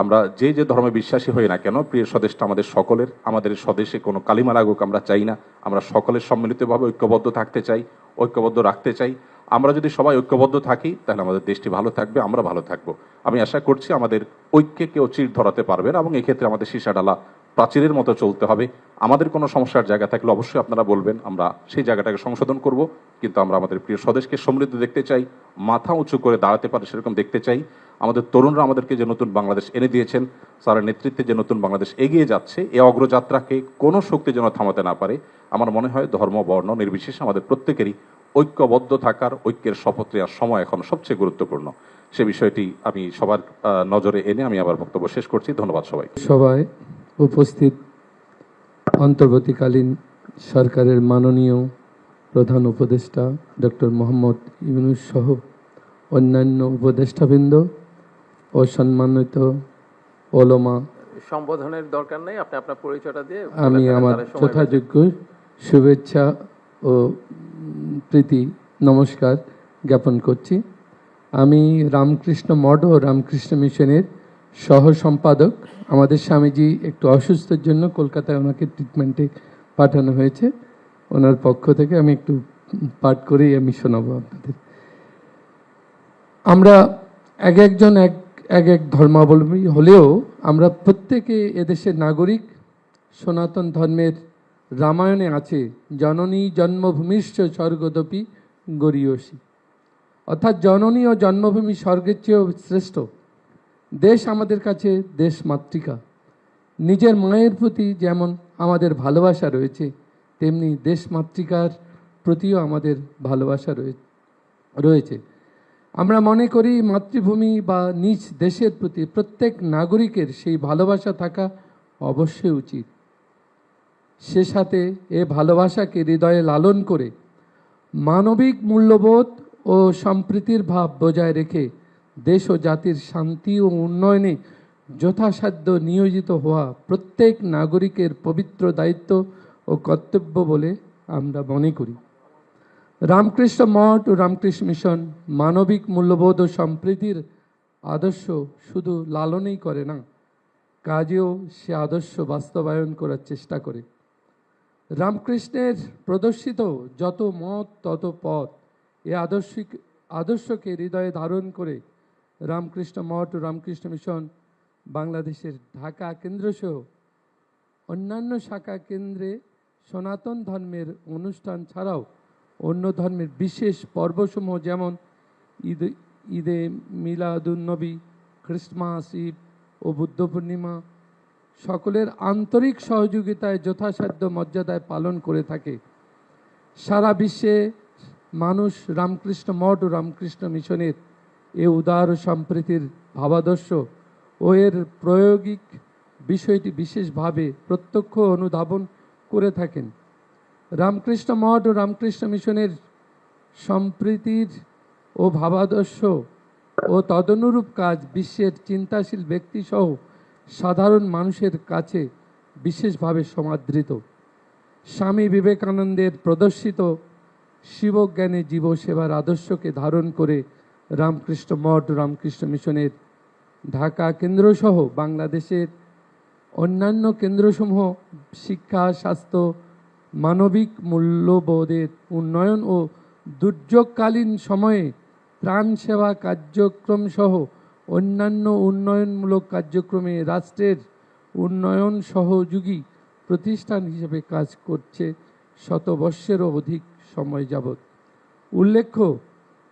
আমরা যে যে ধর্মে বিশ্বাসী হই না কেন, প্রিয় স্বদেশটা আমাদের সকলের। আমাদের স্বদেশে কোনো কালিমা লাগুক আমরা চাই না, আমরা সকলের সম্মিলিতভাবে ঐক্যবদ্ধ থাকতে চাই, ঐক্যবদ্ধ রাখতে চাই। আমরা যদি সবাই ঐক্যবদ্ধ থাকি তাহলে আমাদের দেশটি ভালো থাকবে, আমরা ভালো থাকবো। আমি আশা করছি আমাদের ঐক্যে কেউ চির ধরাতে পারবে না এবং এক্ষেত্রে আমাদের সীসা ডালা প্রাচীরের মতো চলতে হবে। আমাদের কোনো সমস্যার জায়গা থাকলে অবশ্যই আপনারা বলবেন, আমরা সেই জায়গাটাকে সংশোধন করব। কিন্তু আমরা আমাদের প্রিয় স্বদেশকে সমৃদ্ধ দেখতে চাই, মাথা উঁচু করে দাঁড়াতে পারে সেরকম দেখতে চাই। আমাদের তরুণরা আমাদেরকে যে নতুন বাংলাদেশ এনে দিয়েছেন, স্যারের নেতৃত্বে যে নতুন বাংলাদেশ এগিয়ে যাচ্ছে, এই অগ্রযাত্রাকে কোনো শক্তি যেন থামাতে না পারে। আমার মনে হয় ধর্ম বর্ণ নির্বিশেষে আমাদের প্রত্যেকেরই ঐক্যবদ্ধ থাকার, ঐক্যের শপথ নেওয়ার সময় এখন সবচেয়ে গুরুত্বপূর্ণ। সে বিষয়টি আমি সবার নজরে এনে আমি আবার বক্তব্য শেষ করছি। ধন্যবাদ সবাই। সভায় উপস্থিত অন্তর্বর্তীকালীন সরকারের মাননীয় প্রধান উপদেষ্টা ডক্টর মোহাম্মদ ইউনূস সহ অন্যান্য উপদেষ্টাবৃন্দ ও সম্মানিত ওলামা, সম্বোধনের দরকার নেই, আপনি আপনার পরিচয়টা দিয়ে আমি আমার যথাযোগ্য শুভেচ্ছা ও প্রীতি নমস্কার জ্ঞাপন করছি। আমি রামকৃষ্ণ মঠ ও রামকৃষ্ণ মিশনের সহ সম্পাদক। আমাদের স্বামীজি একটু অসুস্থের জন্য কলকাতায় ওনাকে ট্রিটমেন্টে পাঠানো হয়েছে। ওনার পক্ষ থেকে আমি একটু পাঠ করেই আমি শোনাবো আপনাদের। আমরা একজন এক ধর্মাবলম্বী হলেও আমরা প্রত্যেকে এদেশের নাগরিক। সনাতন ধর্মের রামায়ণে আছে জননী জন্মভূমিশ্চ স্বর্গদপি গরীয়সী, অর্থাৎ জননী ও জন্মভূমি স্বর্গের চেয়েও শ্রেষ্ঠ। দেশ আমাদের কাছে দেশ মাতৃকা। নিজের মায়ের প্রতি যেমন আমাদের ভালোবাসা রয়েছে, তেমনি দেশ মাতৃকার প্রতিও আমাদের ভালোবাসা রয়েছে। আমরা মনে করি মাতৃভূমি বা নিজ দেশের প্রতি প্রত্যেক নাগরিকের সেই ভালোবাসা থাকা অবশ্যই উচিত। সে সাথে এ ভালোবাসাকে হৃদয়ে লালন করে মানবিক মূল্যবোধ ও সম্প্রীতির ভাব বজায় রেখে দেশ ও জাতির শান্তি ও উন্নয়নে যথাসাধ্য নিয়োজিত হওয়া প্রত্যেক নাগরিকের পবিত্র দায়িত্ব ও কর্তব্য বলে আমরা মনে করি। রামকৃষ্ণ মঠ ও রামকৃষ্ণ মিশন মানবিক মূল্যবোধ ও সম্প্রীতির আদর্শ শুধু লালনই করে না, কাজেও সে আদর্শ বাস্তবায়ন করার চেষ্টা করে। রামকৃষ্ণের প্রদর্শিত যত মত তত পথ, এ আদর্শকে হৃদয়ে ধারণ করে রামকৃষ্ণ মঠ ও রামকৃষ্ণ মিশন বাংলাদেশের ঢাকা কেন্দ্রসহ অন্যান্য শাখা কেন্দ্রে সনাতন ধর্মের অনুষ্ঠান ছাড়াও অন্য ধর্মের বিশেষ পর্বসমূহ যেমন ঈদে মিলাদুন্নবী, খ্রিস্টমাস, ঈদ ও বুদ্ধ পূর্ণিমা সকলের আন্তরিক সহযোগিতায় যথাসাধ্য মর্যাদায় পালন করে থাকে। সারা বিশ্বে মানুষ রামকৃষ্ণ মঠ ও রামকৃষ্ণ মিশনের এ উদার ও সম্প্রীতির ভাবাদর্শ ও এর প্রায়োগিক বিষয়টি বিশেষভাবে প্রত্যক্ষ অনুধাবন করে থাকেন। রামকৃষ্ণ মঠ ও রামকৃষ্ণ মিশনের সম্প্রীতির ও ভাবাদর্শ ও তদনুরূপ কাজ বিশ্বের চিন্তাশীল ব্যক্তিসহ সাধারণ মানুষের কাছে বিশেষভাবে সমাদৃত। স্বামী বিবেকানন্দের প্রদর্শিত শিবজ্ঞানে জীব সেবার আদর্শকে ধারণ করে রামকৃষ্ণ মঠ ও রামকৃষ্ণ মিশনের ঢাকা কেন্দ্রসহ বাংলাদেশের অন্যান্য কেন্দ্রসমূহ শিক্ষা, স্বাস্থ্য, মানবিক মূল্যবোধের উন্নয়ন ও দুর্যোগকালীন সময়ে ত্রাণ সেবা কার্যক্রম সহ অন্যান্য উন্নয়নমূলক কার্যক্রমে রাষ্ট্রের উন্নয়ন সহযোগী প্রতিষ্ঠান হিসেবে কাজ করছে শতবর্ষেরও অধিক সময় যাবৎ। উল্লেখ্য,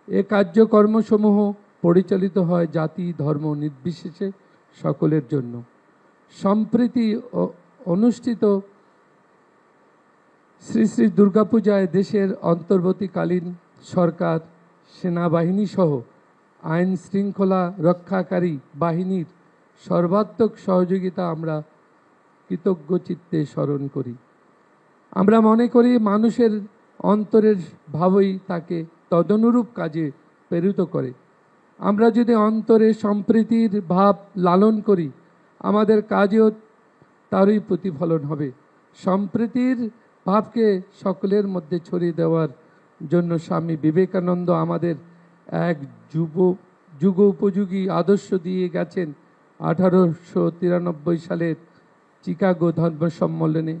এ কার্যকর্মসমূহ পরিচালিত হয় জাতি ধর্ম নির্বিশেষে সকলের জন্য। সম্প্রতি অনুষ্ঠিত শ্রী শ্রী দুর্গাপূজায় দেশের অন্তর্বর্তীকালীন সরকার, সেনাবাহিনী সহ আইন শৃঙ্খলা রক্ষাকারী বাহিনীর সর্বাত্মক সহযোগিতা আমরা কৃতজ্ঞ চিত্তে স্মরণ করি। আমরা মনে করি মানুষের অন্তরের ভাবই তাকে তদনুরূপ কাজে প্রেরিত করে। আমরা যদি অন্তরে সম্প্রীতির ভাব লালন করি, আমাদের কাজেও তারই প্রতিফলন হবে। সম্প্রীতির ভাবকে সকলের মধ্যে ছড়িয়ে দেওয়ার জন্য স্বামী বিবেকানন্দ আমাদের এক যুগোপযোগী আদর্শ দিয়ে গেছেন 1893 সালের চিকাগো ধর্ম সম্মেলনে।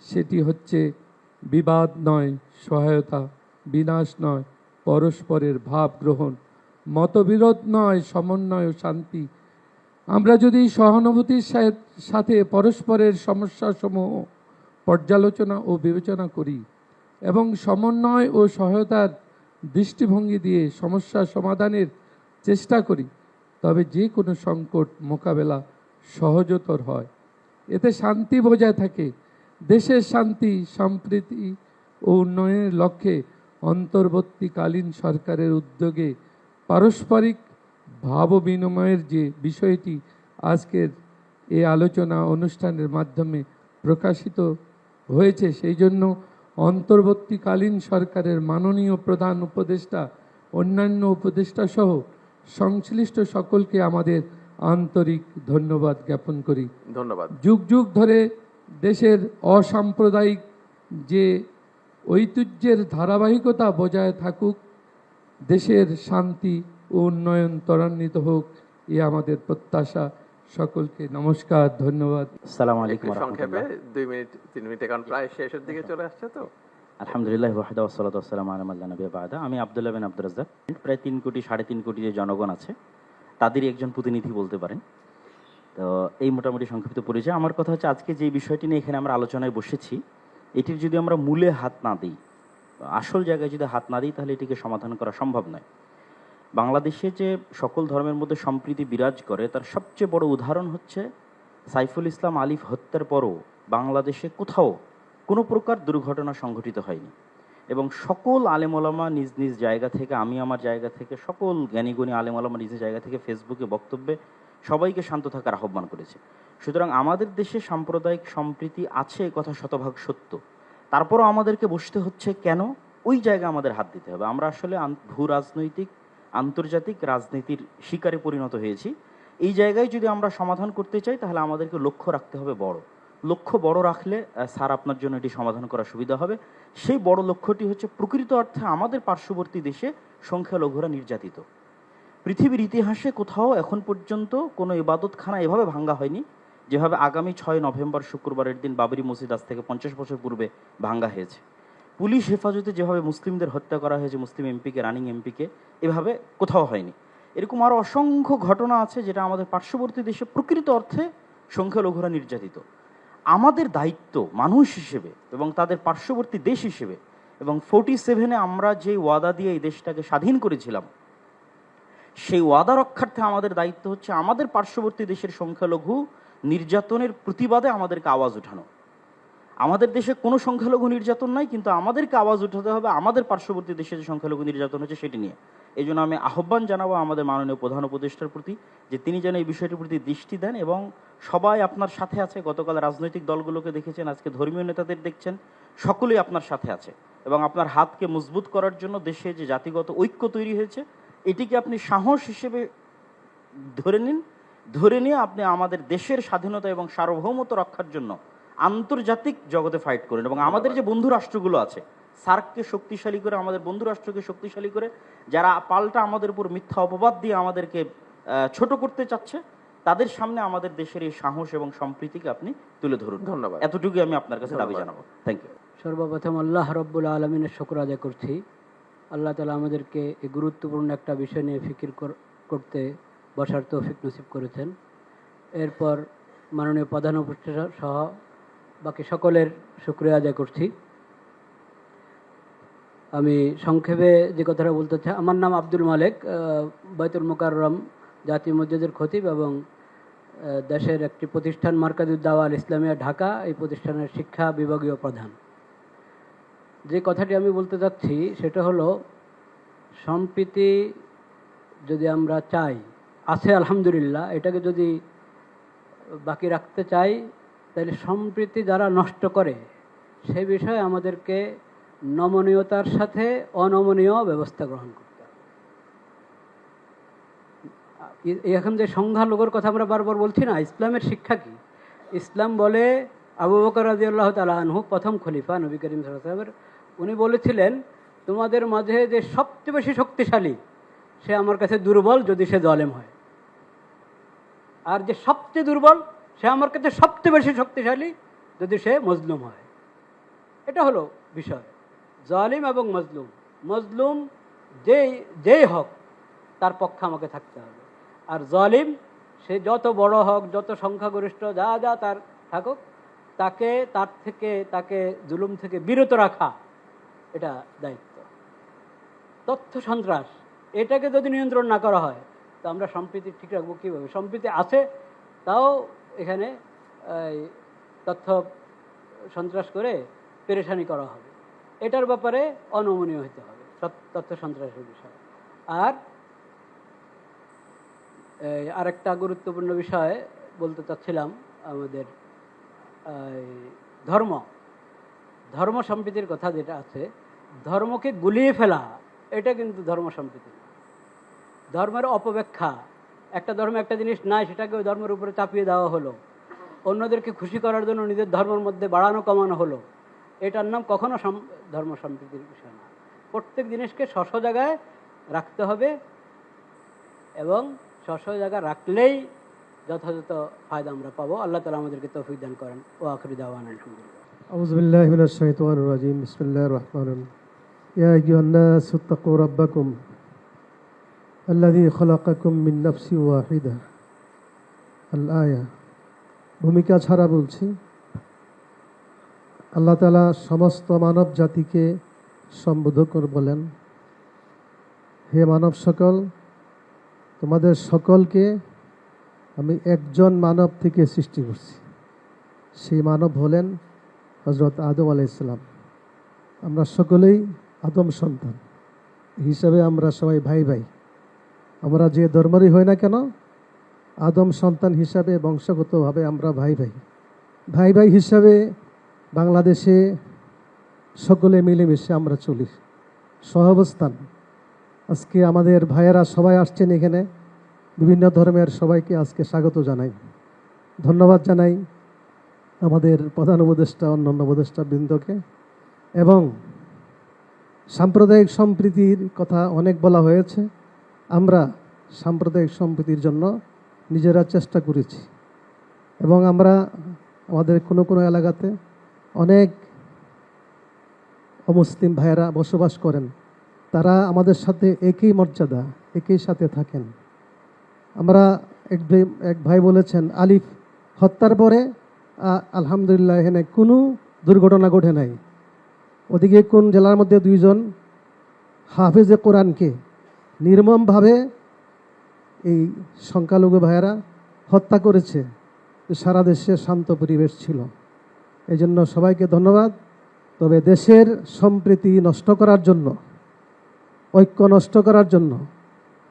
সেটি হচ্ছে বিবাদ নয় সহায়তা, বিনাশ নয় পরস্পরের ভাব গ্রহণ, মতবিরোধ নয় সমন্বয় ও শান্তি, আমরা যদি সহানুভূতির সাথে পরস্পরের সমস্যাসমূহ পর্যালোচনা ও বিবেচনা করি এবং সমন্বয় ও সহায়তার দৃষ্টিভঙ্গি দিয়ে সমস্যা সমাধানের চেষ্টা করি, তবে যে কোনো সংকট মোকাবেলা সহজতর হয়। এতে শান্তি বজায় থাকে। দেশের শান্তি, সম্প্রীতি ও উন্নয়নের লক্ষ্যে অন্তর্বর্তীকালীন সরকারের উদ্যোগে পারস্পরিক ভাব বিনিময়ের যে বিষয়টি আজকের এই আলোচনা অনুষ্ঠানের মাধ্যমে প্রকাশিত হয়েছে, সেই জন্য অন্তর্বর্তীকালীন সরকারের মাননীয় প্রধান উপদেষ্টা, অন্যান্য উপদেষ্টা সহ সংশ্লিষ্ট সকলকে আমাদের আন্তরিক ধন্যবাদ জ্ঞাপন করি। ধন্যবাদ। যুগ যুগ ধরে দেশের অসাম্প্রদায়িক যে ঐতিহ্যের ধারাবাহিকতা বজায় থাকুক, দেশের শান্তি ও উন্নয়ন ত্বরান্বিত হোক, এ আমাদের প্রত্যাশা। সকলকে নমস্কার, ধন্যবাদ। আসসালামু আলাইকুম। সংক্ষেপে 2 মিনিট 3 মিনিট, কারণ প্রায় শেষের দিকে চলে আসছে তো। আলহামদুলিল্লাহ ওয়াহদা ওয়াসসালাতু ওয়াসসালামু আলা মান লা নাবিয়্যা বা'দা। আমি আব্দুল্লাহ বিন আব্দুর রাজ্জাক। প্রায় 3 কোটি 3.5 কোটি যে জনগণ আছে তাদেরই একজন প্রতিনিধি বলতে পারেন। তো এই মোটামুটি সংক্ষিপ্ত পরিচয়। আমার কথা হচ্ছে, আজকে যে বিষয়টি নিয়ে এখানে আমরা আলোচনায় বসেছি, এটির যদি আমরা মূলে হাত না দিই, আসল জায়গায় যদি হাত না দিই, তাহলে এটিকে সমাধান করা সম্ভব নয়। বাংলাদেশে যে সকল ধর্মের মধ্যে সম্প্রীতি বিরাজ করে, তার সবচেয়ে বড় উদাহরণ হচ্ছে সাইফুল ইসলাম আলিফ হত্যার পরও বাংলাদেশে কোথাও কোনো প্রকার দুর্ঘটনা সংঘটিত হয়নি এবং সকল আলেম ওলামা নিজ নিজ জায়গা থেকে, আমি আমার জায়গা থেকে, সকল জ্ঞানীগুণী আলেম ওলামা নিজ জায়গা থেকে ফেসবুকে বক্তব্যে সবাইকে শান্ত থাকার আহ্বান করেছে। সুতরাং আমাদের দেশে সাম্প্রদায়িক সম্প্রীতি আছে, কথা শতভাগ সত্য। তারপরও আমাদেরকে বসতে হচ্ছে কেন? ওই জায়গায় আমাদের হাত দিতে হবে। আমরা আসলে ভূ রাজনৈতিক আন্তর্জাতিক রাজনীতির শিকারে পরিণত হয়েছি। এই জায়গায় যদি আমরা সমাধান করতে চাই, তাহলে আমাদেরকে লক্ষ্য রাখতে হবে বড়। লক্ষ্য বড় রাখলে স্যার আপনার জন্য এটি সমাধান করা সুবিধা হবে। সেই বড় লক্ষ্যটি হচ্ছে, প্রকৃত অর্থে আমাদের পার্শ্ববর্তী দেশে সংখ্যালঘুরা নির্যাতিত। পৃথিবীর ইতিহাসে কোথাও এখন পর্যন্ত কোনো ইবাদতখানা এভাবে ভাঙ্গা হয়নি যেভাবে আগামী 6 নভেম্বর শুক্রবারের দিন বাবরি মসজিদ আজ থেকে 50 বছর পূর্বে ভাঙ্গা হয়েছে। পুলিশ হেফাজতে যেভাবে মুসলিমদের হত্যা করা হয়েছে, মুসলিম এমপিকে, রানিং এমপিকে, এভাবে কোথাও হয়নি। এরকম আরও অসংখ্য ঘটনা আছে যেটা আমাদের পার্শ্ববর্তী দেশে প্রকৃত অর্থে সংখ্যালঘুরা নির্যাতিত। আমাদের দায়িত্ব মানুষ হিসেবে এবং তাদের পার্শ্ববর্তী দেশ হিসেবে, এবং 47-এ আমরা যে ওয়াদা দিয়ে এই দেশটাকে স্বাধীন করেছিলাম, সেই ওয়াদা রক্ষার্থে আমাদের দায়িত্ব হচ্ছে আমাদের পার্শ্ববর্তী দেশের সংখ্যালঘু নির্যাতনের প্রতিবাদে আমাদেরকে আওয়াজ ওঠানো। আমাদের দেশে কোনো সংখ্যালঘু নির্যাতন নাই, কিন্তু আমাদেরকে আওয়াজ উঠাতে হবে আমাদের পার্শ্ববর্তী দেশে যে সংখ্যালঘু নির্যাতন হচ্ছে সেটি নিয়ে। এই জন্য আমি আহ্বান জানাবো আমাদের মাননীয় প্রধান উপদেষ্টার প্রতি যে তিনি যেন এই বিষয়টির প্রতি দৃষ্টি দেন এবং সবাই আপনার সাথে আছে। গতকাল রাজনৈতিক দলগুলোকে দেখেছেন, আজকে ধর্মীয় নেতাদের দেখছেন, সকলেই আপনার সাথে আছে এবং আপনার হাতকে মজবুত করার জন্য দেশে যে জাতিগত ঐক্য তৈরি হয়েছে, এটিকে আপনি সাহস হিসেবে ধরে নিন। ধরে নিয়ে আপনি আমাদের দেশের স্বাধীনতা এবং সার্বভৌমত্ব রক্ষার জন্য আন্তর্জাতিক জগতে ফাইট করেন এবং আমাদের যে বন্ধু রাষ্ট্রগুলো আছে, সার্ককে শক্তিশালী করে, আমাদের বন্ধু রাষ্ট্রকে শক্তিশালী করে, যারা পাল্টা আমাদের উপর মিথ্যা অপবাদ দিয়ে আমাদেরকে ছোট করতে চাচ্ছে, তাদের সামনে আমাদের দেশের এই সাহস এবং সম্প্রীতিকে আপনি তুলে ধরুন। ধন্যবাদ। এতটুকুই আমি আপনার কাছে দাবি জানাবো। Thank you. সর্বপ্রথম আল্লাহ রব্বুল আলমিনের শুকর আদায় করছি। আল্লাহ তালা আমাদেরকে এই গুরুত্বপূর্ণ একটা বিষয় নিয়ে ফিকির করতে বসার তৌফিক নসিব করেছেন। এরপর মাননীয় প্রধান উপদেষ্টা সহ বাকি সকলের শুকরিয়া আদায় করছি। আমি সংক্ষেপে যে কথাটা বলতে চাই, আমার নাম আব্দুল মালেক, বাইতুল মুকাররম জাতীয় মসজিদের খতিব এবং দেশের একটি প্রতিষ্ঠান মার্কাজুদ দাওয়া আল ইসলামিয়া ঢাকা, এই প্রতিষ্ঠানের শিক্ষা বিভাগীয় প্রধান। যে কথাটি আমি বলতে চাচ্ছি সেটা হলো, সম্প্রীতি যদি আমরা চাই, আছে আলহামদুলিল্লাহ, এটাকে যদি বাকি রাখতে চাই, তাহলে সম্প্রীতি যারা নষ্ট করে সে বিষয়ে আমাদেরকে নমনীয়তার সাথে অনমনীয় ব্যবস্থা গ্রহণ করতে হবে। এখন যে সংখ্যালঘুর কথা আমরা বারবার বলছি না, ইসলামের শিক্ষা কি? ইসলাম বলে, আবু বকর রাদিয়াল্লাহু তাআলা আনহু প্রথম খলিফা নবী করিম সাল্লাল্লাহু আলাইহি ওয়াসাল্লাম, উনি বলেছিলেন, তোমাদের মাঝে যে সবচেয়ে বেশি শক্তিশালী সে আমার কাছে দুর্বল যদি সে জালেম হয়, আর যে সবচেয়ে দুর্বল সে আমার কাছে সবচেয়ে বেশি শক্তিশালী যদি সে মজলুম হয়। এটা হলো বিষয়। জালিম এবং মজলুম, মজলুম যেই হোক তার পক্ষে আমাকে থাকতে হবে, আর জালিম সে যত বড় হোক, যত সংখ্যাগরিষ্ঠ যা যা তার থাকুক, তাকে জুলুম থেকে বিরত রাখা এটা দায়িত্ব। তথ্য সন্ত্রাস এটাকে যদি নিয়ন্ত্রণ না করা হয় তো আমরা সম্প্রীতি ঠিক রাখবো কীভাবে? সম্প্রীতি আছে, তাও এখানে তথ্য সন্ত্রাস করে পেরেশানি করা হবে। এটার ব্যাপারে অনমনীয় হতে হবে তথ্য সন্ত্রাসের বিষয়ে। আর আরেকটা গুরুত্বপূর্ণ বিষয় বলতে চাচ্ছিলাম, আমাদের ধর্ম সম্প্রীতির কথা যেটা আছে, ধর্মকে গুলিয়ে ফেলা এটা কিন্তু ধর্ম সম্প্রীতি না। ধর্মের অপব্যাখ্যা, একটা ধর্মে একটা জিনিস নাই সেটাকে ওই ধর্মের উপরে চাপিয়ে দেওয়া হলো, অন্যদেরকে খুশি করার জন্য নিজের ধর্মের মধ্যে বাড়ানো কমানো হলো, এটার নাম কখনো ধর্ম সম্প্রীতির বিষয় না। প্রত্যেক জিনিসকে স্ব জায়গায় রাখতে হবে এবং স্ব জায়গায় রাখলেই যথাযথ ফায়দা আমরা পাবো। আল্লাহ তাআলা আমাদেরকে তৌফিক দান করেন। ওয়া আখিরু দাওয়ানা আলহামদুলিল্লাহ। আউযু বিল্লাহি মিনাশ শাইতানির রাজিম। বিসমিল্লাহির রহমানির রহিম। ইয়া আইয়ুহান নাস ইত্তাকু রাব্বাকুম আল্লাযী খালাকাকুম মিন নাফসিন ওয়াহিদা। আল আয়া। ভূমিকা ছাড়া বলছি, আল্লাহ তাআলা সমস্ত মানব জাতিকে সম্বোধন করে বলেন, হে মানব সকল, তোমাদের সকলকে আমি একজন মানব থেকে সৃষ্টি করছি। সেই মানব হলেন হযরত আদম আলাইহিস সালাম। আমরা সকলেই আদম সন্তান হিসাবে আমরা সবাই ভাই ভাই। আমরা যে ধর্মেরই হই না কেন, আদম সন্তান হিসাবে বংশগতভাবে আমরা ভাই ভাই। ভাই ভাই হিসাবে বাংলাদেশে সকলে মিলেমিশে আমরা চলি, সহাবস্থান। আজকে আমাদের ভাইয়েরা সবাই আসছেন এখানে, বিভিন্ন ধর্মের সবাইকে আজকে স্বাগত জানাই, ধন্যবাদ জানাই আমাদের প্রধান উপদেষ্টা, অন্যান্য উপদেষ্টা বৃন্দকে। এবং সাম্প্রদায়িক সম্প্রীতির কথা অনেক বলা হয়েছে। আমরা সাম্প্রদায়িক সম্প্রীতির জন্য নিজেরা চেষ্টা করেছি এবং আমরা আমাদের কোনো কোনো এলাকাতে অনেক অমুসলিম ভাইয়েরা বসবাস করেন, তারা আমাদের সাথে একই মর্যাদা, একই সাথে থাকেন। আমরা এক ভাই বলেছেন আলিফ হত্যার পরে আলহামদুলিল্লাহ এখানে কোনো দুর্ঘটনা ঘটে নাই। ওদিকে কোন জেলার মধ্যে দুইজন হাফেজে কোরআনকে নির্মমভাবে এই সংখ্যালঘু ভাইয়েরা হত্যা করেছে। সারা দেশে শান্ত পরিবেশ ছিল, এই জন্য সবাইকে ধন্যবাদ। তবে দেশের সম্প্রীতি নষ্ট করার জন্য, ঐক্য নষ্ট করার জন্য,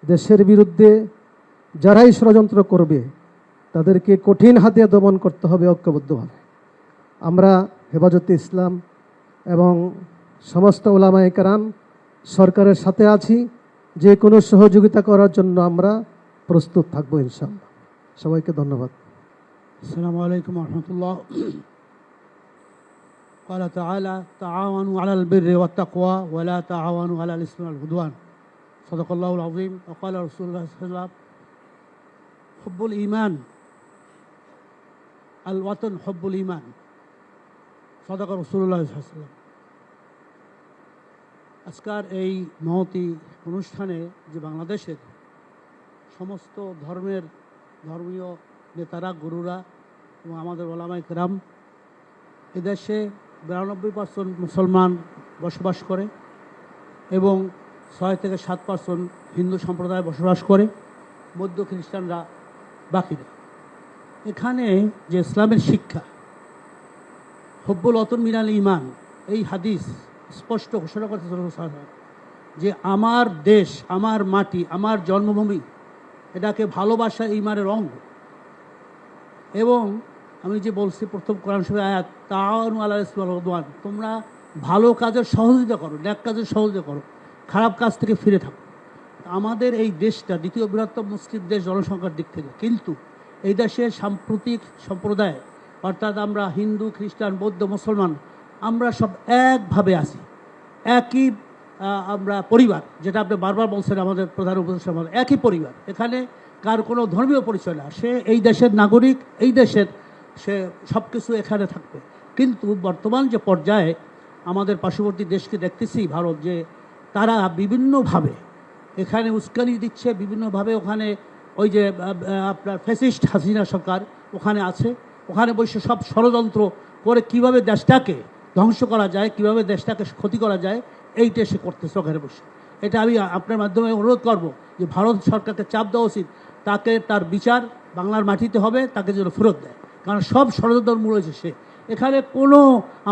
দেশের বিরুদ্ধে যারাই ষড়যন্ত্র করবে তাদেরকে কঠিন হাতে দমন করতে হবে ঐক্যবদ্ধভাবে। আমরা হেফাজতে ইসলাম এবং সমস্ত উলামায়ে কেরাম সরকারের সাথে আছি, যে কোনো সহযোগিতা করার জন্য আমরা প্রস্তুত থাকবো ইনশাআল্লাহ। সবাইকে ধন্যবাদ। আসসালামু আলাইকুম ওয়া রাহমাতুল্লাহ। قال تعالى تعاونوا على البر والتقوى ولا تعاونوا على الإثم والعدوان. صدق الله العظيم. وقال رسول الله صلى الله عليه وسلم حب الإيمان الوطن حب الإيمان. صدق رسول الله صلى الله عليه وسلم. আজকের এই মহতি অনুষ্ঠানে যে বাংলাদেশের সমস্ত ধর্মীয় নেতারা, গুরুরা এবং আমাদের ওলামায়ে কেরাম, এদেশে 92% মুসলমান বসবাস করে এবং 6 থেকে 7% হিন্দু সম্প্রদায় বসবাস করে, মধ্য খ্রিস্টানরা বাকিরা। এখানে যে ইসলামের শিক্ষা, হব্বুল ওয়াতন মিনাল ঈমান, এই হাদিস স্পষ্ট ঘোষণা করতে যে আমার দেশ, আমার মাটি, আমার জন্মভূমি, এটাকে ভালোবাসা ঈমানের অঙ্গ। এবং আমি যে বলছি প্রথম কোরআন শরীফের আয়াত, তাআওয়ানু আলাল ইসমি ওয়াল উদওয়ান, তোমরা ভালো কাজের সহযোগিতা করো, নেক কাজের সহযোগিতা করো, খারাপ কাজ থেকে ফিরে থাকো। আমাদের এই দেশটা দ্বিতীয় বৃহত্তম মুসলিম দেশ জনসংখ্যার দিক থেকে, কিন্তু এই দেশের সাম্প্রতিক সম্প্রদায়, অর্থাৎ আমরা হিন্দু, খ্রিস্টান, বৌদ্ধ, মুসলমান, আমরা সব একভাবে আছি, একই আমরা পরিবার, যেটা আপনি বারবার বলছেন আমাদের প্রধান উপদেষ্টা, আমাদের একই পরিবার। এখানে কার কোনো ধর্মীয় পরিচয় না, সে এই দেশের নাগরিক, এই দেশের সে সব কিছু এখানে থাকবে। কিন্তু বর্তমান যে পর্যায়ে আমাদের পার্শ্ববর্তী দেশকে দেখতেছি ভারত, যে তারা বিভিন্নভাবে এখানে উস্কানি দিচ্ছে, বিভিন্নভাবে ওখানে ওই যে আপনার ফ্যাসিস্ট হাসিনা সরকার ওখানে আছে, ওখানে বসে সব ষড়যন্ত্র করে কিভাবে দেশটাকে ধ্বংস করা যায়, কিভাবে দেশটাকে ক্ষতি করা যায়, এইটা সে করতেছে ওখানে বসে। এটা আমি আপনার মাধ্যমে অনুরোধ করব যে ভারত সরকারকে চাপ দেওয়া উচিত, তাকে তার বিচার বাংলার মাটিতে হবে, তাকে যেন ফেরত দেয়, কারণ সব ষড়যন্ত্র মূল হয়েছে সে। এখানে কোনো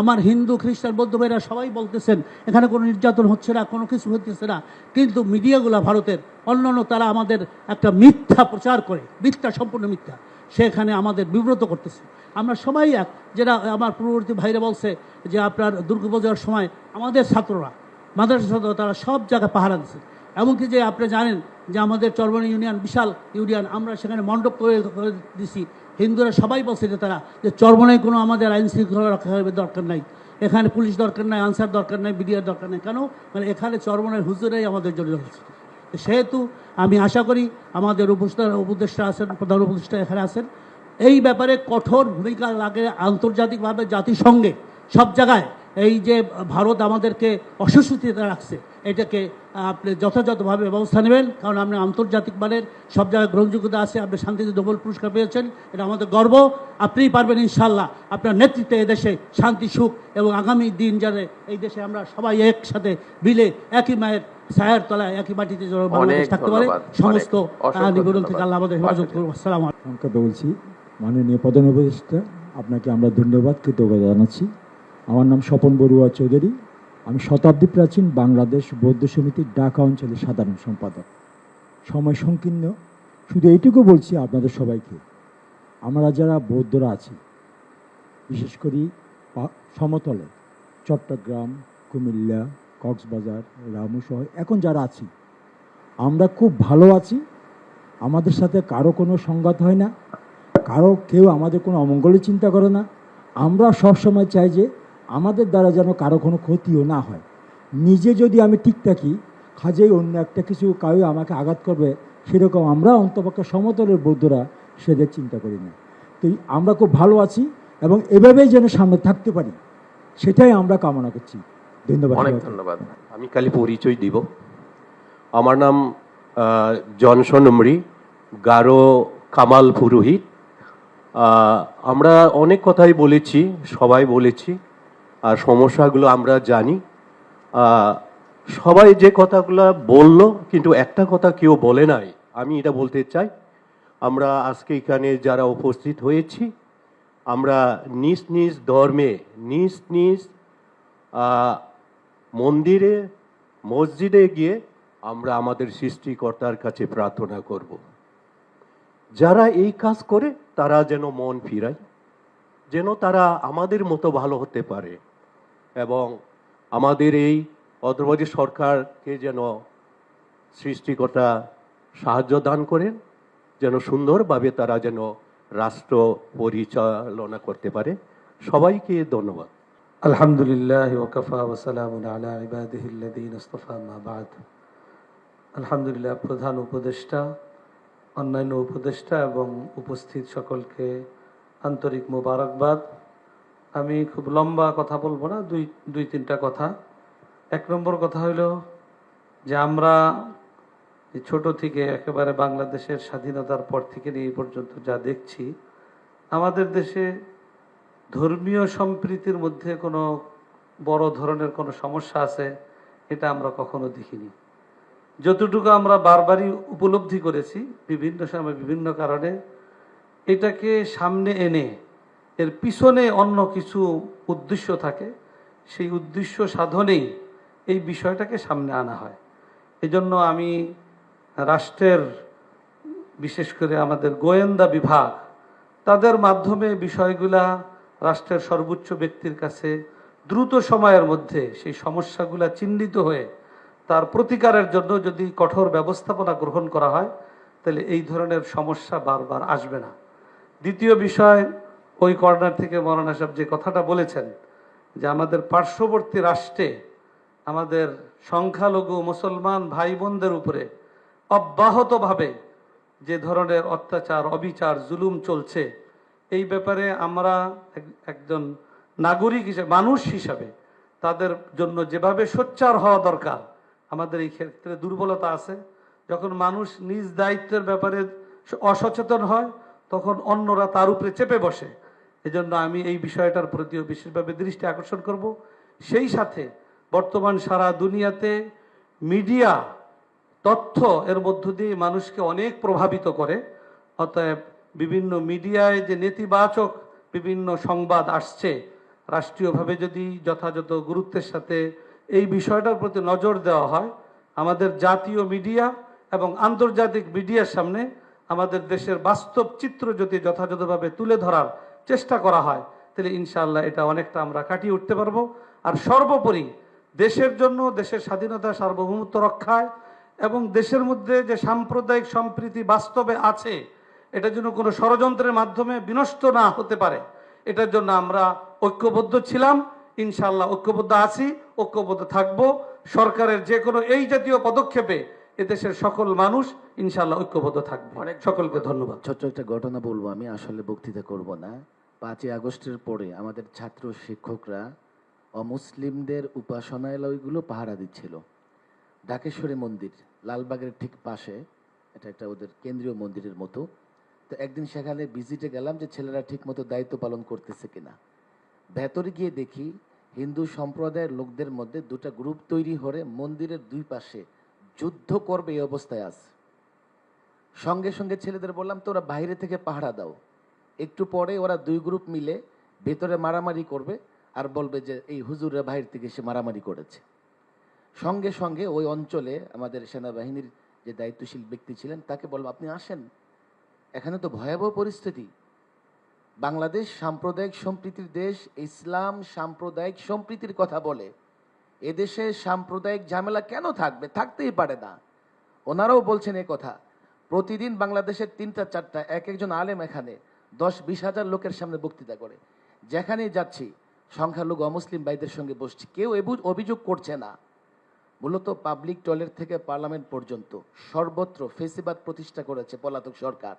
আমার হিন্দু খ্রিস্টান বৌদ্ধ ভাইরা সবাই বলতেছেন এখানে কোনো নির্যাতন হচ্ছে না, কোনো কিছু হচ্ছে না, কিন্তু মিডিয়াগুলো ভারতের অন্যান্য তারা আমাদের একটা মিথ্যা প্রচার করে, মিথ্যা, সম্পূর্ণ মিথ্যা, সেখানে আমাদের বিব্রত করতেছে। আমরা সবাই এক, যেটা আমার পূর্ববর্তী ভাইরা বলছে যে আপনার দুর্গাপূজার সময় আমাদের ছাত্ররা, মাদ্রাসা ছাত্র, তারা সব জায়গায় পাহারা দিচ্ছে। এমনকি যে আপনি জানেন যে আমাদের চরবনি ইউনিয়ন বিশাল ইউনিয়ন, আমরা সেখানে মণ্ডপ করে দিছি। হিন্দুরা সবাই বলছে যে তারা যে চরবনায় কোনো আমাদের আইন শৃঙ্খলা রক্ষা দরকার নাই, এখানে পুলিশ দরকার নাই, আনসার দরকার নাই, বিডিআর দরকার নেই। কেন? মানে এখানে চরবনায় হুজুরাই আমাদের জন্য হচ্ছে। সেহেতু আমি আশা করি আমাদের উপদেষ্টা আছেন, প্রধান উপদেষ্টা এখানে আছেন, এই ব্যাপারে কঠোর ভূমিকা লাগে আন্তর্জাতিকভাবে, জাতিসংঘে, সব জায়গায়। এই যে ভারত আমাদেরকে অস্বস্তিতে রাখছে, এটাকে আপনি যথাযথভাবে ব্যবস্থা নেবেন, কারণ আপনি আন্তর্জাতিক মানের সব জায়গায় গ্রহণযোগ্যতা আছে। আপনি শান্তিতে নোবেল পুরস্কার পেয়েছেন, এটা আমাদের গর্ব। আপনিই পারবেন ইনশাল্লাহ। আপনার নেতৃত্বে এদেশে শান্তি, সুখ এবং আগামী দিন যাতে এই দেশে আমরা সবাই একসাথে মিলে একই মায়ের ছায়ার তলায় একই মাটিতে বাংলাদেশ থাকতে পারে। সমস্ত নিবেদন থেকে আল্লাহ আমাদের হেফাজত করুন। আসসালামু আলাইকুম। সংক্ষেপে বলছি, মাননীয় প্রধান উপদেষ্টা, আপনাকে আমরা ধন্যবাদ, কৃতজ্ঞতা জানাচ্ছি। আমার নাম স্বপন বড়ুয়া চৌধুরী, আমি শতাব্দী প্রাচীন বাংলাদেশ বৌদ্ধ সমিতির ঢাকা অঞ্চলের সাধারণ সম্পাদক। সময় সংকীর্ণ, শুধু এইটুকু বলছি আপনাদের সবাইকে, আমরা যারা বৌদ্ধরা আছি, বিশেষ করে সমতলে চট্টগ্রাম, কুমিল্লা, কক্সবাজার, রামুসহ এখন যারা আছি, আমরা খুব ভালো আছি। আমাদের সাথে কারো কোনো সংঘাত হয় না, কেউ আমাদের কোনো অমঙ্গলের চিন্তা করে না। আমরা সবসময় চাই যে আমাদের দ্বারা যেন কারো কোনো ক্ষতিও না হয়। নিজে যদি আমি ঠিক থাকি, কাজেই অন্য একটা কিছু কাউ আমাকে আঘাত করবে, সেরকম আমরা অন্তপক্ষে সমতলের বৌদ্ধরা সেদের চিন্তা করি না। তো আমরা খুব ভালো আছি এবং এভাবেই যেন সামনে থাকতে পারি, সেটাই আমরা কামনা করছি। ধন্যবাদ। অনেক ধন্যবাদ। আমি খালি পরিচয় দিব। আমার নাম জনসন উমরি, গারো কামাল পুরোহিত। আমরা অনেক কথাই বলেছি, সবাই বলেছি, আর সমস্যাগুলো আমরা জানি। সবাই যে কথাগুলো বললো, কিন্তু একটা কথা কেউ বলে নাই, আমি এটা বলতে চাই। আমরা আজকে এখানে যারা উপস্থিত হয়েছি, আমরা নিজ নিজ ধর্মে, নিজ নিজ মন্দিরে, মসজিদে গিয়ে আমরা আমাদের সৃষ্টিকর্তার কাছে প্রার্থনা করব। যারা এই কাজ করে তারা যেন মন ফিরায়, যেন তারা আমাদের মতো ভালো হতে পারে, এবং আমাদের এই অন্তর্বর্তী সরকারকে যেন সৃষ্টিকর্তা সাহায্য দান করেন, যেন সুন্দরভাবে তারা যেন রাষ্ট্র পরিচালনা করতে পারে। সবাইকে ধন্যবাদ। আলহামদুলিল্লাহ ওয়াকাফা ওয়া সালামুন আলা ইবাদিহিল্লাযীনা ইসতাফা মা বা'দ। আলহামদুলিল্লাহ, প্রধান উপদেষ্টা, অন্যান্য উপদেষ্টা এবং উপস্থিত সকলকে আন্তরিক মোবারকবাদ। আমি খুব লম্বা কথা বলবো না, দুই তিনটা কথা। এক নম্বর কথা হলো যে আমরা ছোট থেকে একেবারে বাংলাদেশের স্বাধীনতার পর থেকে এই পর্যন্ত যা দেখছি, আমাদের দেশে ধর্মীয় সম্প্রীতির মধ্যে কোনো বড় ধরনের কোনো সমস্যা আছে এটা আমরা কখনো দেখিনি। যতটুকু আমরা বারবারই উপলব্ধি করেছি বিভিন্ন সময় বিভিন্ন কারণে, এটাকে সামনে এনে এর পিছনে অন্য কিছু উদ্দেশ্য থাকে, সেই উদ্দেশ্য সাধনেই এই বিষয়টাকে সামনে আনা হয়। এজন্য আমি রাষ্ট্রের, বিশেষ করে আমাদের গোয়েন্দা বিভাগ, তাদের মাধ্যমে বিষয়গুলা রাষ্ট্রের সর্বোচ্চ ব্যক্তির কাছে দ্রুত সময়ের মধ্যে সেই সমস্যাগুলা চিহ্নিত হয়ে তার প্রতিকারের জন্য যদি কঠোর ব্যবস্থাপনা গ্রহণ করা হয়, তাহলে এই ধরনের সমস্যা বারবার আসবে না। দ্বিতীয় বিষয়, ওই কর্নার থেকে মৌলানা সাহেব যে কথাটা বলেছেন যে আমাদের পার্শ্ববর্তী রাষ্ট্রে আমাদের সংখ্যালঘু মুসলমান ভাই বোনদের উপরে অব্যাহতভাবে যে ধরনের অত্যাচার, অবিচার, জুলুম চলছে, এই ব্যাপারে আমরা একজন নাগরিক হিসেবে, মানুষ হিসাবে তাদের জন্য যেভাবে সোচ্চার হওয়া দরকার, আমাদের এই ক্ষেত্রে দুর্বলতা আছে। যখন মানুষ নিজ দায়িত্বের ব্যাপারে অসচেতন হয় তখন অন্যরা তার উপরে চেপে বসে। এজন্য আমি এই বিষয়টার প্রতিও বিশেষভাবে দৃষ্টি আকর্ষণ করব। সেই সাথে বর্তমান সারা দুনিয়াতে মিডিয়া তথ্য এর মধ্য দিয়ে মানুষকে অনেক প্রভাবিত করে। অতএব বিভিন্ন মিডিয়ায় যে নেতিবাচক বিভিন্ন সংবাদ আসছে, রাষ্ট্রীয়ভাবে যদি যথাযথ গুরুত্বের সাথে এই বিষয়টার প্রতি নজর দেওয়া হয়, আমাদের জাতীয় মিডিয়া এবং আন্তর্জাতিক মিডিয়ার সামনে আমাদের দেশের বাস্তব চিত্র যদি যথাযথভাবে তুলে ধরার চেষ্টা করা হয়, তাহলে ইনশাআল্লাহ এটা অনেকটা আমরা কাটিয়ে উঠতে পারবো। আর সর্বোপরি দেশের জন্য, দেশের স্বাধীনতা সার্বভৌমত্ব রক্ষায় এবং দেশের মধ্যে যে সাম্প্রদায়িক সম্প্রীতি বাস্তবে আছে, এটা যেন কোনো ষড়যন্ত্রের মাধ্যমে বিনষ্ট না হতে পারে, এটার জন্য আমরা ঐক্যবদ্ধ ছিলাম, ইনশাআল্লাহ ঐক্যবদ্ধ আছি, ঐক্যবদ্ধ থাকব। সরকারের যে কোনো এই জাতীয় পদক্ষেপে এদেশের সকল মানুষ ইনশাআল্লাহ ঐক্যবদ্ধ থাকবে। সকলকে ধন্যবাদ। ছোট্ট একটা ঘটনা বলবো, আমি আসলে বক্তৃতা করব না। 5ই আগস্টের পরে আমাদের ছাত্র শিক্ষকরা অমুসলিমদের উপাসনালয়গুলো পাহারা দিচ্ছিল। ঢাকেশ্বরী মন্দির লালবাগের ঠিক পাশে, এটা একটা ওদের কেন্দ্রীয় মন্দিরের মতো। তো একদিন সেখানে ভিজিটে গেলাম যে ছেলেরা ঠিক মতো দায়িত্ব পালন করতেছে কিনা। ভেতরে গিয়ে দেখি হিন্দু সম্প্রদায়ের লোকদের মধ্যে দুটো গ্রুপ তৈরি হয়ে মন্দিরের দুই পাশে যুদ্ধ করবে এই অবস্থায় আছে। সঙ্গে সঙ্গে ছেলেদের বললাম তোরা বাইরে থেকে পাহারা দাও। একটু পরে ওরা দুই গ্রুপ মিলে ভেতরে মারামারি করবে আর বলবে যে এই হুজুররা বাইরে থেকে এসে মারামারি করেছে। সঙ্গে সঙ্গে ওই অঞ্চলে আমাদের সেনাবাহিনীর যে দায়িত্বশীল ব্যক্তি ছিলেন তাকে বলবো আপনি আসেন, এখানে তো ভয়াবহ পরিস্থিতি। বাংলাদেশ সাম্প্রদায়িক সম্প্রীতির দেশ, ইসলাম সাম্প্রদায়িক সম্প্রীতির কথা বলে। এদেশে সাম্প্রদায়িক ঝামেলা কেন থাকবে? থাকতেই পারে না। ওনারাও বলছেন এই কথা। প্রতিদিন বাংলাদেশের 3টা-4টা এক একজন আলেম এখানে 10-20 হাজার লোকের সামনে বক্তৃতা করে। যেখানেই যাচ্ছি সংখ্যালঘু অমুসলিম ভাইদের সঙ্গে বসছি, কেউ অভিযোগ করছে না। মূলত পাবলিক টয়লেট থেকে পার্লামেন্ট পর্যন্ত সর্বত্র ফেসিবাদ প্রতিষ্ঠা করেছে পলাতক সরকার।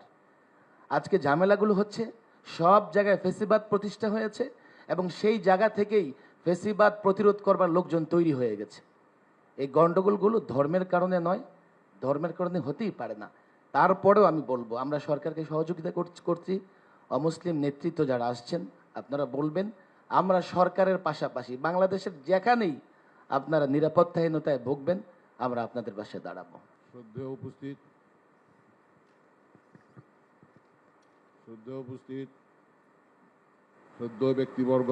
আজকে ঝামেলাগুলো হচ্ছে সব জায়গায় ফেসিবাদ প্রতিষ্ঠা হয়েছে এবং সেই জায়গা থেকেই ফেসিবাদ প্রতিরোধ করবার লোকজন তৈরি হয়ে গেছে। এই গণ্ডগোলগুলো ধর্মের কারণে নয়, ধর্মের কারণে হতেই পারে না। তারপরেও আমি বলবো আমরা সরকারকে সহযোগিতা করছি। অমুসলিম নেতৃত্ব যারা আসছেন আপনারা বলবেন, আমরা সরকারের পাশাপাশি বাংলাদেশের যেখানেই আপনারা নিরাপত্তাহীনতায় ভুগবেন আমরা আপনাদের পাশে দাঁড়াবো। শ্রদ্ধেয় উপস্থিত শ্রদ্ধেয় ব্যক্তিবর্গ,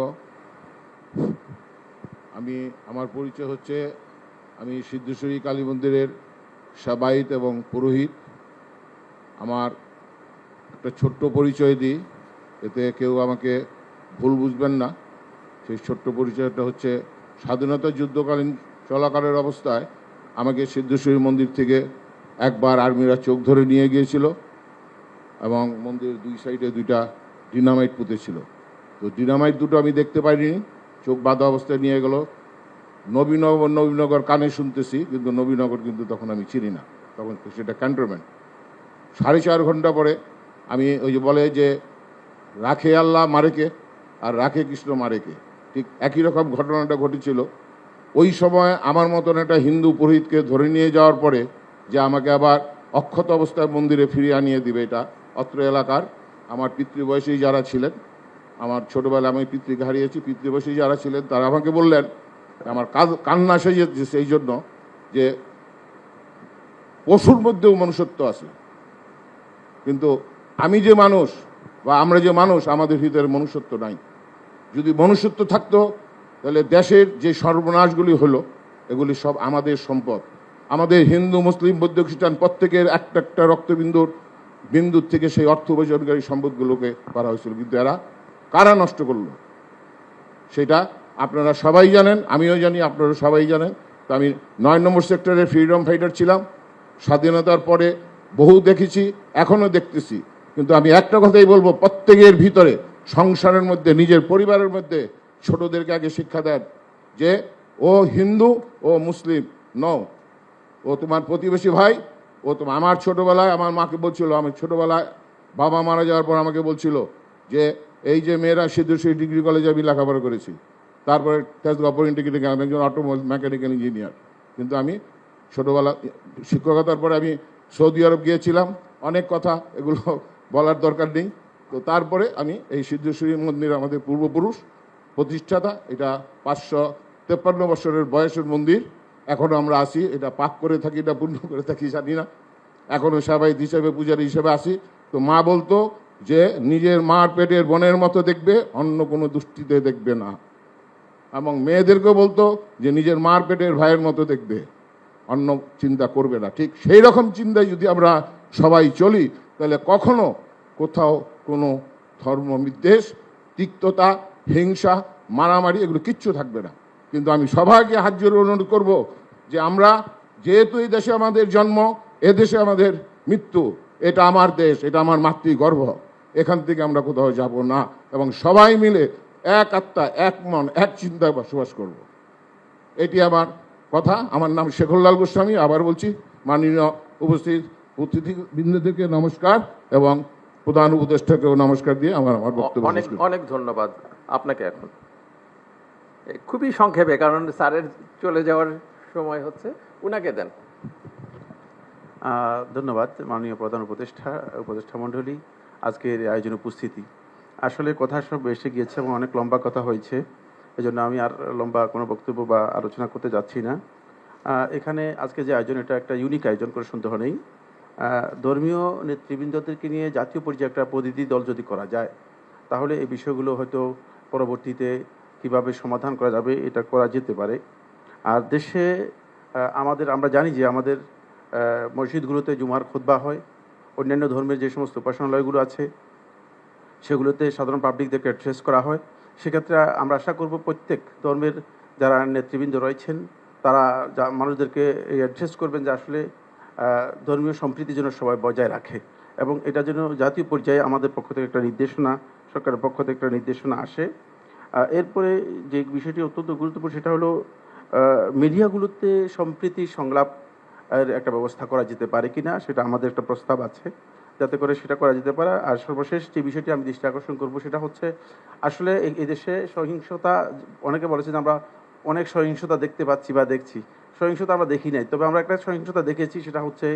আমার পরিচয় হচ্ছে আমি সিদ্ধেশ্বরী কালী মন্দিরের সেবায়িত এবং পুরোহিত। আমার একটা ছোট্ট পরিচয় দিই, এতে কেউ আমাকে ভুল বুঝবেন না। সেই ছোট্ট পরিচয়টা হচ্ছে স্বাধীনতা যুদ্ধকালীন চলাকালের অবস্থায় আমাকে সিদ্ধেশ্বরী মন্দির থেকে একবার আর্মিরা চোখ ধরে নিয়ে গিয়েছিল এবং মন্দিরের 2 সাইডে 2টা ডিনামাইট পুঁতেছিল। তো ডিনামাইট দুটো আমি দেখতে পাইনি, চোখ বাঁধা অবস্থায় নিয়ে গেল। নবীনগর কানে শুনতেছি, কিন্তু নবীনগর কিন্তু তখন আমি চিনি না, তখন সেটা ক্যান্টনমেন্ট। 4.5 ঘন্টা পরে আমি ওই যে বলে যে রাখে আল্লাহ মারেকে আর রাখে কৃষ্ণ মারেকে, ঠিক একই রকম ঘটনাটা ঘটেছিল। ওই সময় আমার মতন একটা হিন্দু পুরোহিতকে ধরে নিয়ে যাওয়ার পরে যে আমাকে আবার অক্ষত অবস্থায় মন্দিরে ফিরিয়ে আনিয়ে দিবে, এটা অত্র এলাকার আমার পিতৃবয়সী যারা ছিলেন, আমার ছোটোবেলায় আমি পিতৃকে হারিয়েছি, পিতৃবয়সী যারা ছিলেন তারা আমাকে বললেন, আমার কান্না সেজেছে সেই জন্য যে পশুর মধ্যেও মনুষ্যত্ব আছে, কিন্তু আমি যে মানুষ বা আমরা যে মানুষ, আমাদের ভিতরে মনুষ্যত্ব নাই। যদি মনুষ্যত্ব থাকতো তাহলে দেশের যে সর্বনাশগুলি হলো এগুলি সব আমাদের সম্পদ। আমাদের হিন্দু মুসলিম বৌদ্ধ খ্রিস্টান প্রত্যেকের একটা বিন্দুর থেকে সেই অর্থ উপার্জনকারী সম্পদগুলোকে করা হয়েছিল, কিন্তু এরা কারা নষ্ট করলো সেটা আপনারা সবাই জানেন, আমিও জানি, আপনারা সবাই জানেন। তো আমি 9 নম্বর সেক্টরের ফ্রিডম ফাইটার ছিলাম। স্বাধীনতার পরে বহু দেখেছি, এখনও দেখতেছি, কিন্তু আমি একটা কথাই বলবো, প্রত্যেকের ভিতরে সংসারের মধ্যে নিজের পরিবারের মধ্যে ছোটদেরকে আগে শিক্ষা দেন যে ও হিন্দু ও মুসলিম নও, ও তোমার প্রতিবেশী ভাই, ও তোমার। আমার ছোটোবেলায় আমার মাকে বলছিল, আমি ছোটোবেলায় বাবা মারা যাওয়ার পর আমাকে বলছিল যে এই যে মেয়েরা সিদ্ধেশ্বরী ডিগ্রি কলেজে আমি লেখাপড়া করেছি, তারপরে তেজগাঁও পলিটেকনিকে আমি একজন অটোমোবাইল মেকানিক্যাল ইঞ্জিনিয়ার। কিন্তু আমি ছোটোবেলা শিক্ষকতার পরে আমি সৌদি আরব গিয়েছিলাম, অনেক কথা, এগুলো বলার দরকার নেই। তো তারপরে আমি এই সিদ্ধেশ্বরী মন্দির আমাদের পূর্বপুরুষ প্রতিষ্ঠাতা, এটা 553 বছরের বয়সের মন্দির, এখনও আমরা আসি, এটা পাক করে থাকি না পূর্ণ করে থাকি জানি না, এখনও সেবায়িত হিসেবে পূজারী হিসেবে আসি। তো মা বলতো যে নিজের মার পেটের বোনের মতো দেখবে, অন্য কোনো দৃষ্টিতে দেখবে না, এবং মেয়েদেরকেও বলতো যে নিজের মার পেটের ভাইয়ের মতো দেখবে, অন্য চিন্তা করবে না। ঠিক সেই রকম চিন্তায় যদি আমরা সবাই চলি, তাহলে কখনো কোথাও কোনো ধর্মবিদ্বেষ, তিক্ততা, হিংসা, মারামারি এগুলো কিচ্ছু থাকবে না। কিন্তু আমি সবাইকে হাত জোড়ে অনুরোধ করব যে আমরা যেহেতু এই দেশে আমাদের জন্ম, এ দেশে আমাদের মৃত্যু, এটা আমার দেশ, এটা আমার মাতৃগর্ভ, এখান থেকে আমরা কোথাও যাব না, এবং সবাই মিলে এক আত্মা, এক মন, এক চিন্তায় বসবাস করব। এটি আমার কথা। আমার নাম শেখরলাল গোস্বামী। আবার বলছি, মাননীয় উপস্থিত অতিথিবৃন্দদেরকে নমস্কার এবং প্রধান উপদেষ্টাকেও নমস্কার দিয়ে আমার বক্তব্য শেষ করছি। অনেক ধন্যবাদ আপনাকে। এখন খুবই সংক্ষেপে, কারণ স্যারের চলে যাওয়ার সময় হচ্ছে, উনাকে দেন। ধন্যবাদ মাননীয় প্রধান উপদেষ্টা মণ্ডলী, আজকের আয়োজনে উপস্থিতি। আসলে কথা সব এসে গিয়েছে এবং অনেক লম্বা কথা হয়েছে, এজন্য আমি আর লম্বা কোনো বক্তব্য বা আলোচনা করতে যাচ্ছি না। এখানে আজকে যে আয়োজন, এটা একটা ইউনিক আয়োজন, করে সন্দেহ নেই। ধর্মীয় নেতৃবৃন্দদেরকে নিয়ে জাতীয় পর্যায়ে একটা প্রতিনিধি দল যদি করা যায়, তাহলে এই বিষয়গুলো হয়তো পরবর্তীতে কিভাবে সমাধান করা যাবে এটা করা যেতে পারে। আর দেশে আমরা জানি যে আমাদের মসজিদগুলোতে জুমার খুতবা হয়, অন্যান্য ধর্মের যে সমস্ত উপাসনালয়গুলো আছে সেগুলোতে সাধারণ পাবলিকদেরকে অ্যাড্রেস করা হয়। সেক্ষেত্রে আমরা আশা করব প্রত্যেক ধর্মের যারা নেতৃবৃন্দ রয়েছেন তারা মানুষদেরকে এই অ্যাড্রেস করবেন যে আসলে ধর্মীয় সম্প্রীতি যেন সবাই বজায় রাখে, এবং এটা যেন জাতীয় পর্যায়ে আমাদের পক্ষ থেকে একটা নির্দেশনা, সরকারের পক্ষ থেকে একটা নির্দেশনা আসে। এরপরে যে বিষয়টি অত্যন্ত গুরুত্বপূর্ণ, সেটা হলো মিডিয়াগুলোতে সম্প্রীতি সংলাপ একটা ব্যবস্থা করা যেতে পারে কিনা, সেটা আমাদের একটা প্রস্তাব আছে, যাতে করে সেটা করা যেতে পারে। আর সর্বশেষ যে বিষয়টি আমি দৃষ্টি আকর্ষণ করব, সেটা হচ্ছে আসলে এই দেশে সহিংসতা, অনেকে বলেছেন আমরা অনেক সহিংসতা দেখতে পাচ্ছি বা দেখছি, সহিংসতা আমরা দেখি নাই, তবে আমরা একটা সহিংসতা দেখেছি, সেটা হচ্ছে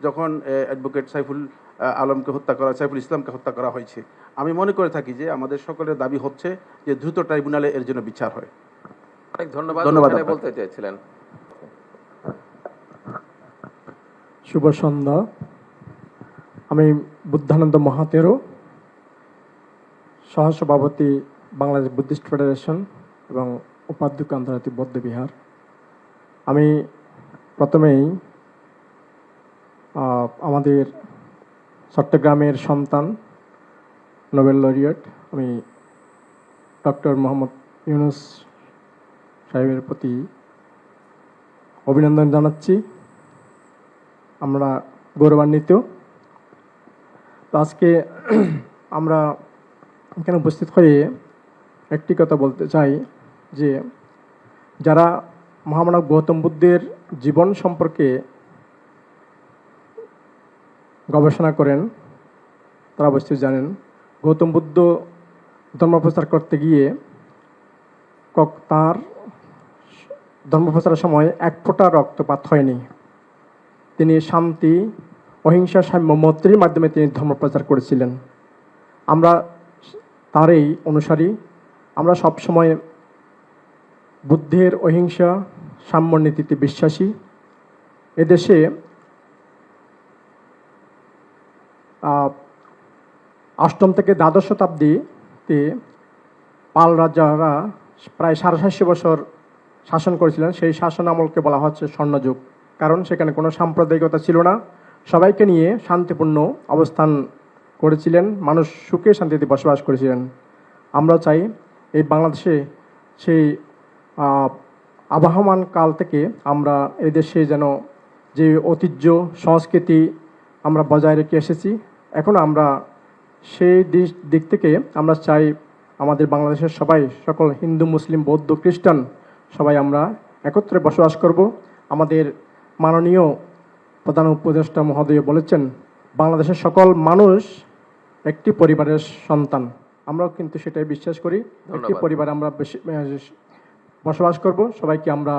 যখন অ্যাডভোকেট সাইফুল ইসলামকে হত্যা করা হয়েছে। আমি মনে করে থাকি যে আমাদের সকলের দাবি হচ্ছে যে দ্রুত ট্রাইব্যুনালে এর জন্য বিচার হয়। অনেক ধন্যবাদ। বলতে চেয়েছিলেন। শুভ সন্ধ্যা। আমি বুদ্ধানন্দ মহাতেরো, সহসভাপতি বাংলাদেশ বুদ্ধিস্ট ফেডারেশন এবং উপাধ্যক্ষ আন্তর্জাতিক বৌদ্ধ বিহার। আমি প্রথমেই আমাদের চট্টগ্রামের সন্তান, নোবেল লরিয়েট, আমি ডক্টর মোহাম্মদ ইউনুস সাহেবের প্রতি অভিনন্দন জানাচ্ছি। আমরা গৌরবান্বিত। তো আজকে আমরা এখানে উপস্থিত হয়ে একটি কথা বলতে চাই যে যারা মহামানব গৌতম বুদ্ধের জীবন সম্পর্কে গবেষণা করেন তারা অবশ্যই জানেন, গৌতম বুদ্ধ ধর্মপ্রচার করতে গিয়ে তার ধর্মপ্রচারের সময় এক ফোঁটা রক্তপাত হয়নি। তিনি শান্তি, অহিংসা, সাম্য, মৈত্রীর মাধ্যমে তিনি ধর্মপ্রচার করেছিলেন। আমরা তারই অনুসারী। আমরা সবসময় বুদ্ধের অহিংসা, সাম্য নীতিতে বিশ্বাসী। এদেশে অষ্টম থেকে দ্বাদশ শতাব্দীতে পাল রাজারা প্রায় 750 বছর শাসন করেছিলেন। সেই শাসন আমলকে বলা হচ্ছে স্বর্ণযুগ, কারণ সেখানে কোনো সাম্প্রদায়িকতা ছিল না, সবাইকে নিয়ে শান্তিপূর্ণ অবস্থান করেছিলেন, মানুষ সুখে শান্তিতে বসবাস করেছিলেন। আমরা চাই এই বাংলাদেশে সেই আবহমান কাল থেকে আমরা এই দেশে যেন যে ঐতিহ্য সংস্কৃতি আমরা বজায় রেখে এসেছি, এখন আমরা সেই দিক থেকে আমরা চাই আমাদের বাংলাদেশের সবাই, সকল হিন্দু, মুসলিম, বৌদ্ধ, খ্রিস্টান সবাই আমরা একত্রে বসবাস করব। আমাদের মাননীয় প্রধান উপদেষ্টা মহোদয় বলেছেন বাংলাদেশের সকল মানুষ একটি পরিবারের সন্তান। আমরাও কিন্তু সেটাই বিশ্বাস করি, একটি পরিবারে আমরা বসবাস করব। সবাইকে আমরা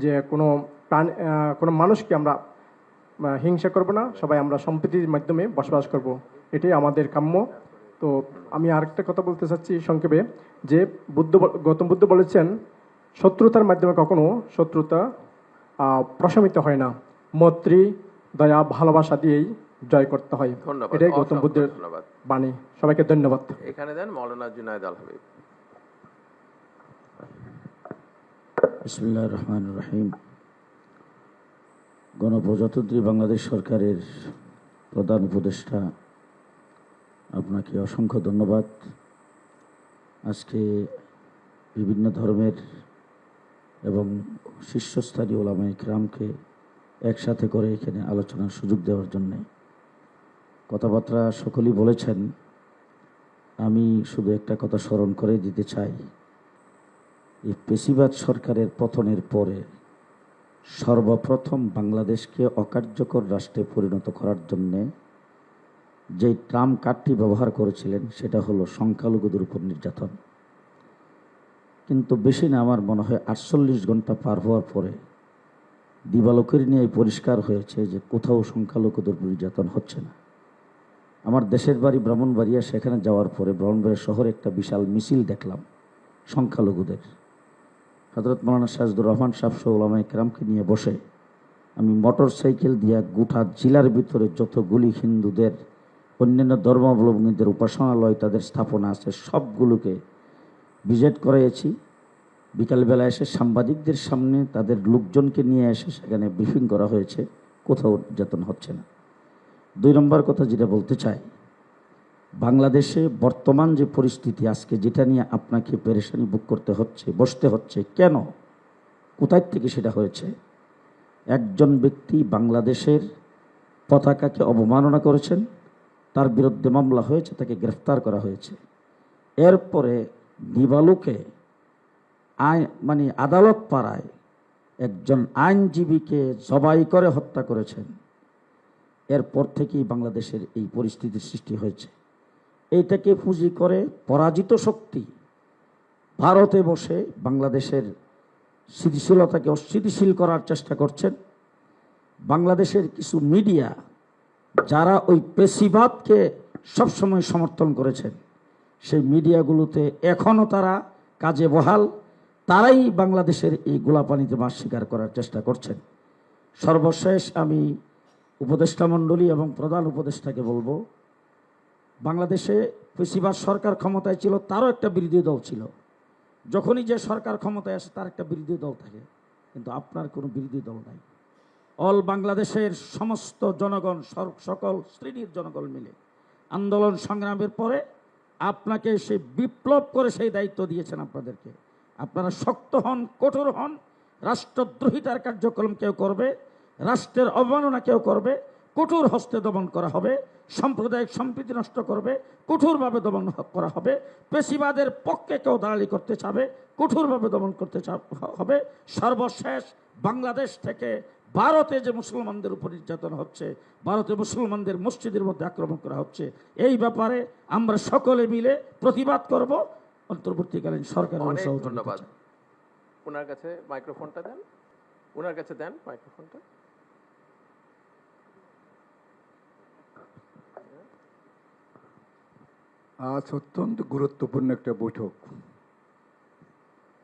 যে কোনো মানুষকে আমরা হিংসা করব না, সবাই আমরা সম্প্রীতির মাধ্যমে বসবাস করব, এটাই আমাদের কাম্য। তো আমি আরেকটা কথা বলতে চাচ্ছি সংক্ষেপে, যে গৌতম বুদ্ধ বলেছেন শত্রুতার মাধ্যমে কখনো শত্রুতা প্রশমিত হয় না, মৈত্রী, দয়া, ভালোবাসা দিয়েই জয় করতে হয়। ধন্যবাদ, এটাই গৌতম বুদ্ধের ধন্যবাদ। বাণী। সবাইকে ধন্যবাদ। এখানে দেন মৌলানা জুনায়েদ আল হাবিব। বিসমিল্লাহির রহমানির রহিম। গণপ্রজাতন্ত্রী বাংলাদেশ সরকারের প্রধান উপদেষ্টা, আপনাকে অসংখ্য ধন্যবাদ। আজকে বিভিন্ন ধর্মের এবং শীর্ষস্থানীয় ওলামায়ে কেরামকে একসাথে করে এখানে আলোচনার সুযোগ দেওয়ার জন্যে। কথাবার্তা সকলেই বলেছেন, আমি শুধু একটা কথা স্মরণ করে দিতে চাই। এই পেশিবাদ সরকারের পতনের পরে সর্বপ্রথম বাংলাদেশকে অকার্যকর রাষ্ট্রে পরিণত করার জন্যে যেই ট্রাম্প কার্ডটি ব্যবহার করেছিলেন সেটা হলো সংখ্যালঘুদের উপর নির্যাতন। কিন্তু বেশি না, আমার মনে হয় 48 ঘন্টা পার হওয়ার পরে দিবালোকের নিয়ে পরিষ্কার হয়েছে যে কোথাও সংখ্যালঘুদের উপর নির্যাতন হচ্ছে না। আমার দেশের বাড়ি ব্রাহ্মণবাড়িয়া, সেখানে যাওয়ার পরে ব্রাহ্মণবাড়িয়া শহরে একটা বিশাল মিছিল দেখলাম সংখ্যালঘুদের। হযরত মাওলানা সাজদুর রহমান সাহেব সহ ওলামায়ে কেরামকে নিয়ে বসে আমি মোটর সাইকেল দিয়ে গোটা জেলার ভিতরে যতগুলি হিন্দুদের, অন্যান্য ধর্মাবলম্বীদের উপাসনালয়, তাদের স্থাপনা আছে, সবগুলোকে ভিজিট করিয়েছি। বিকালবেলা এসে সাংবাদিকদের সামনে তাদের লোকজনকে নিয়ে এসে সেখানে ব্রিফিং করা হয়েছে, কোথাও নির্যাতন হচ্ছে না। 2 নম্বর কথা যেটা বলতে চাই, বাংলাদেশে বর্তমান যে পরিস্থিতি আজকে, যেটা নিয়ে আপনাকে পেরেশানি ভোগ করতে হচ্ছে, বসতে হচ্ছে, কেন, কোথায় থেকে সেটা হয়েছে? একজন ব্যক্তি বাংলাদেশের পতাকাকে অবমাননা করেছেন, তার বিরুদ্ধে মামলা হয়েছে, তাকে গ্রেফতার করা হয়েছে। এরপরে দিবালোকে আদালত পাড়ায় একজন আইনজীবীকে জবাই করে হত্যা করেছেন। এরপর থেকেই বাংলাদেশের এই পরিস্থিতির সৃষ্টি হয়েছে। এইটাকে পুঁজি করে পরাজিত শক্তি ভারতে বসে বাংলাদেশের স্থিতিশীলতাকে অস্থিতিশীল করার চেষ্টা করছেন। বাংলাদেশের কিছু মিডিয়া যারা ওই পেশিবাদকে সবসময় সমর্থন করেছেন, সেই মিডিয়াগুলোতে এখনও তারা কাজে বহাল, তারাই বাংলাদেশের এই গোলাপানিতে মাছ শিকার করার চেষ্টা করছেন। সর্বশেষ আমি উপদেষ্টা মণ্ডলী এবং প্রধান উপদেষ্টাকে বলবো, বাংলাদেশে পেশিবাদ সরকার ক্ষমতায় ছিল, তারও একটা বিরোধী দল ছিল। যখনই যে সরকার ক্ষমতায় আসে তার একটা বিরোধী দল থাকে, কিন্তু আপনার কোনো বিরোধী দল নাই। অল বাংলাদেশের সমস্ত জনগণ, সকল শ্রেণীর জনগণ মিলে আন্দোলন সংগ্রামের পরে আপনাকে সেই বিপ্লব করে সেই দায়িত্ব দিয়েছেন আপনাদেরকে। আপনারা শক্ত হন, কঠোর হন। রাষ্ট্রদ্রোহিতার কার্যক্রম কেউ করবে, রাষ্ট্রের অবমাননা কেউ করবে, কঠোর হস্তে দমন করা হবে। সাম্প্রদায়িক সম্প্রীতি নষ্ট করবে, কঠোরভাবে দমন করা হবে। পেশিবাদের পক্ষে কেউ দালালি করতে চাবে, কঠোরভাবে দমন করতে হবে। সর্বশেষ বাংলাদেশ থেকে ভারতে যে মুসলমানদের উপর নির্যাতন হচ্ছে, ভারতে মুসলমানদের মসজিদের মধ্যে আক্রমণ করা হচ্ছে, এই ব্যাপারে আমরা সকলে মিলে প্রতিবাদ করব। অন্তর্বর্তীকালীন সরকার। ধন্যবাদ। ওনার কাছে মাইক্রোফোনটা দেন, ওনার কাছে দেন মাইক্রোফোনটা। আজ অত্যন্ত গুরুত্বপূর্ণ একটা বৈঠক।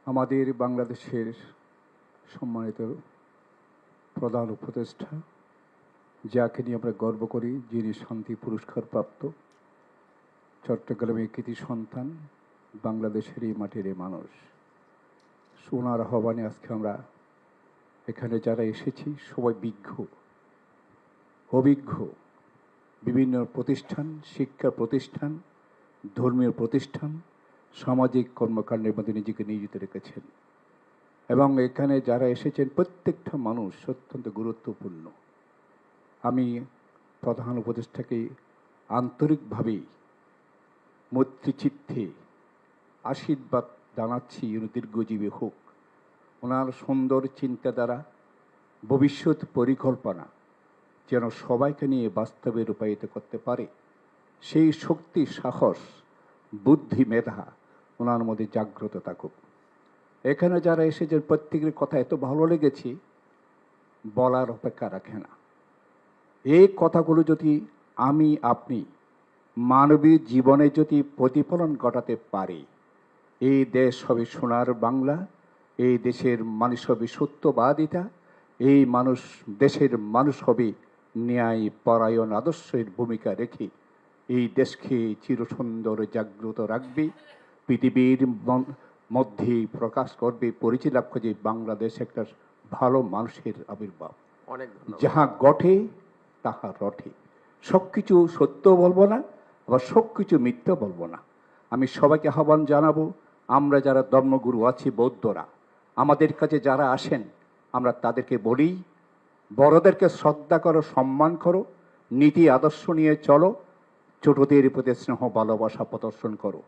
আমাদের বাংলাদেশের সম্মানিত প্রধান উপদেষ্টা, যাকে নিয়ে আমরা গর্ব করি, যিনি শান্তি পুরস্কার প্রাপ্ত, চট্টগ্রামের কৃতি সন্তান, বাংলাদেশের এই মাটির মানুষ, সোনার আহ্বানে আজকে আমরা এখানে যারা এসেছি সবাই অভিজ্ঞ, বিভিন্ন প্রতিষ্ঠান, শিক্ষা প্রতিষ্ঠান, ধর্মীয় প্রতিষ্ঠান, সামাজিক কর্মকাণ্ডের মধ্যে নিজেকে নিয়োজিত রেখেছেন। এবং এখানে যারা এসেছেন প্রত্যেকটা মানুষ অত্যন্ত গুরুত্বপূর্ণ। আমি প্রধান উপদেষ্টাকে আন্তরিকভাবে মৈত্রীচিত্তে আশীর্বাদ জানাচ্ছি, উনি দীর্ঘজীবী হোক। ওনার সুন্দর চিন্তাধারা, ভবিষ্যৎ পরিকল্পনা যেন সবাইকে নিয়ে বাস্তবে রূপায়িত করতে পারে, সেই শক্তি, সাহস, বুদ্ধি, মেধা ওনার মধ্যে জাগ্রত থাকুক। এখানে যারা এসেছেন প্রত্যেকের কথা এত ভালো লেগেছে, বলার অপেক্ষা রাখে না। এই কথাগুলো যদি আমি আপনি মানবীয় জীবনে যদি প্রতিফলন ঘটাতে পারি, এই দেশ হবে সোনার বাংলা, এই দেশের মানুষ হবে সত্যবাদিতা, এই দেশের মানুষ হবে ন্যায় পরায়ণ আদর্শের ভূমিকা রেখে এই দেশকে চিরসুন্দর জাগ্রত রাখবে, পৃথিবীর মধ্যে প্রকাশ করবে, পরিচয় লাভ করবে বাংলাদেশ একটা ভালো মানুষের আবির্ভাব। অনেক ধন্যবাদ। যাহা ঘটে তাহা রটে। সব কিছু সত্য বলবো না, আবার সব কিছু মিথ্যা বলবো না। আমি সবাইকে আহ্বান জানাবো, আমরা যারা ধর্মগুরু আছি বৌদ্ধরা, আমাদের কাছে যারা আসেন আমরা তাদেরকে বলি, বড়দেরকে শ্রদ্ধা করো, সম্মান করো, নীতি আদর্শ নিয়ে চলো, ছোটদের প্রতি স্নেহ ভালোবাসা প্রদর্শন করো।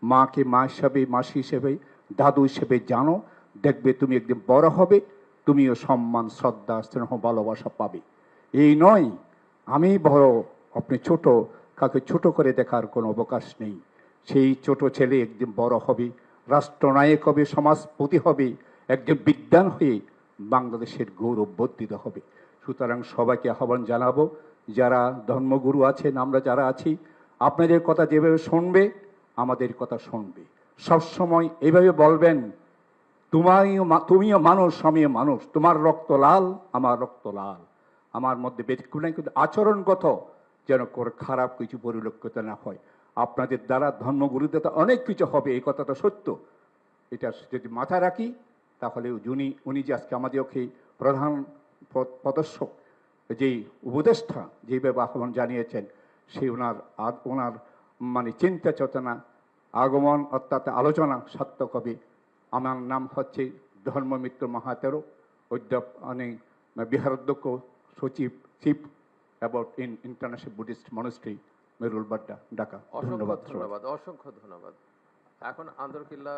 মাকে মা হিসাবে, মাসি হিসেবে, দাদু হিসেবে জানো, দেখবে তুমি একদিন বড় হবে, তুমিও সম্মান, শ্রদ্ধা, স্নেহ ভালোবাসা পাবে। এই নয় আমি বড় আপনি ছোট, কাকে ছোট করে দেখার কোনো অবকাশ নেই। সেই ছোট ছেলে একদিন বড় হবে, রাষ্ট্রনায়ক হবে, সমাজপতি হবে, একজন বিদ্বান হয়ে বাংলাদেশের গৌরব বর্ধিত হবে। সুতরাং সবাইকে আহ্বান জানাবো, যারা ধর্মগুরু আছেন, আমরা যারা আছি, আপনাদের কথা যেভাবে শুনবে আমাদের কথা শুনবে। সবসময় এইভাবে বলবেন, তুমিও মানুষ, আমিও মানুষ, তোমার রক্ত লাল, আমার রক্ত লাল, আমার মধ্যে ব্যতিক্রম নাই, কিন্তু আচরণগত যেন খারাপ কিছু পরিলক্ষিত না হয়। আপনাদের দ্বারা ধর্মগুরুদের অনেক কিছু হবে, এই কথাটা সত্য। এটা যদি মাথায় রাখি তাহলে উনি যে আজকে আমাদেরকে প্রধান প্রদর্শক, যেই উপদেষ্টা, যেভাবে আহ্বান জানিয়েছেন, সেই ওনার মানে চিন্তা চেতনা, আগমন অর্থাৎ আলোচনা সার্থক হবে। আমার নাম হচ্ছে ধর্মমিত্র মহাতেরো, বিহারাধ্যক্ষ, সচিব, chief about international Buddhist monastery, Merul Badda, Dhaka. ধন্যবাদ। ধন্যবাদ, অসংখ্য ধন্যবাদ। এখন আন্দরকিল্লা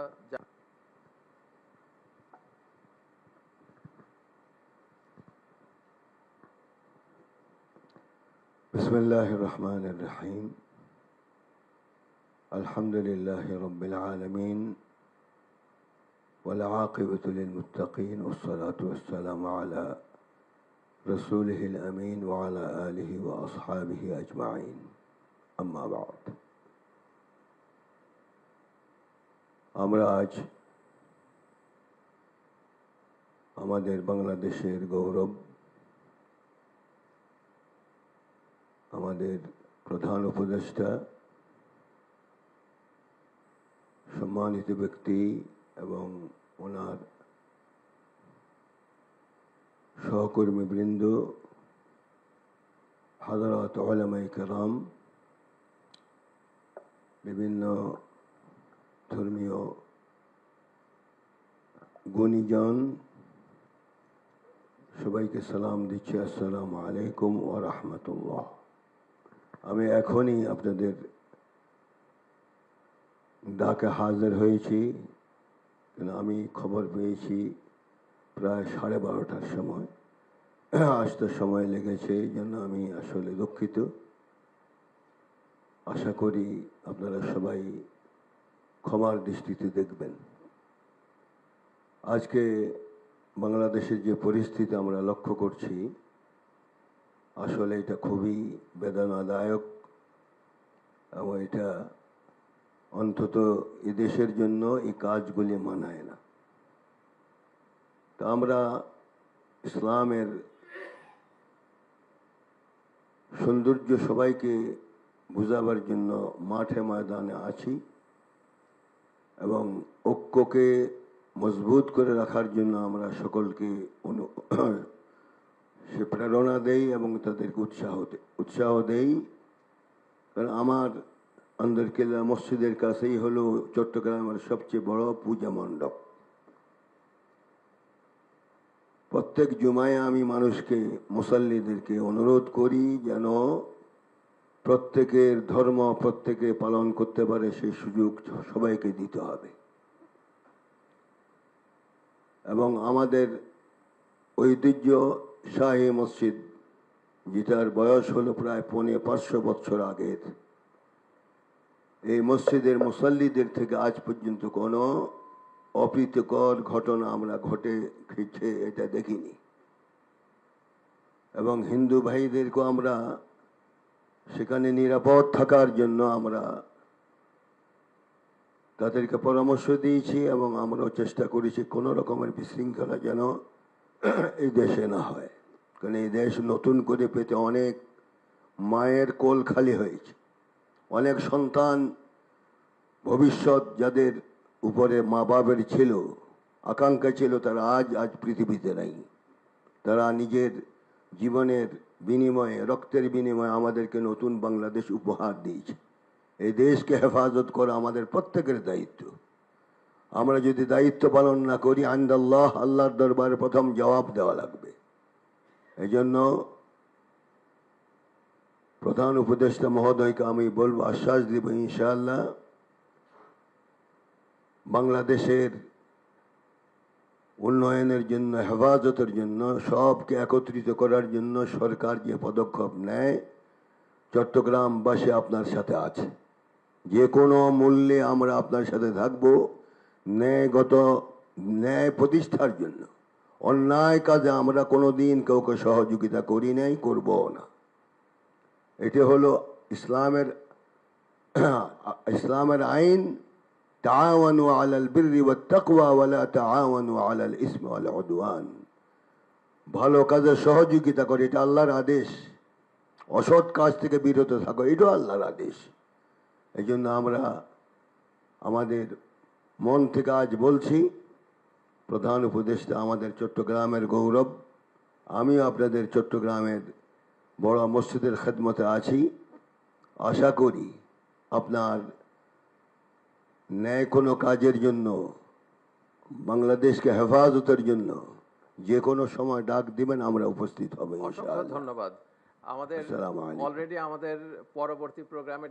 বিসমিল্লাহির রহমানির রহিম। আলহামদুলিল্লাহি রাব্বিল আলামিন ওয়াল আকিবাতু লিল মুত্তাকিন ওয়াস সালাতু ওয়াস সালামু আলা রাসূলিহিল আমিন ওয়া আলা আলিহি ওয়া আসহাবিহি আজমাইন। আম্মা বা'দ। আমরা আজ আমাদের বাংলাদেশের গৌরব, আমাদের প্রধান উপদেষ্টা, সম্মানিত ব্যক্তি এবং ওনার সহকর্মীবৃন্দ, হযরত উলামায়ে কেরাম, বিভিন্ন ধর্মীয় গুণীজন, সবাইকে সালাম দিচ্ছি, আসসালামু আলাইকুম ওয়া রাহমাতুল্লাহ। আমি এখনই আপনাদের ডাকে হাজির হয়েছি, কেন আমি খবর পেয়েছি প্রায় 12:30টার সময়, আসতে সময় লেগেছে, এই জন্য আমি আসলে দুঃখিত। আশা করি আপনারা সবাই ক্ষমার দৃষ্টিতে দেখবেন। আজকে বাংলাদেশের যে পরিস্থিতি আমরা লক্ষ্য করছি, আসলে এটা খুবই বেদনাদায়ক এবং এটা অন্তত এ দেশের জন্য এই কাজগুলি মানায় না। তা আমরা ইসলামের সৌন্দর্য সবাইকে বুঝাবার জন্য মাঠে ময়দানে আছি এবং ঐক্যকে মজবুত করে রাখার জন্য আমরা সকলকে সে প্রেরণা দেই এবং তাদেরকে উৎসাহ দেই। কারণ আমার আন্দরকিল্লা মসজিদের কাছেই হলো চট্টগ্রামের সবচেয়ে বড় পূজা মণ্ডপ। প্রত্যেক জুমায় আমি মানুষকে, মুসাল্লিদেরকে অনুরোধ করি যেন প্রত্যেকের ধর্ম প্রত্যেকে পালন করতে পারে, সেই সুযোগ সবাইকে দিতে হবে। এবং আমাদের ঐতিহ্যশাহী মসজিদ, যেটার বয়স হলো প্রায় 500 বছর আগের, এই মসজিদের মুসাল্লিদের থেকে আজ পর্যন্ত কোনো অপ্রীতিকর ঘটনা আমরা ঘটেছে এটা দেখিনি। এবং হিন্দু ভাইদেরকেও আমরা সেখানে নিরাপদ থাকার জন্য আমরা তাদেরকে পরামর্শ দিয়েছি এবং আমরাও চেষ্টা করেছি কোনো রকমের বিশৃঙ্খলা যেন এই দেশে না হয়, কারণ এই দেশ নতুন করে পেতে অনেক মায়ের কোল খালি হয়েছে, অনেক সন্তান ভবিষ্যৎ যাদের উপরে মা বাবার ছিল, আকাঙ্ক্ষা ছিল, তারা আজ পৃথিবীতে নাই। তারা নিজের জীবনের বিনিময়ে, রক্তের বিনিময়ে আমাদেরকে নতুন বাংলাদেশ উপহার দিয়েছে। এই দেশকে হেফাজত করা আমাদের প্রত্যেকের দায়িত্ব। আমরা যদি দায়িত্ব পালন না করি, আইন্দাল্লাহ, আল্লাহর দরবারে প্রথম জবাব দেওয়া লাগবে। এই জন্য প্রধান উপদেষ্টা মহোদয়কে আমি বলবো, আশ্বাস দিব, ইনশাআল্লাহ বাংলাদেশের উন্নয়নের জন্য, হেফাজতের জন্য, সবকে একত্রিত করার জন্য সরকার যে পদক্ষেপ নেয়, চট্টগ্রামবাসী আপনার সাথে আছে। যে কোনো মূল্যে আমরা আপনার সাথে থাকব, ন্যায় প্রতিষ্ঠার জন্য। অন্যায় কাজে আমরা কোনো দিন কাউকে সহযোগিতা করি নাই, করবও না। এটি হলো ইসলামের আইন, তাআওয়ানু আলাল বিররি ওয়াত তাকওয়া ওয়া লা তাআওয়ানু আলাল ইসমি ওয়াল উদওয়ান। ভালো কাজে সহযোগিতা করে, এটা আল্লাহর আদেশ। অসৎ কাজ থেকে বিরত থাকো, এটাও আল্লাহর আদেশ। এই জন্য আমরা আমাদের মন থেকে আজ বলছি, প্রধান উপদেষ্টা আমাদের চট্টগ্রামের গৌরব। আমিও আপনাদের চট্টগ্রামের বড় মসজিদের খেদমতে আছি। আশা করি আপনার ন্যায় কোনো কাজের জন্য, বাংলাদেশকে হেফাজতের জন্য যে কোনো সময় ডাক দিবেন, আমরা উপস্থিত হব ইনশাআল্লাহ। ধন্যবাদ। আমাদের আসসালামু আলাইকুম। অলরেডি আমাদের পরবর্তী প্রোগ্রামে